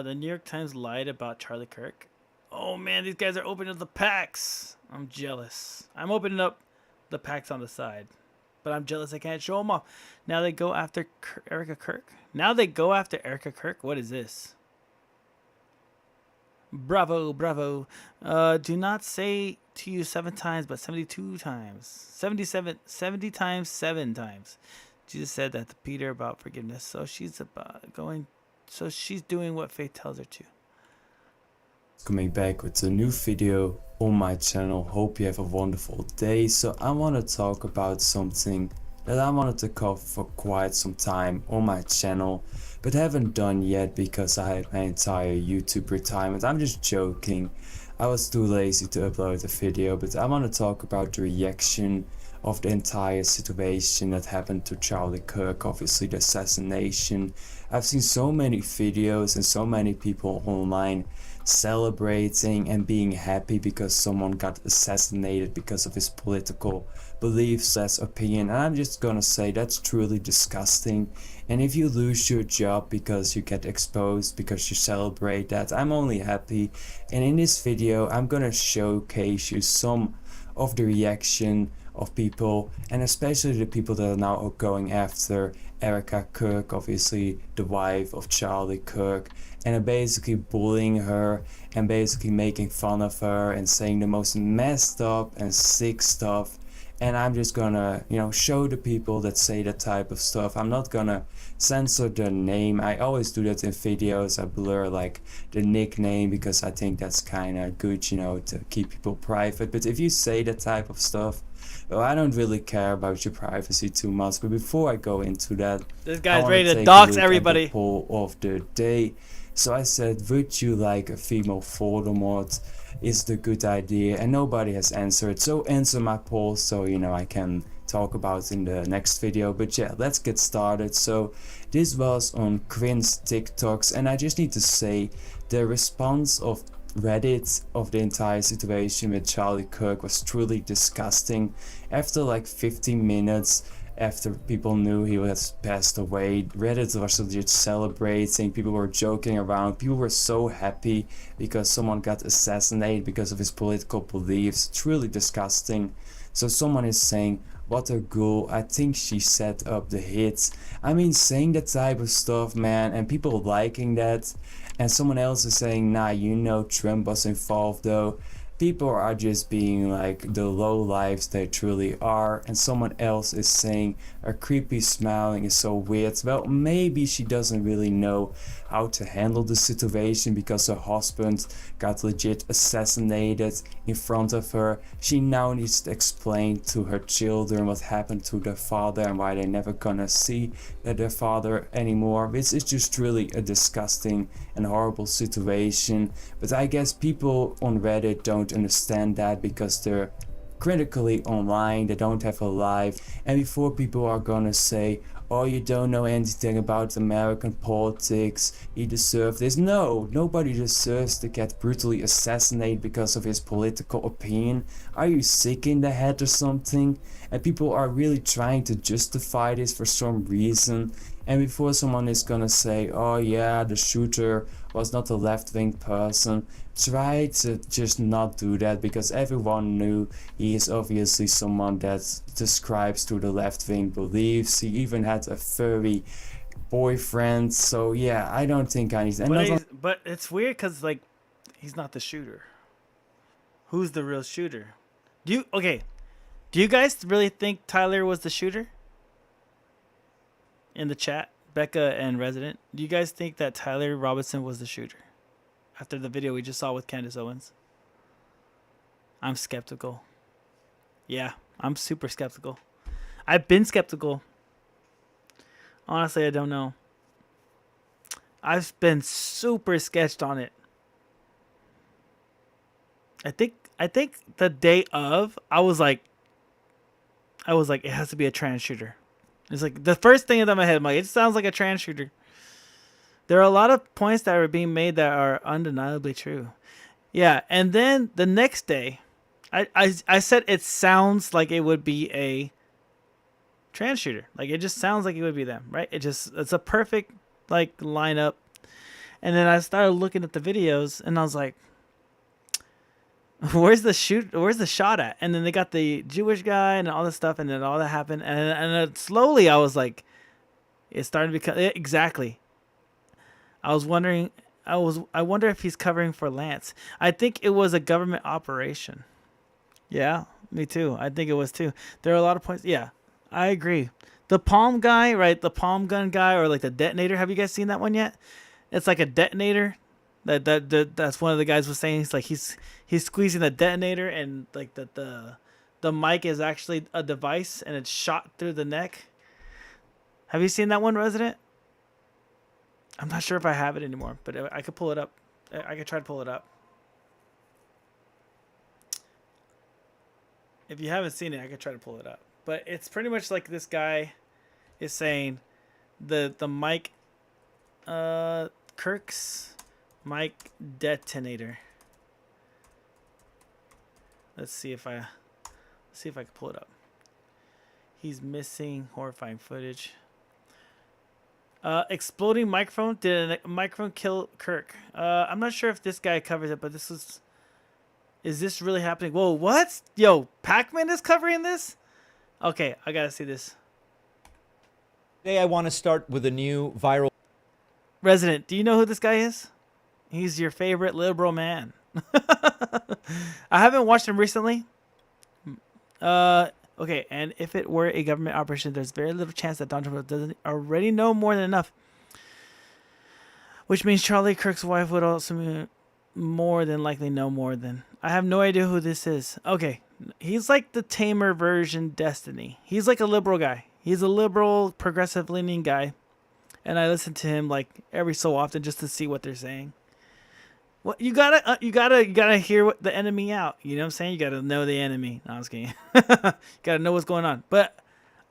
The New York Times lied about Charlie Kirk. Oh man, these guys are opening up the packs. I'm jealous. I'm opening up the packs on the side, but I'm jealous I can't show them off. Now they go after Erica Kirk. What is this? Bravo. Do not say to you 7 times, but 72 times. 70 times, 7 times. Jesus said that to Peter about forgiveness. So she's doing what faith tells her to. Coming back with a new video on my channel. Hope you have a wonderful day. So I want to talk about something that I wanted to cover for quite some time on my channel, but haven't done yet because I had my entire YouTube retirement. I'm just joking. I was too lazy to upload a video, but I want to talk about the reaction of the entire situation that happened to Charlie Kirk, obviously the assassination. I've seen so many videos and so many people online celebrating and being happy because someone got assassinated because of his political beliefs / opinion. And I'm just gonna say that's truly disgusting. And if you lose your job because you get exposed, because you celebrate that, I'm only happy. And in this video I'm gonna showcase you some of the reaction of people, and especially the people that are now going after Erica Kirk, obviously the wife of Charlie Kirk, and are basically bullying her and basically making fun of her and saying the most messed up and sick stuff. And I'm just gonna, show the people that say that type of stuff. I'm not gonna censor their name. I always do that in videos. I blur like the nickname because I think that's kind of good, to keep people private. But if you say that type of stuff, well, I don't really care about your privacy too much. But before I go into that, this guy's ready to dox everybody. The poll of the day. So I said, would you like a female Voldemort? Is the good idea? And nobody has answered. So answer my poll so I can talk about in the next video. But yeah, let's get started. So this was on Quinn's TikToks, and I just need to say the response of Reddit of the entire situation with Charlie Kirk was truly disgusting. After like 15 minutes after people knew he was passed away, Reddit was legit celebrating, people were joking around, people were so happy because someone got assassinated because of his political beliefs. Truly disgusting. So someone is saying, what a ghoul, I think she set up the hits. I mean, saying that type of stuff, man, and people liking that, and someone else is saying, nah, you know Trump was involved though. People are just being like the low lives they truly are, and someone else is saying her creepy smiling is so weird. Well, maybe she doesn't really know how to handle the situation because her husband got legit assassinated in front of her. She now needs to explain to her children what happened to their father and why they're never gonna see their father anymore, which is just really a disgusting and horrible situation. But I guess people on Reddit don't understand that because they're critically online, they don't have a life, and before people are gonna say, oh, you don't know anything about American politics, he deserved this. No, nobody deserves to get brutally assassinated because of his political opinion. Are you sick in the head or something? And people are really trying to justify this for some reason. And before someone is gonna say, oh yeah, the shooter was not a left-wing person, try to just not do that, because everyone knew he is obviously someone that describes to the left-wing beliefs. He even had a furry boyfriend. So yeah, I don't think I need. But it's weird because like he's not the shooter. Who's the real shooter? Do you guys really think Tyler was the shooter? In the chat, Becca and Resident, do you guys think that Tyler Robinson was the shooter after the video we just saw with Candace Owens? I'm skeptical. Yeah, I'm super skeptical. I've been skeptical. Honestly, I don't know. I've been super sketched on it. I think the day of, I was like it has to be a trans shooter. It's like the first thing in my head, I'm like, it sounds like a trans shooter. There are a lot of points that are being made that are undeniably true. Yeah, and then the next day, I said it sounds like it would be a trans shooter. Like it just sounds like it would be them, right? It's a perfect like lineup. And then I started looking at the videos and I was like, where's the shot at? And then they got the Jewish guy and all this stuff, and then all that happened, and then slowly I was like, it's starting to become exactly. I wonder if he's covering for Lance. I think it was a government operation. Yeah, me too. I think it was too. There are a lot of points. Yeah, I agree. The palm guy, right? The palm gun guy, or like the detonator. Have you guys seen that one yet? It's like a detonator. That's one of the guys was saying. It's like he's squeezing the detonator, and like the mic is actually a device, and it's shot through the neck. Have you seen that one, Resident? I'm not sure if I have it anymore, but I could pull it up. I could try to pull it up. If you haven't seen it, I could try to pull it up. But it's pretty much like this guy is saying the mic, Kirk's mic detonator. Let's see if I can pull it up. He's missing horrifying footage. Exploding microphone. Did a microphone kill Kirk? I'm not sure if this guy covers it, but is this really happening? Whoa, what? Yo, Pac-Man is covering this? Okay, I gotta see this. Today I want to start with a new viral. Resident, do you know who this guy is? He's your favorite liberal man. I haven't watched him recently. Okay, and if it were a government operation, there's very little chance that Donald Trump doesn't already know more than enough. Which means Charlie Kirk's wife would also more than likely know more than. I have no idea who this is. Okay, he's like the tamer version Destiny. He's like a liberal guy. He's a liberal, progressive-leaning guy. And I listen to him like every so often just to see what they're saying. Well, you gotta hear what the enemy out. You know what I'm saying? You gotta know the enemy. No, I was kidding. Gotta know what's going on. But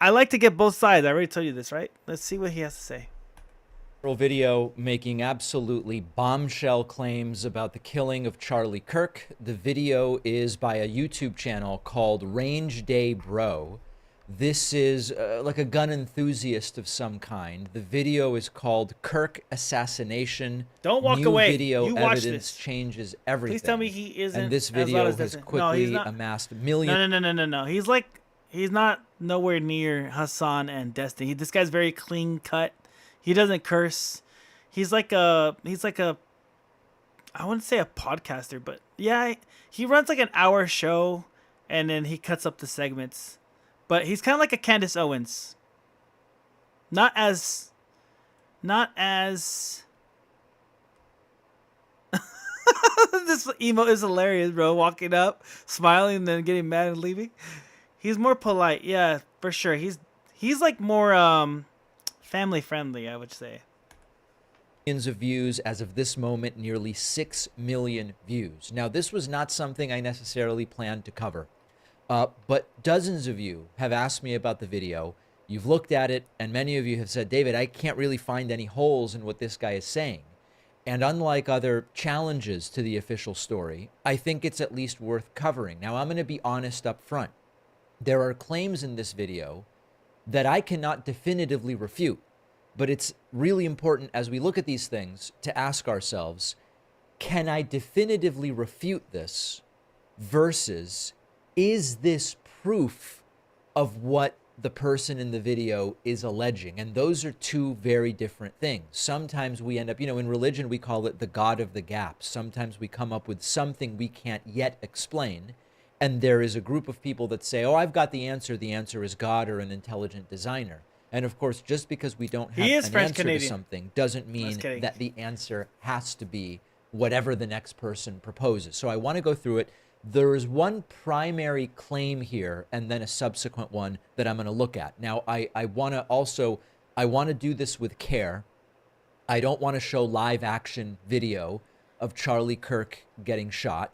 I like to get both sides. I already told you this, right? Let's see what he has to say. Video making absolutely bombshell claims about the killing of Charlie Kirk. The video is by a YouTube channel called Range Day Bro. This is like a gun enthusiast of some kind. The video is called Kirk Assassination. Don't walk New away. Video You watch evidence this. changes everything. Please tell me he isn't. And this as loud video as has this. quickly he's not. amassed millions. No. He's not nowhere near Hassan and Destiny. This guy's very clean cut. He doesn't curse. He's like a I wouldn't say a podcaster, but yeah, he runs like an hour show and then he cuts up the segments. But he's kind of like a Candace Owens. Not as this emo is hilarious, bro. Walking up, smiling, and then getting mad and leaving. He's more polite, yeah, for sure. He's like more family friendly, I would say. Millions of views as of this moment, nearly 6 million views. Now, this was not something I necessarily planned to cover, but dozens of you have asked me about the video. You've looked at it, and many of you have said, David, I can't really find any holes in what this guy is saying. And unlike other challenges to the official story, I think it's at least worth covering. Now, I'm going to be honest up front. There are claims in this video that I cannot definitively refute. But it's really important as we look at these things to ask ourselves, can I definitively refute this versus is this proof of what the person in the video is alleging? And those are two very different things. Sometimes we end up, in religion, we call it the God of the gaps. Sometimes we come up with something we can't yet explain. And there is a group of people that say, oh, I've got the answer. The answer is God or an intelligent designer. And of course, just because we don't have an answer to something doesn't mean that the answer has to be whatever the next person proposes. So I want to go through it. There is one primary claim here and then a subsequent one that I'm going to look at. Now, I want to do this with care. I don't want to show live action video of Charlie Kirk getting shot.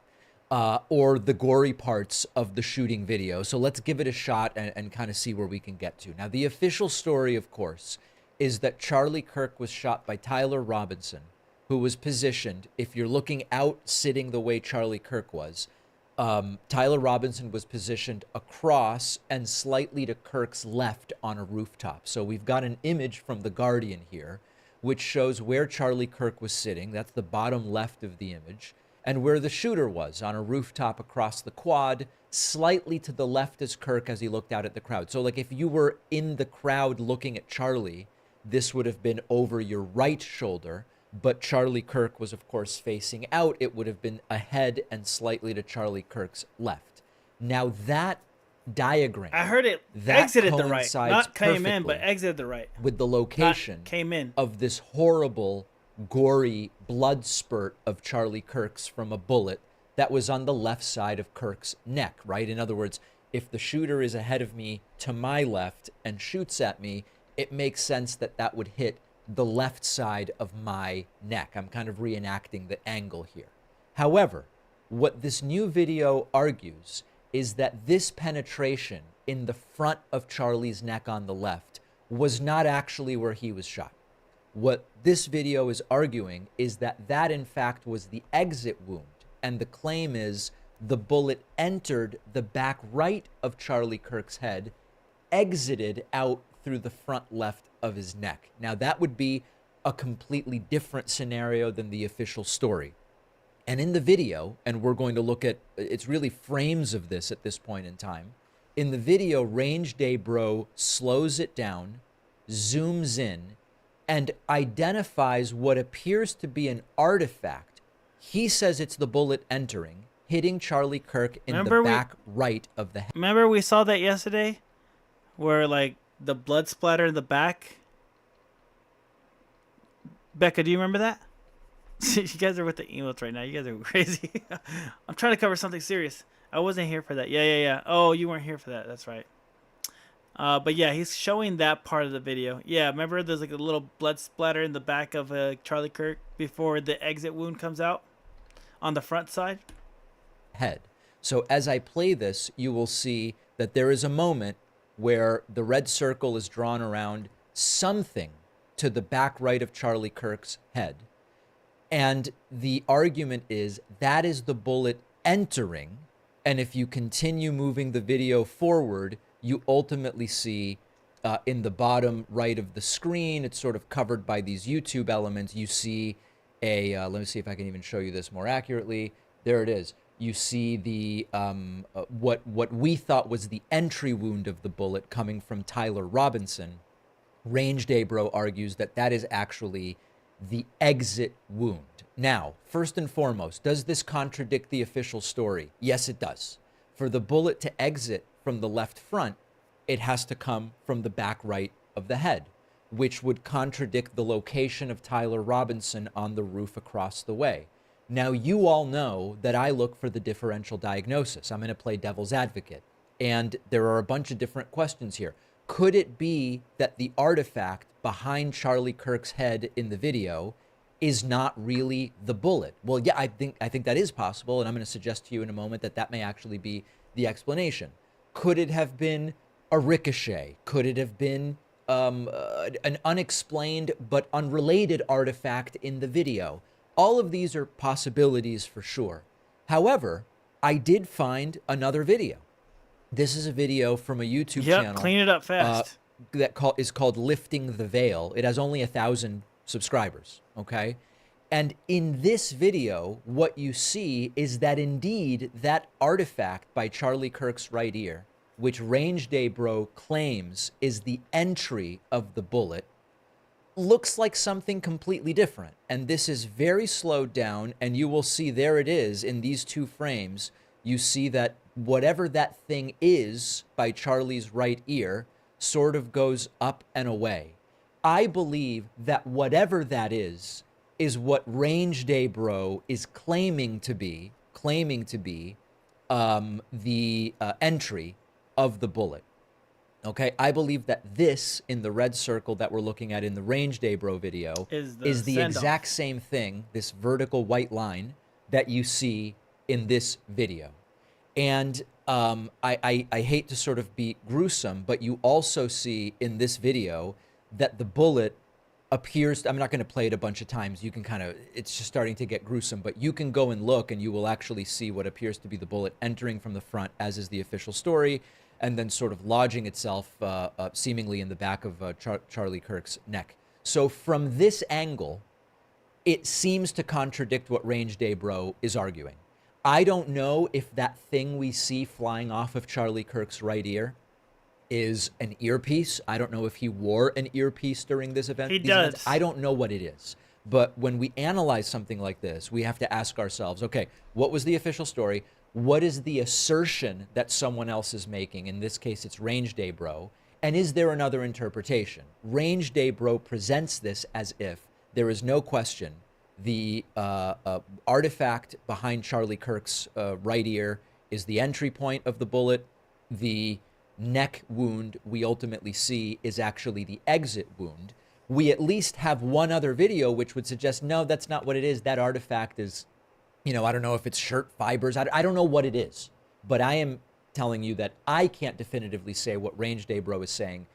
Or the gory parts of the shooting video. So let's give it a shot and kind of see where we can get to. Now, the official story, of course, is that Charlie Kirk was shot by Tyler Robinson, who was positioned, if you're looking out sitting the way Charlie Kirk was, Tyler Robinson was positioned across and slightly to Kirk's left on a rooftop. So we've got an image from The Guardian here, which shows where Charlie Kirk was sitting. That's the bottom left of the image. And where the shooter was, on a rooftop across the quad, slightly to the left as Kirk as he looked out at the crowd. So like if you were in the crowd looking at Charlie, this would have been over your right shoulder, but Charlie Kirk was of course facing out. It would have been ahead and slightly to Charlie Kirk's left. Now that diagram, I heard it exited the right, not came in, but exited the right. With the location came in of this horrible gory blood spurt of Charlie Kirk's from a bullet that was on the left side of Kirk's neck, right? In other words, if the shooter is ahead of me to my left and shoots at me, it makes sense that that would hit the left side of my neck. I'm kind of reenacting the angle here. However, what this new video argues is that this penetration in the front of Charlie's neck on the left was not actually where he was shot. What this video is arguing is that that in fact was the exit wound, and the claim is the bullet entered the back right of Charlie Kirk's head, exited out through the front left of his neck. Now that would be a completely different scenario than the official story. And in the video, and we're going to look at, it's really frames of this at this point in time. In the video, Range Day Bro slows it down, zooms in, and identifies what appears to be an artifact. He says it's the bullet entering, hitting Charlie Kirk in the back right of the head. Remember we saw that yesterday? Where, like, the blood splatter in the back? Becca, do you remember that? You guys are with the emotes right now. You guys are crazy. I'm trying to cover something serious. I wasn't here for that. Yeah. Oh, you weren't here for that. That's right. But yeah, he's showing that part of the video. Yeah, remember there's like a little blood splatter in the back of Charlie Kirk before the exit wound comes out? On the front side? Head. So as I play this, you will see that there is a moment where the red circle is drawn around something to the back right of Charlie Kirk's head. And the argument is that is the bullet entering. And if you continue moving the video forward, you ultimately see in the bottom right of the screen, it's sort of covered by these YouTube elements. You see a, let me see if I can even show you this more accurately. There it is. You see the what we thought was the entry wound of the bullet coming from Tyler Robinson. Range Daybro argues that that is actually the exit wound. Now, first and foremost, does this contradict the official story? Yes, it does. For the bullet to exit from the left front, it has to come from the back right of the head, which would contradict the location of Tyler Robinson on the roof across the way. Now, you all know that I look for the differential diagnosis. I'm going to play devil's advocate. And there are a bunch of different questions here. Could it be that the artifact behind Charlie Kirk's head in the video is not really the bullet? Well, yeah, I think that is possible, and I'm going to suggest to you in a moment that that may actually be the explanation. Could it have been a ricochet? Could it have been an unexplained but unrelated artifact in the video? All of these are possibilities for sure. However, I did find another video. This is a video from a YouTube channel. Clean it up fast. That is called Lifting the Veil. It has only 1,000 subscribers, okay? And in this video, what you see is that indeed that artifact by Charlie Kirk's right ear, which Range Daybro claims is the entry of the bullet, looks like something completely different. And this is very slowed down, and you will see there it is in these two frames. You see that whatever that thing is by Charlie's right ear sort of goes up and away. I believe that whatever that is what Range Daybro is claiming to be the entry of the bullet. Okay, I believe that this in the red circle that we're looking at in the Range Daybro video is the exact same thing, this vertical white line that you see in this video. And I hate to sort of be gruesome, but you also see in this video that the bullet appears, I'm not going to play it a bunch of times. You can kind of, it's just starting to get gruesome, but you can go and look and you will actually see what appears to be the bullet entering from the front, as is the official story, and then sort of lodging itself seemingly in the back of Charlie Kirk's neck. So from this angle, it seems to contradict what Range Daybro is arguing. I don't know if that thing we see flying off of Charlie Kirk's right ear is an earpiece. I don't know if he wore an earpiece during this event. He does. I don't know what it is. But when we analyze something like this, we have to ask ourselves, okay, what was the official story? What is the assertion that someone else is making? In this case, it's Range Daybro. And is there another interpretation? Range Daybro presents this as if there is no question the artifact behind Charlie Kirk's right ear is the entry point of the bullet. The neck wound we ultimately see is actually the exit wound. We at least have one other video which would suggest, no, that's not what it is. That artifact is, you know, I don't know if it's shirt fibers. I don't know what it is. But I am telling you that I can't definitively say what Range Daybro is saying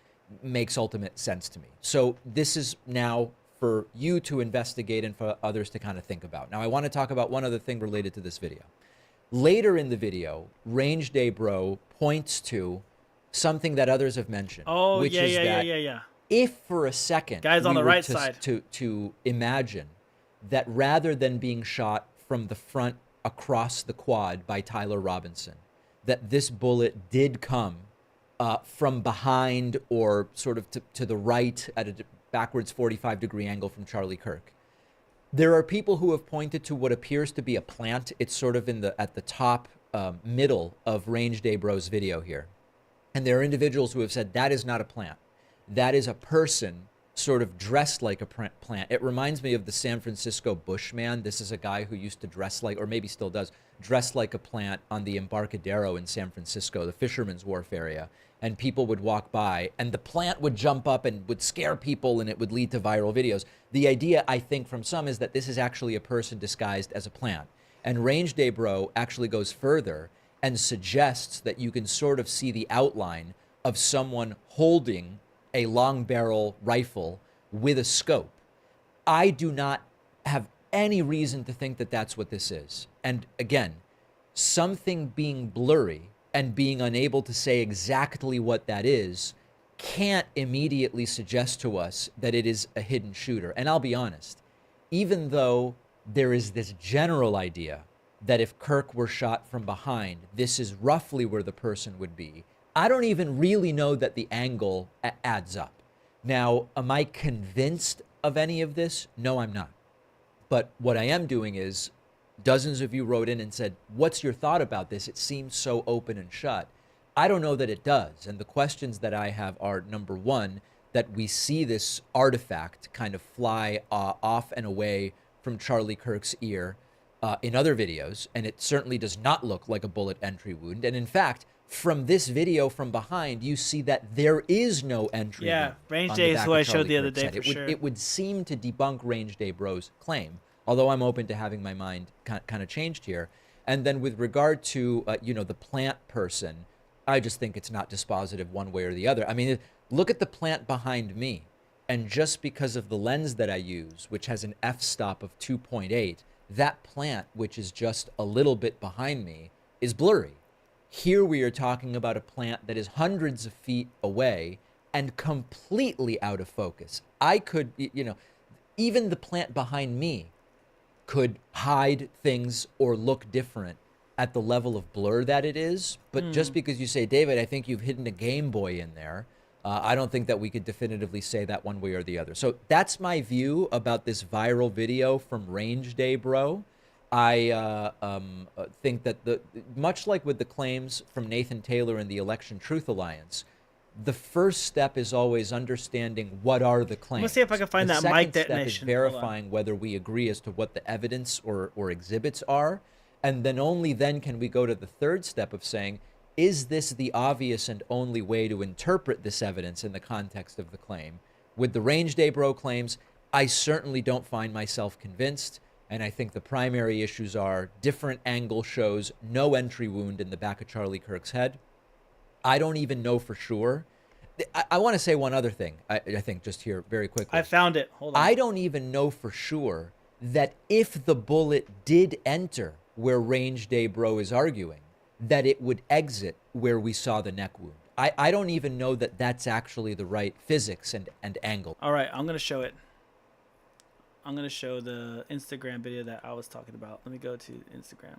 makes ultimate sense to me. So this is now for you to investigate and for others to kind of think about. Now, I want to talk about one other thing related to this video. Later in the video, Range Daybro points to something that others have mentioned. Oh, which is that if for a second, guys on the right side, to imagine that rather than being shot from the front across the quad by Tyler Robinson, that this bullet did come from behind or sort of to the right at a backwards 45-degree angle from Charlie Kirk. There are people who have pointed to what appears to be a plant. It's sort of at the top middle of Range Daybro's video here. And there are individuals who have said that is not a plant. That is a person sort of dressed like a plant. It reminds me of the San Francisco Bushman. This is a guy who used to dress like, or maybe still does, dress like a plant on the Embarcadero in San Francisco, the Fisherman's Wharf area. And people would walk by and the plant would jump up and would scare people and it would lead to viral videos. The idea, I think, from some is that this is actually a person disguised as a plant. And Range Day Bro actually goes further and suggests that you can sort of see the outline of someone holding a long barrel rifle with a scope. I do not have any reason to think that that's what this is. And again, something being blurry and being unable to say exactly what that is can't immediately suggest to us that it is a hidden shooter. And I'll be honest, even though there is this general idea that if Kirk were shot from behind, this is roughly where the person would be, I don't even really know that the angle adds up. Now, am I convinced of any of this? No, I'm not. But what I am doing is, dozens of you wrote in and said, what's your thought about this? It seems so open and shut. I don't know that it does. And the questions that I have are, number one, that we see this artifact kind of fly off and away from Charlie Kirk's ear in other videos, and it certainly does not look like a bullet entry wound. And in fact, from this video from behind, you see that there is no entry wound. Yeah, Range on Day the is back who I of Charlie showed the other Kirk's day head. for sure. It would seem to debunk Range Day Bro's claim, although I'm open to having my mind kind of changed here. And then with regard to, the plant person, I just think it's not dispositive one way or the other. I mean, look at the plant behind me. And just because of the lens that I use, which has an f-stop of 2.8, that plant, which is just a little bit behind me, is blurry. Here we are talking about a plant that is hundreds of feet away and completely out of focus. I could, even the plant behind me could hide things or look different at the level of blur that it is. But just because you say, David, I think you've hidden a Game Boy in there, I don't think that we could definitively say that one way or the other. So that's my view about this viral video from Range Day Bro. I think that much like with the claims from Nathan Taylor and the Election Truth Alliance, the first step is always understanding what are the claims. Let's see if I can find that mic detonation. The second step is verifying whether we agree as to what the evidence or exhibits are. And then only then can we go to the third step of saying, is this the obvious and only way to interpret this evidence in the context of the claim? With the Range Day Bro claims, I certainly don't find myself convinced. And I think the primary issues are different angle shows no entry wound in the back of Charlie Kirk's head. I don't even know for sure. I want to say one other thing, I think, just here very quickly. I found it. Hold on. I don't even know for sure that if the bullet did enter where Range Day Bro is arguing, that it would exit where we saw the neck wound. I don't even know that that's actually the right physics and angle. All right, I'm going to show it. I'm going to show the Instagram video that I was talking about. Let me go to Instagram.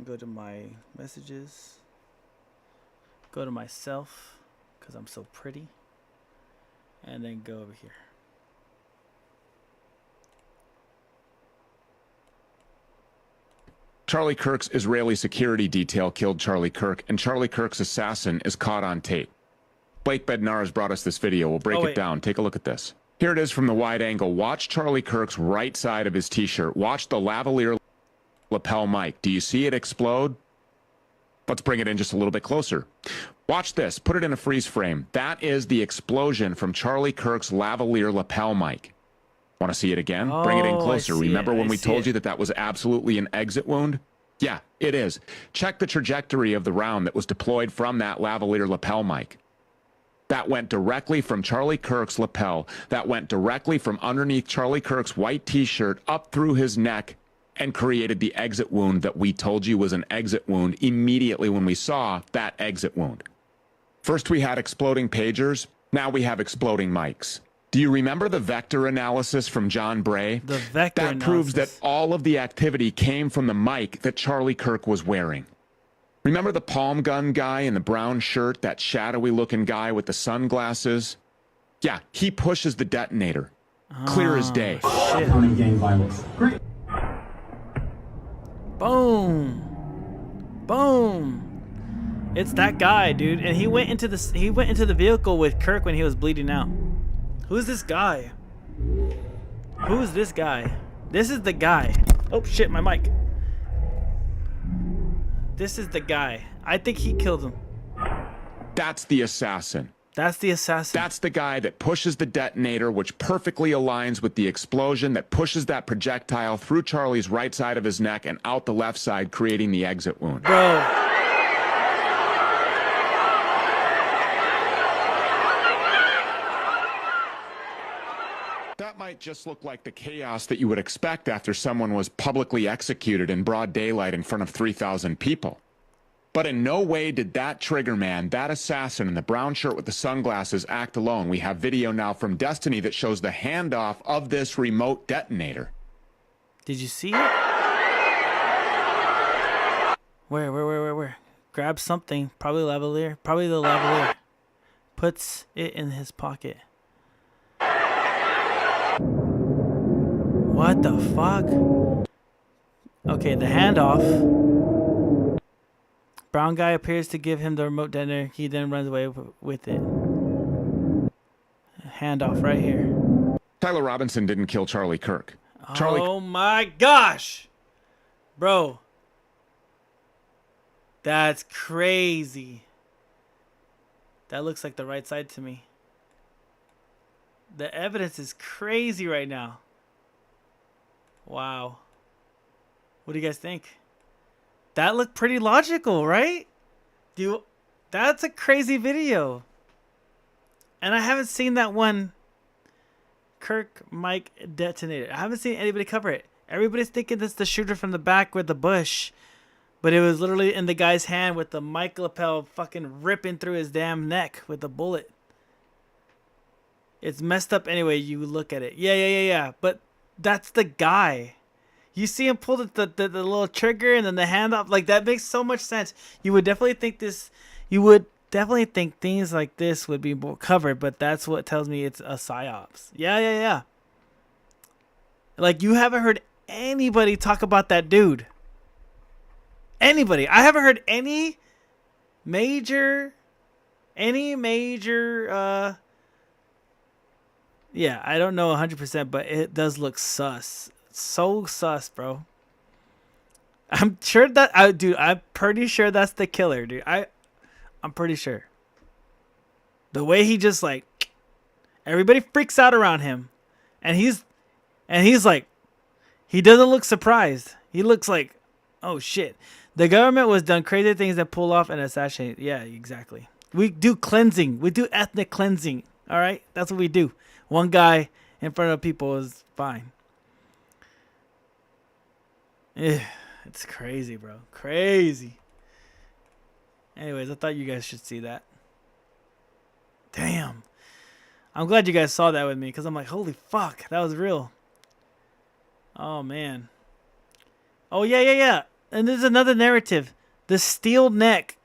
Go to my messages. Go to myself, because I'm so pretty. And then go over here. Charlie Kirk's Israeli security detail killed Charlie Kirk, and Charlie Kirk's assassin is caught on tape. Blake Bednar has brought us this video. We'll break it down. Take a look at this. Here it is from the wide angle. Watch Charlie Kirk's right side of his t-shirt. Watch the lavalier lapel mic. Do you see it explode? Let's bring it in just a little bit closer. Watch this. Put it in a freeze frame. That is the explosion from Charlie Kirk's lavalier lapel mic. Want to see it again? Bring it in closer. Remember when we told you that that was absolutely an exit wound? Yeah, it is. Check the trajectory of the round that was deployed from that lavalier lapel mic. That went directly from Charlie Kirk's lapel. That went directly from underneath Charlie Kirk's white t-shirt up through his neck and created the exit wound that we told you was an exit wound immediately when we saw that exit wound. First we had exploding pagers. Now we have exploding mics. Do you remember the vector analysis from John Bray? The vector analysis. That proves that all of the activity came from the mic that Charlie Kirk was wearing. Remember the palm gun guy in the brown shirt, that shadowy looking guy with the sunglasses? Yeah, he pushes the detonator. Clear as day. Shit. Gang violence. Great. Boom. Boom. It's that guy, dude. And he went into the vehicle with Kirk when he was bleeding out. Who's this guy? Who's this guy? This is the guy. Oh shit, my mic. This is the guy. I think he killed him. That's the assassin. That's the assassin. That's the guy that pushes the detonator, which perfectly aligns with the explosion that pushes that projectile through Charlie's right side of his neck and out the left side, creating the exit wound. Bro. That might just look like the chaos that you would expect after someone was publicly executed in broad daylight in front of 3,000 people. But in no way did that trigger man, that assassin in the brown shirt with the sunglasses, act alone. We have video now from Destiny that shows the handoff of this remote detonator. Did you see it? Where? Grabs something. Probably lavalier. Probably the lavalier. Puts it in his pocket. What the fuck? Okay, the handoff. Brown guy appears to give him the remote detonator. He then runs away with it. Handoff right here. Tyler Robinson didn't kill Charlie Kirk. Oh my gosh! Bro. That's crazy. That looks like the right side to me. The evidence is crazy right now. Wow. What do you guys think? That looked pretty logical, right? That's a crazy video. And I haven't seen that one Kirk Mike detonator. I haven't seen anybody cover it. Everybody's thinking that's the shooter from the back with the bush. But it was literally in the guy's hand with the Mike lapel fucking ripping through his damn neck with the bullet. It's messed up anyway you look at it. Yeah. But that's the guy. You see him pull the little trigger and then the hand up. Like, that makes so much sense. You would definitely think this... You would definitely think things like this would be more covered, but that's what tells me it's a psyops. Yeah. Like, you haven't heard anybody talk about that dude. Anybody. I haven't heard any major... Yeah, I don't know 100%, but it does look sus. So sus, bro. I'm sure that I'm pretty sure that's the killer, dude. I'm pretty sure. The way he just like everybody freaks out around him, and he's like, he doesn't look surprised. He looks like, oh shit. The government was done crazy things that pull off and assassinate. Yeah, exactly. We do cleansing. We do ethnic cleansing. All right, that's what we do. One guy in front of people is fine. It's crazy, bro. Crazy. Anyways, I thought you guys should see that. Damn. I'm glad you guys saw that with me because I'm like, holy fuck, that was real. Oh, man. Oh, yeah. And there's another narrative. The steel neck.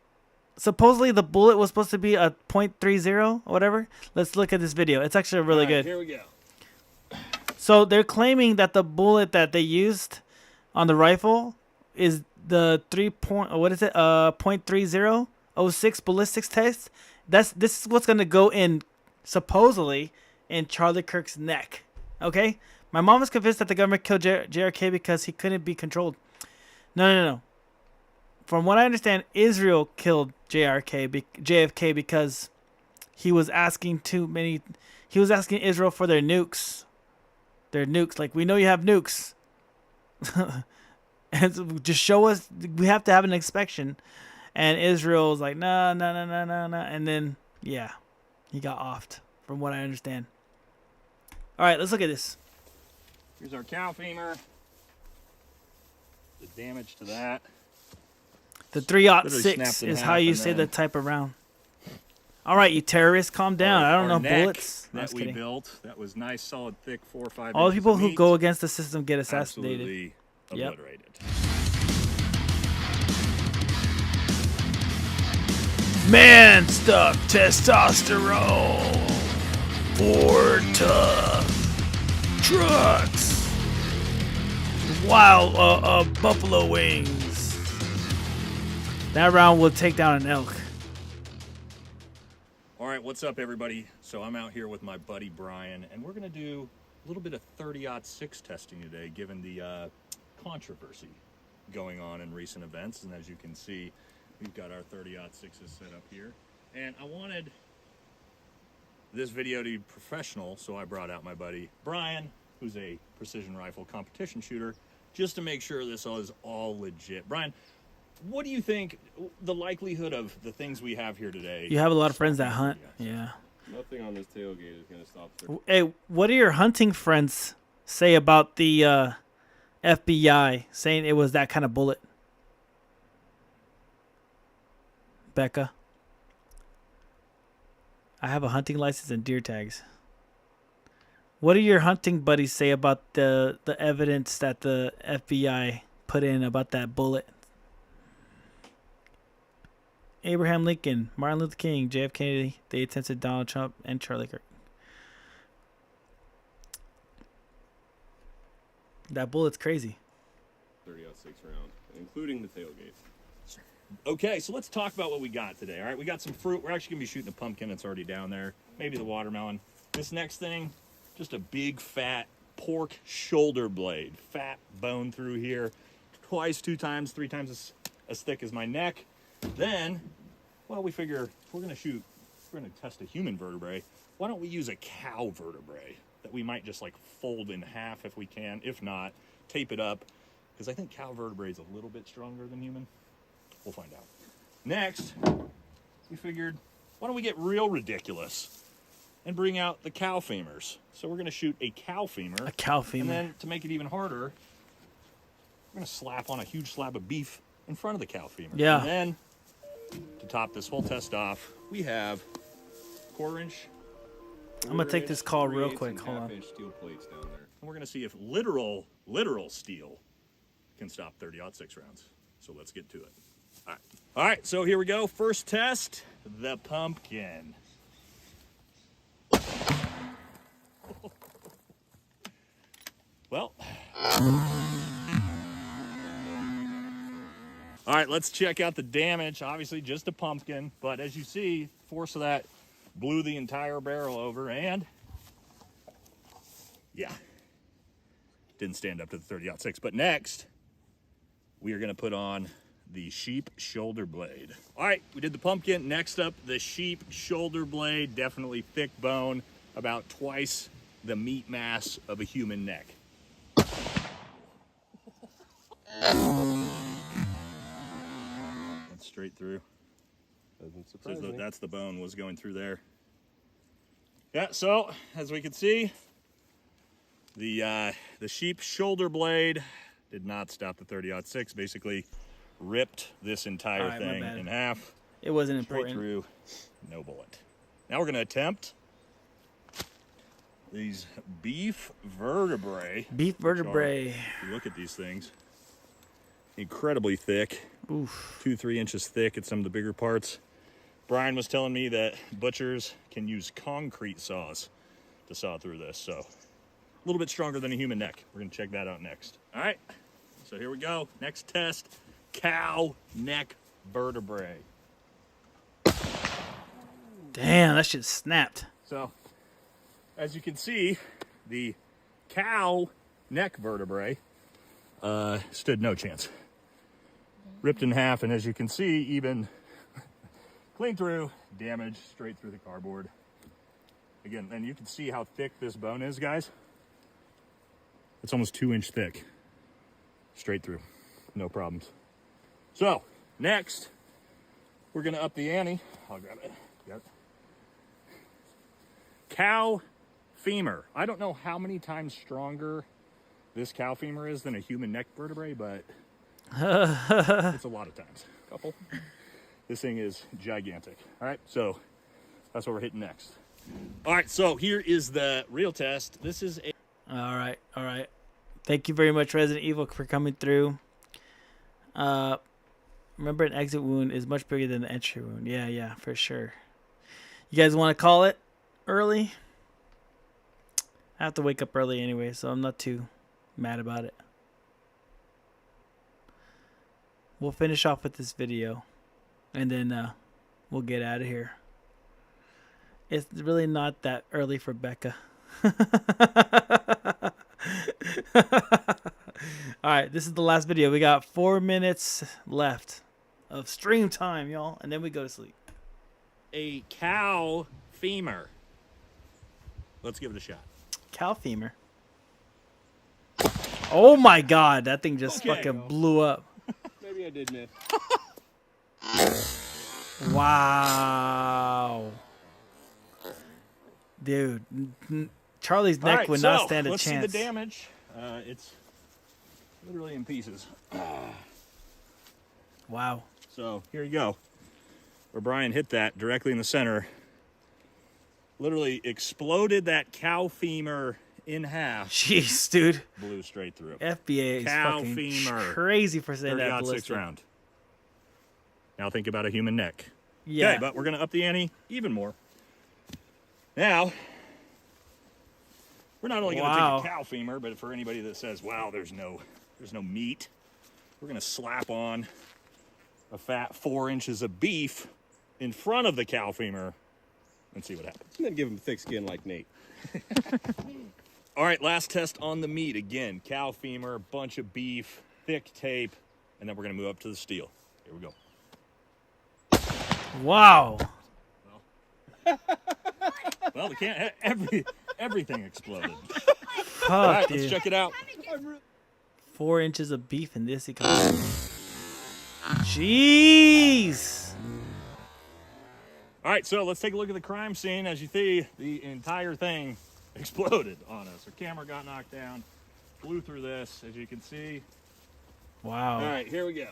Supposedly the bullet was supposed to be a .30 or whatever. Let's look at this video. It's actually really good. Here we go. So they're claiming that the bullet that they used on the rifle is the .30 06 ballistics test. This is what's gonna go in supposedly in Charlie Kirk's neck. Okay, my mom is convinced that the government killed JRK because he couldn't be controlled. No. From what I understand, Israel killed JFK because he was asking too many. He was asking Israel for their nukes. Like, we know you have nukes. And just show us. We have to have an inspection. And Israel's like, no. And then, yeah, he got offed, from what I understand. All right, let's look at this. Here's our cow femur. The damage to that. The 3-06 is how you say the type of round. All right, you terrorists, calm down. I don't know bullets. That we built. That was nice, solid, thick, 4 or 5 all the inches people of who meat. go against the system get assassinated. Absolutely obliterated. Man stuff testosterone. Ford tough trucks. Wild buffalo wings. That round will take down an elk. All right, what's up, everybody? So I'm out here with my buddy Brian, and we're going to do a little bit of 30-06 testing today, given the controversy going on in recent events. And as you can see, we've got our 30-06s set up here. And I wanted this video to be professional, so I brought out my buddy Brian, who's a precision rifle competition shooter, just to make sure this is all legit. Brian, what do you think the likelihood of the things we have here today? You have a lot of friends that hunt. Yeah. Nothing on this tailgate is going to stop her. Hey, what do your hunting friends say about the FBI saying it was that kind of bullet? Becca? I have a hunting license and deer tags. What do your hunting buddies say about the evidence that the FBI put in about that bullet? Abraham Lincoln, Martin Luther King, JF Kennedy, they attempted Donald Trump and Charlie Kirk. That bullet's crazy. 30-06 round, including the tailgate. Okay, so let's talk about what we got today. All right, we got some fruit. We're actually going to be shooting a pumpkin that's already down there. Maybe the watermelon. This next thing, just a big fat pork shoulder blade. Fat bone through here. Twice, 2 times, 3 times as thick as my neck. Then, well, we figure if we're going to test a human vertebrae, why don't we use a cow vertebrae that we might just like fold in half if we can. If not, tape it up, because I think cow vertebrae is a little bit stronger than human. We'll find out. Next, we figured, why don't we get real ridiculous and bring out the cow femurs. So we're going to shoot a cow femur. A cow femur. And then to make it even harder, we're going to slap on a huge slab of beef in front of the cow femur. Yeah. And then, to top this whole test off, we have 1/4-inch. I'm going to take this call real quick. Hold on. Steel plates down there. And we're going to see if literal steel can stop 30-06 rounds. So let's get to it. All right, so here we go. First test, the pumpkin. Well. All right, let's check out the damage. Obviously, just a pumpkin, but as you see, force of that blew the entire barrel over, and yeah, didn't stand up to the 30-06. But next, we are going to put on the sheep shoulder blade. All right, we did the pumpkin. Next up, the sheep shoulder blade. Definitely thick bone, about twice the meat mass of a human neck. That's straight through. Doesn't surprise me. That's the bone was going through there. Yeah, so as we can see, the sheep shoulder blade did not stop the 30-06. Basically ripped this entire thing in half. It wasn't straight important. Through, no bullet. Now we're going to attempt these beef vertebrae. Beef vertebrae. If you look at these things, incredibly thick. Oof. 2-3 inches thick at some of the bigger parts. Brian was telling me that butchers can use concrete saws to saw through this, so a little bit stronger than a human neck. We're going to check that out next. All right, so here we go. Next test, cow neck vertebrae. Damn, that shit snapped. So, as you can see, the cow neck vertebrae stood no chance. Ripped in half, and as you can see, even clean through, damage straight through the cardboard. Again, and you can see how thick this bone is, guys. It's almost 2-inch thick. Straight through, no problems. So, next, we're gonna up the ante. I'll grab it. Yep. Cow femur. I don't know how many times stronger this cow femur is than a human neck vertebrae, but it's a lot of times. Couple. This thing is gigantic. All right, so that's what we're hitting next. All right, so here is the real test. This is a... All right. Thank you very much, Resident Evil, for coming through. Remember, an exit wound is much bigger than an entry wound. Yeah, for sure. You guys want to call it early? I have to wake up early anyway, so I'm not too mad about it. We'll finish off with this video, and then we'll get out of here. It's really not that early for Becca. All right, this is the last video. We got 4 minutes left of stream time, y'all, and then we go to sleep. A cow femur. let's give it a shot. Cow femur. Oh my God, that thing just fucking blew up. Maybe I did miss. Wow. Dude, Charlie's neck would not stand a let's chance. See the damage. It's literally in pieces. Wow. So here you go. Where Brian hit that directly in the center. Literally exploded that cow femur in half. Jeez, dude. Blew straight through. FBA is Cow fucking femur. crazy for saying that 30-06 ballistic. round. Now think about a human neck. Yeah. Okay, but we're going to up the ante even more. Now, we're not only going to take a cow femur, but for anybody that says, wow, there's no meat, we're going to slap on a fat 4 inches of beef in front of the cow femur and see what happens. And then give him thick skin like Nate. All right, last test on the meat. Again, cow femur, bunch of beef, thick tape, and then we're going to move up to the steel. Here we go. Wow. Well, we can't. Everything exploded. Fuck, all right, dude. let's check it out. 4 inches of beef in this economy. Jeez. All right, so let's take a look at the crime scene. As you see, the entire thing exploded on us. Our camera got knocked down, flew through this, as you can see. Wow. All right, here we go.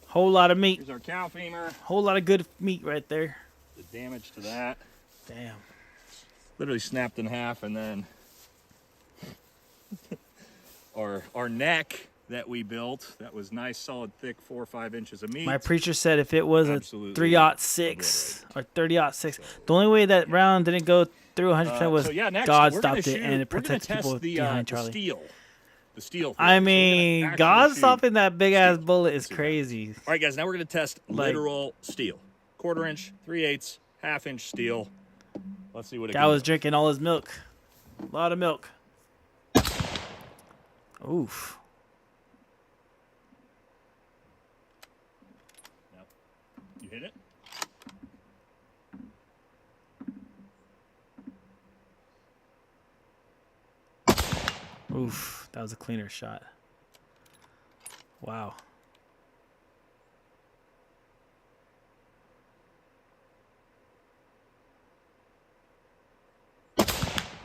Whole lot of meat. Here's our cow femur. Whole lot of good meat right there. The damage to that. Damn. Literally snapped in half, and then our neck that we built, that was nice, solid, thick, 4 or 5 inches of meat. My preacher said if it was Absolutely a 3-06 or 30-06, the only way that round didn't go through 100% was so yeah, next, God we're gonna stopped it shoot- and it we're gonna protects test people the, behind the Charlie. steel. The steel. I theory. So we're gonna mean, actually God shoot- stopping that big ass bullet is crazy. All right, guys, now we're going to test Like- literal steel. 1/4 inch, 3/8, 1/2 inch steel. Let's see what it Guy can was do. drinking all his milk. A lot of milk. Oof. You hit it? Oof. That was a cleaner shot. Wow.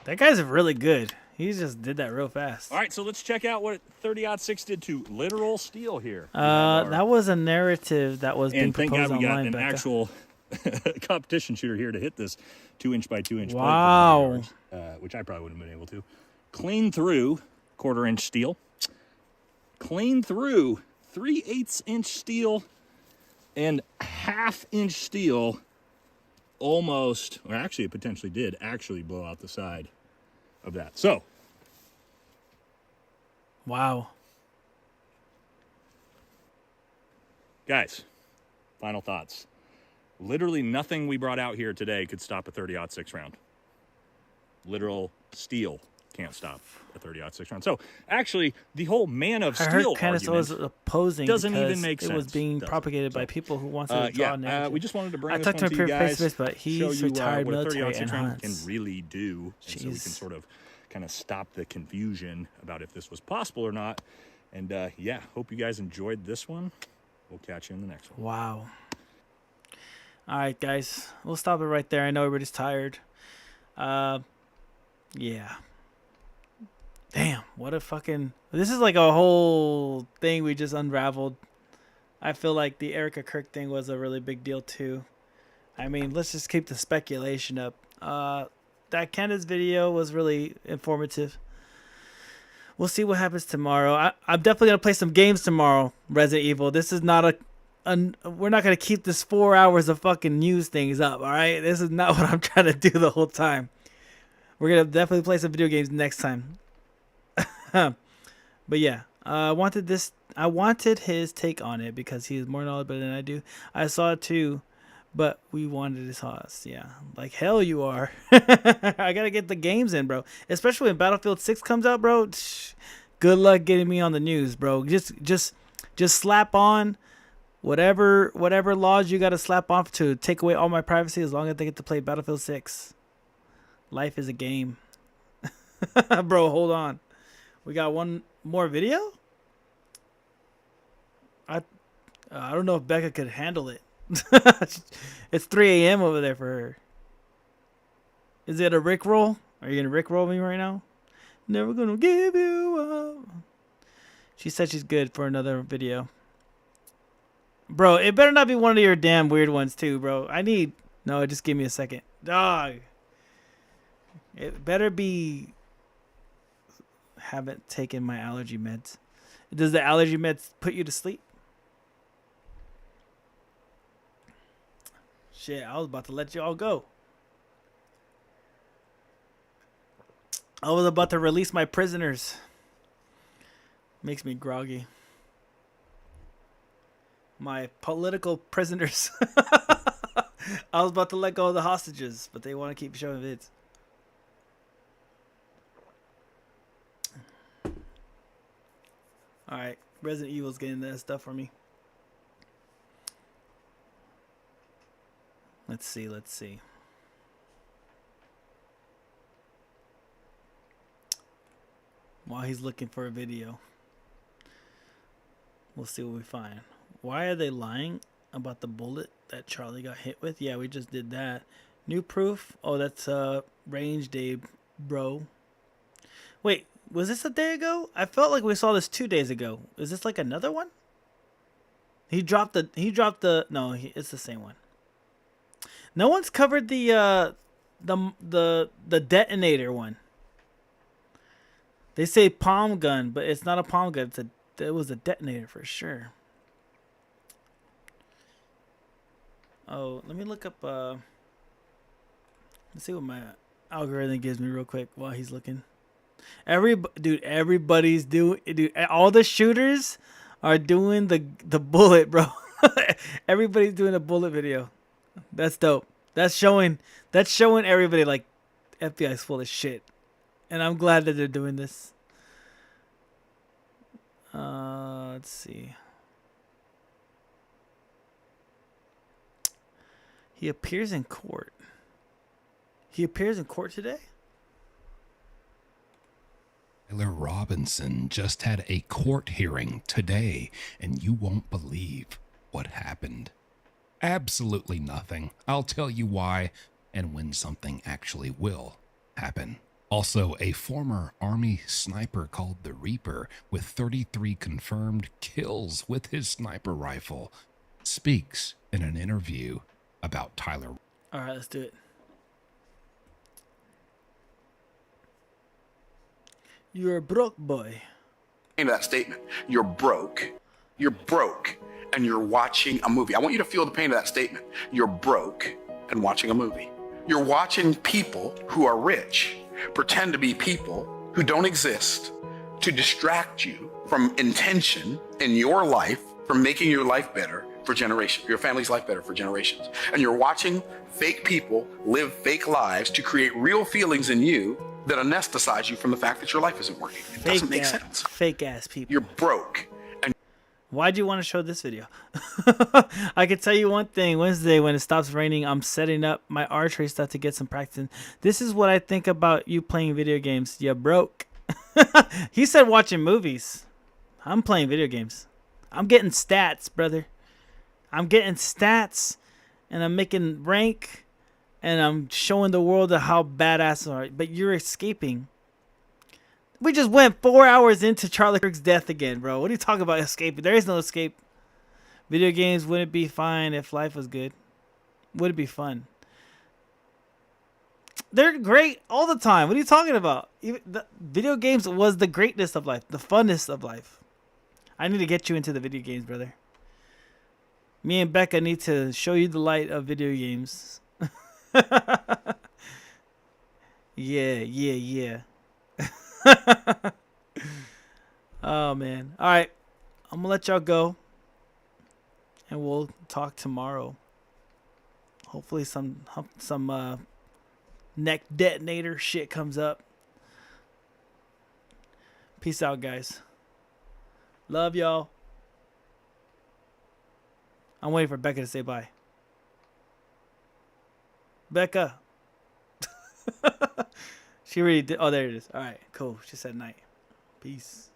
That guy's really good. He just did that real fast. All right, so let's check out what 30-06 did to literal steel here. That was a narrative that was being And thank proposed God we got online, an Becca. actual competition shooter here to hit this 2-inch by 2-inch plate. Wow. Which I probably wouldn't have been able to. Clean through 1/4 inch steel. Clean through 3/8 inch steel and 1/2 inch steel. Almost, or actually it potentially did actually blow out the side of that. So. Wow. Guys, final thoughts. Literally nothing we brought out here today could stop a 30-06 round. Literal steel can't stop a 30-06 round. So actually, the whole man of I heard steel Candace was argument opposing doesn't because even make sense. it was being does it? propagated by So, people who want to draw a narrative. we just wanted to bring I this talked one to to him you face to guys, face, but show he's you, retired what a military 30-06 and round hunts. can really do, and so we can Jeez. sort of kind of stop the confusion about if this was possible or not. And yeah, hope you guys enjoyed this one. We'll catch you in the next one. Wow. All right, guys. We'll stop it right there. I know everybody's tired. Yeah. Damn, what a fucking... This is like a whole thing we just unraveled. I feel like the Erica Kirk thing was a really big deal, too. I mean, let's just keep the speculation up. That Candace video was really informative. We'll see what happens tomorrow. I'm definitely going to play some games tomorrow, Resident Evil. This is not we're not going to keep this 4 hours of fucking news things up, all right? This is not what I'm trying to do the whole time. We're going to definitely play some video games next time. But yeah, I wanted his take on it because he is more knowledgeable than I do. I saw it too, but we wanted his thoughts. Yeah, like hell you are. I gotta get the games in, bro. Especially when Battlefield 6 comes out, bro. Good luck getting me on the news, bro. Just slap on whatever laws you gotta slap on to take away all my privacy as long as they get to play Battlefield 6. Life is a game. Bro, hold on. We got one more video? I don't know if Becca could handle it. It's 3 a.m. over there for her. Is it a Rickroll? Are you going to Rickroll me right now? Never gonna give you up. She said she's good for another video. Bro, it better not be one of your damn weird ones too, bro. No, just give me a second. Dog. It better be... Haven't taken my allergy meds. Does the allergy meds put you to sleep? Shit, I was about to let you all go. I was about to release my prisoners. Makes me groggy. My political prisoners. I was about to let go of the hostages, but they want to keep showing vids. Alright, Resident Evil's getting that stuff for me. Let's see. While he's looking for a video, we'll see what we find. Why are they lying about the bullet that Charlie got hit with? Yeah, we just did that. New proof? Oh, that's range day, bro. Wait, was this a day ago? I felt like we saw this 2 days ago. Is this like another one? He dropped the no, it's the same one. No one's covered the detonator one. They say palm gun, but it's not a palm gun. It was a detonator for sure. Oh, let me look up. Let's see what my algorithm gives me real quick while he's looking. Everybody's doing. Dude, all the shooters are doing the bullet, bro. Everybody's doing a bullet video. That's dope. That's showing everybody like FBI's full of shit. And I'm glad that they're doing this. Let's see. He appears in court. He appears in court today? Tyler Robinson just had a court hearing today, and you won't believe what happened. Absolutely nothing. I'll tell you why and when something actually will happen. Also, a former Army sniper called the Reaper, with 33 confirmed kills with his sniper rifle, speaks in an interview about Tyler. All right, let's do it. You're a broke boy. That statement. You're broke. You're broke, and you're watching a movie. I want you to feel the pain of that statement. You're broke and watching a movie. You're watching people who are rich pretend to be people who don't exist to distract you from intention in your life, from making your life better for generations, your family's life better for generations. And you're watching fake people live fake lives to create real feelings in you that anesthetize you from the fact that your life isn't working. It doesn't make sense. Fake ass people. You're broke. Why'd you want to show this video? I can tell you one thing. Wednesday, when it stops raining, I'm setting up my archery stuff to get some practice in. This is what I think about you playing video games. You're broke. He said watching movies. I'm playing video games. I'm getting stats, brother. I'm getting stats, and I'm making rank, and I'm showing the world how badass I are. But you're escaping. We just went 4 hours into Charlie Kirk's death again, bro. What are you talking about escaping? There is no escape. Video games wouldn't be fine if life was good. Would it be fun? They're great all the time. What are you talking about? Video games was the greatness of life, the funnest of life. I need to get you into the video games, brother. Me and Becca need to show you the light of video games. Yeah. Oh man. All right, I'm gonna let y'all go, and we'll talk tomorrow. Hopefully some neck detonator shit comes up. Peace out, guys. Love y'all. I'm waiting for Becca to say bye. Becca. She already did. Oh, there it is. All right, cool. She said night. Peace.